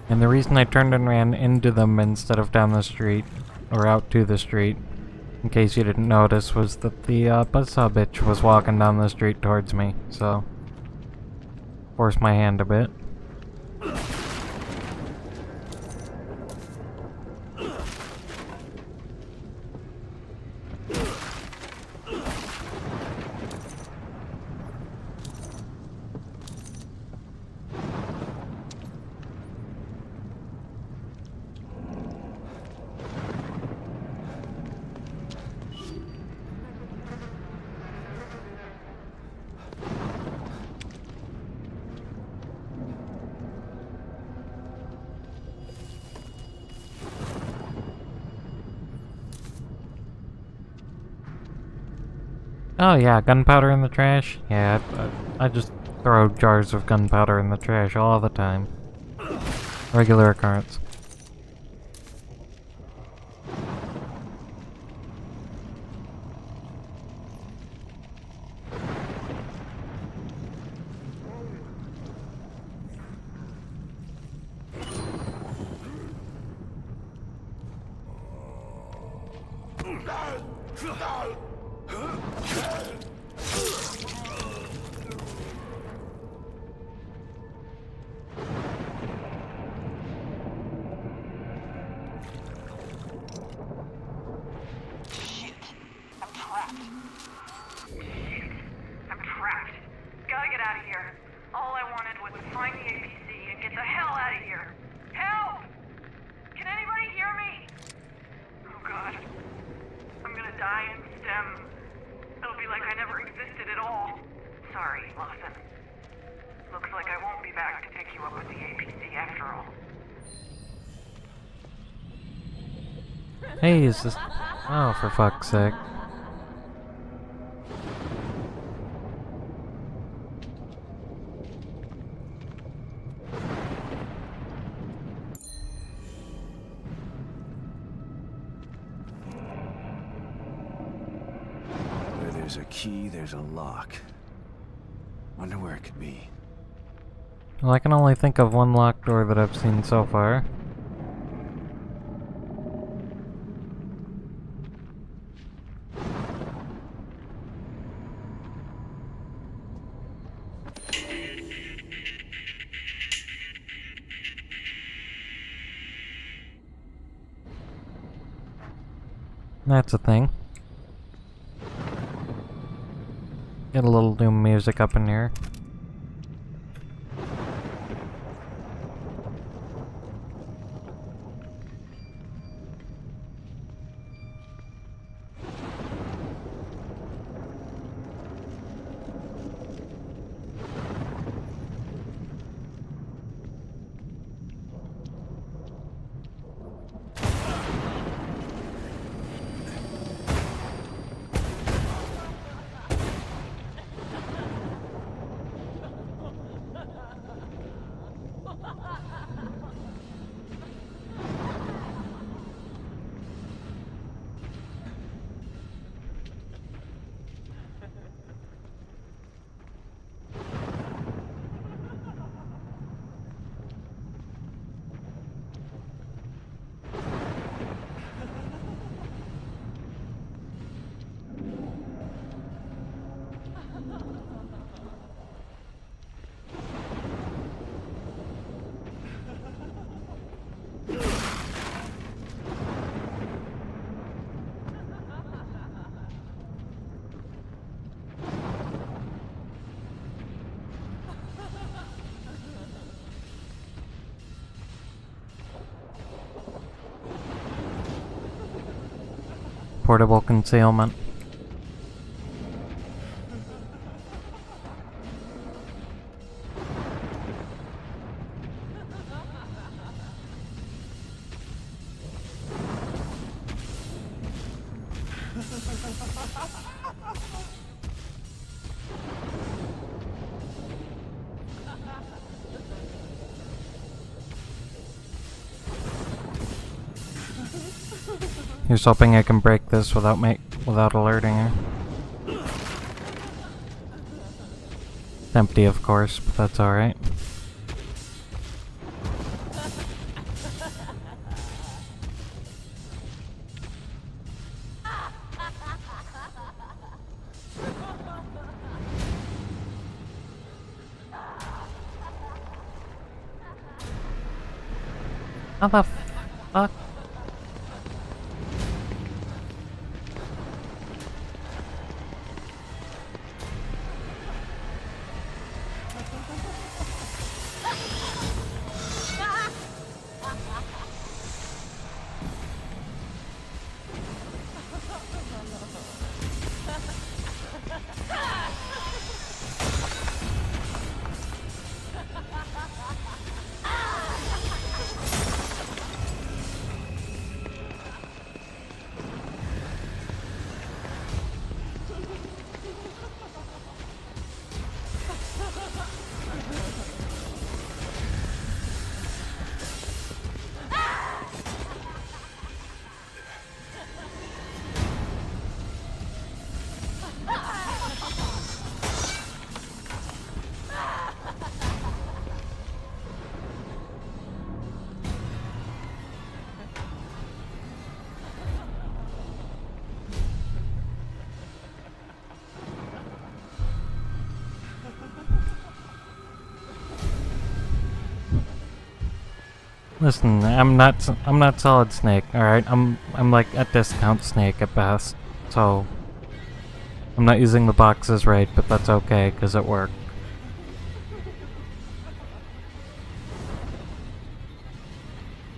And the reason I turned and ran into them instead of down the street, or out to the street, in case you didn't notice, was that the buzzsaw bitch was walking down the street towards me, so... Forced my hand a bit. Oh yeah, gunpowder in the trash? Yeah, I just throw jars of gunpowder in the trash all the time. Regular occurrence. I'm trapped. Gotta get out of here. All I wanted was to find the APC and get the hell out of here. Help! Can anybody hear me? Oh god. I'm gonna die in STEM. It'll be like I never existed at all. Sorry, Lawson. Looks like I won't be back to pick you up with the APC after all. Hey, is this... Oh, for fuck's sake. Where there's a key, there's a lock. Wonder where it could be. Well, I can only think of one locked door that I've seen so far. That's a thing. Get a little doom music up in here. Portable concealment. Here's hoping I can break this without alerting her. It's empty, of course, but that's alright. How the fuck? Listen, I'm not Solid Snake, alright? I'm like a discount Snake at best. So I'm not using the boxes right, but that's okay, because it worked.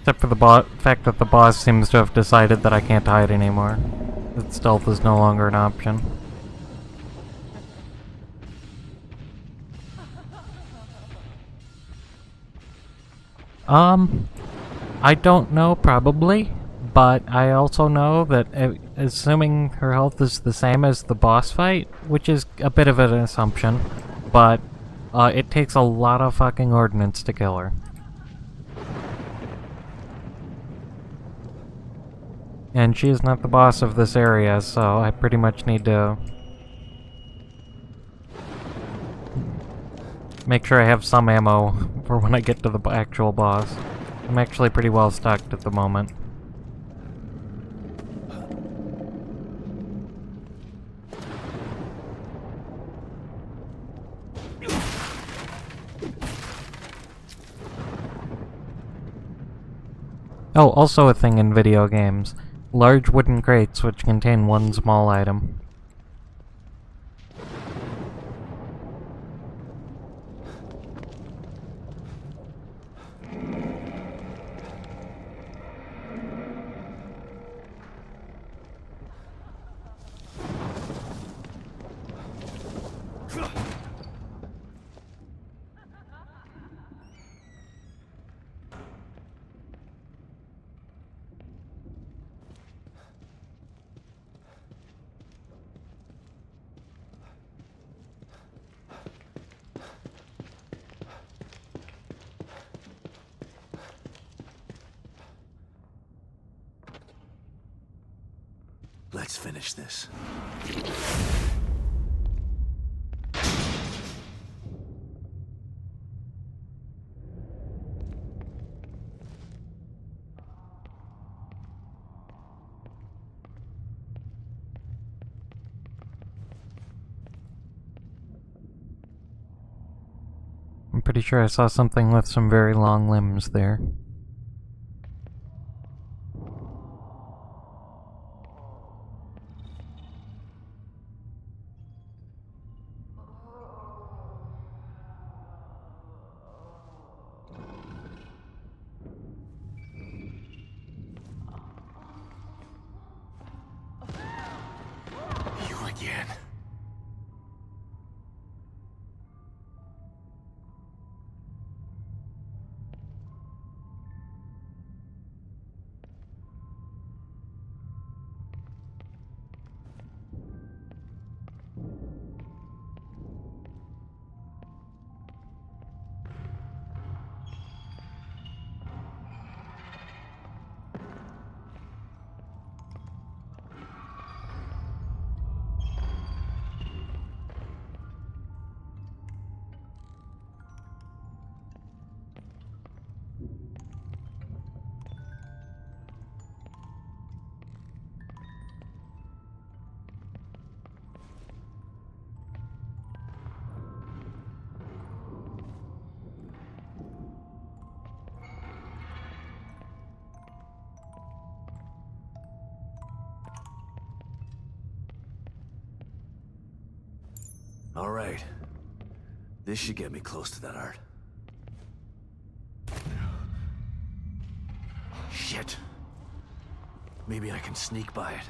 Except for the fact that the boss seems to have decided that I can't hide anymore. That stealth is no longer an option. I don't know, probably, but I also know that assuming her health is the same as the boss fight, which is a bit of an assumption, but it takes a lot of fucking ordnance to kill her. And she is not the boss of this area, so I pretty much need to make sure I have some ammo for when I get to the actual boss. I'm actually pretty well stocked at the moment. Oh, also a thing in video games. Large wooden crates which contain one small item. Let's finish this. I'm pretty sure I saw something with some very long limbs there. You again. All right. This should get me close to that art. Shit. Maybe I can sneak by it.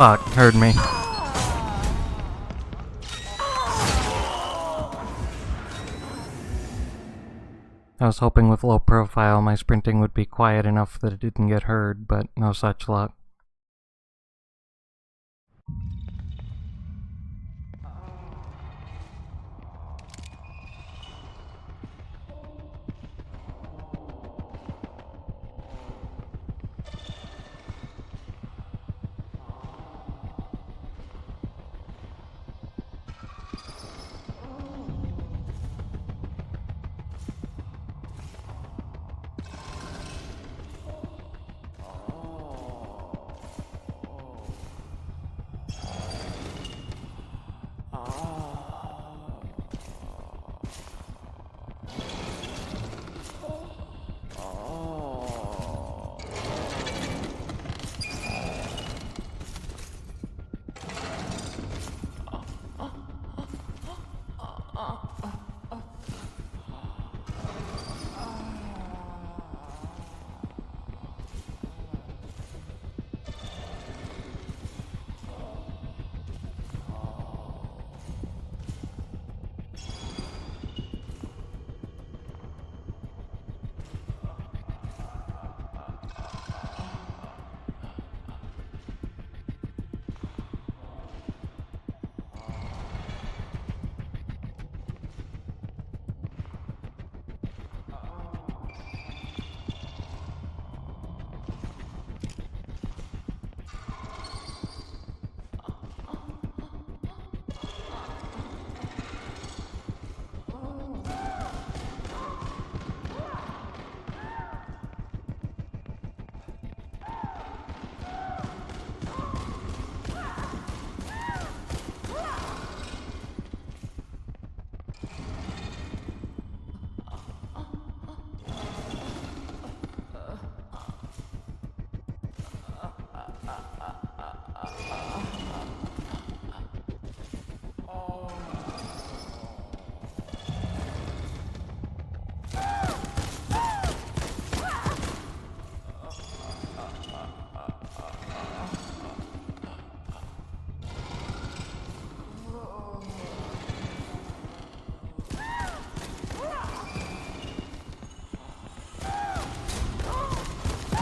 Fuck, heard me. I was hoping with low profile my sprinting would be quiet enough that it didn't get heard, but no such luck.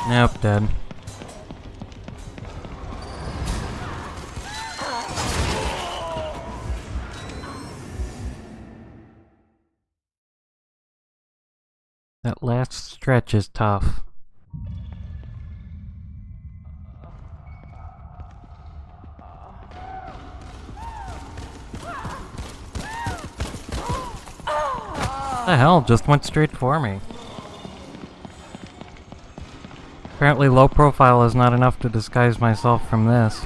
Nope, dead. That last stretch is tough. The hell just went straight for me. Apparently low profile is not enough to disguise myself from this.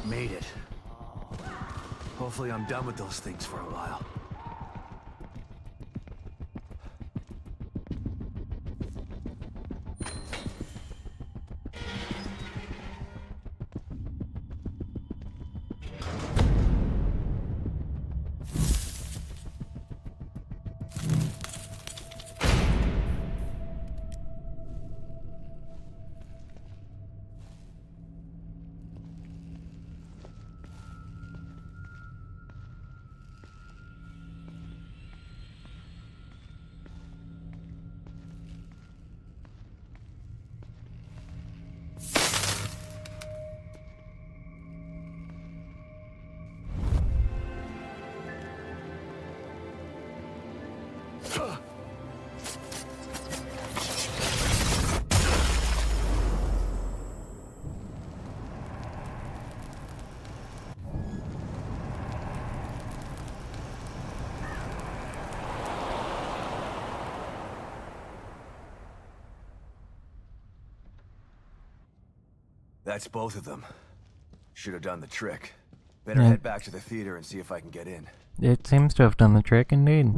Made it. Hopefully I'm done with those things for a while. That's both of them. Should have done the trick. Better head back to the theater and see if I can get in. It seems to have done the trick indeed.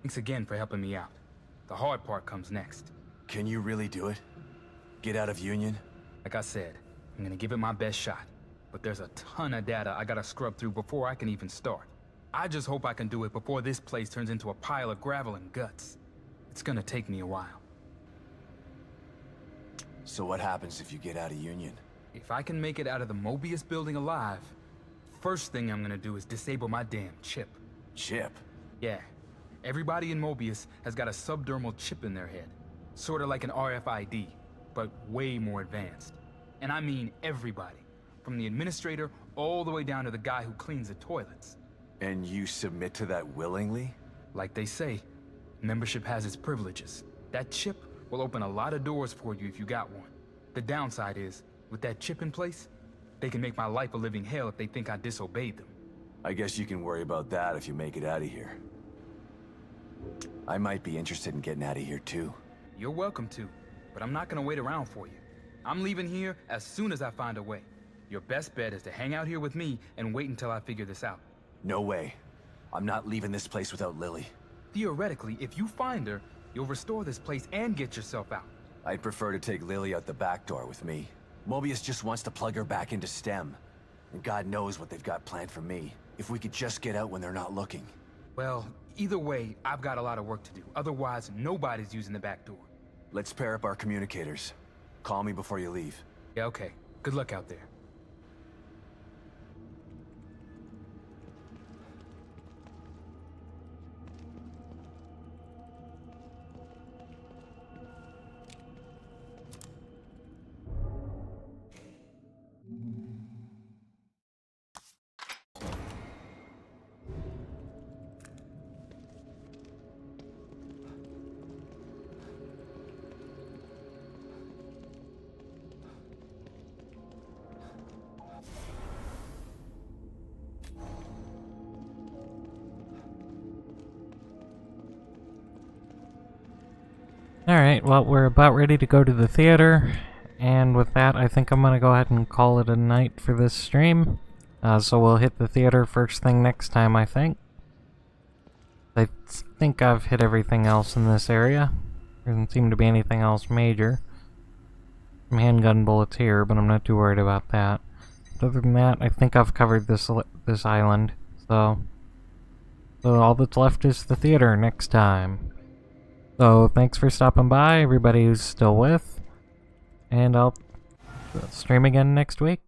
Thanks again for helping me out. The hard part comes next. Can you really do it? Get out of Union? Like I said, I'm gonna give it my best shot. But there's a ton of data I gotta scrub through before I can even start. I just hope I can do it before this place turns into a pile of gravel and guts. It's gonna take me a while. So what happens if you get out of Union? If I can make it out of the Mobius building alive, first thing I'm gonna do is disable my damn chip. Chip? Yeah. Everybody in Mobius has got a subdermal chip in their head. Sorta like an RFID. but way more advanced. And I mean everybody. From the administrator all the way down to the guy who cleans the toilets. And you submit to that willingly? Like they say, membership has its privileges. That chip will open a lot of doors for you if you got one. The downside is, with that chip in place, they can make my life a living hell if they think I disobeyed them. I guess you can worry about that if you make it out of here. I might be interested in getting out of here too. You're welcome to, but I'm not gonna wait around for you. I'm leaving here as soon as I find a way. Your best bet is to hang out here with me and wait until I figure this out. No way. I'm not leaving this place without Lily. Theoretically, if you find her, you'll restore this place and get yourself out. I'd prefer to take Lily out the back door with me. Mobius just wants to plug her back into STEM. And God knows what they've got planned for me. If we could just get out when they're not looking. Well, either way, I've got a lot of work to do. Otherwise, nobody's using the back door. Let's pair up our communicators. Call me before you leave. Yeah, okay. Good luck out there. Alright, well, we're about ready to go to the theater, and with that, I think I'm gonna go ahead and call it a night for this stream. So we'll hit the theater first thing next time, I think. I think I've hit everything else in this area. There doesn't seem to be anything else major. Some handgun bullets here, but I'm not too worried about that. But other than that, I think I've covered this island, so all that's left is the theater next time. So, thanks for stopping by, everybody who's still with, and I'll stream again next week.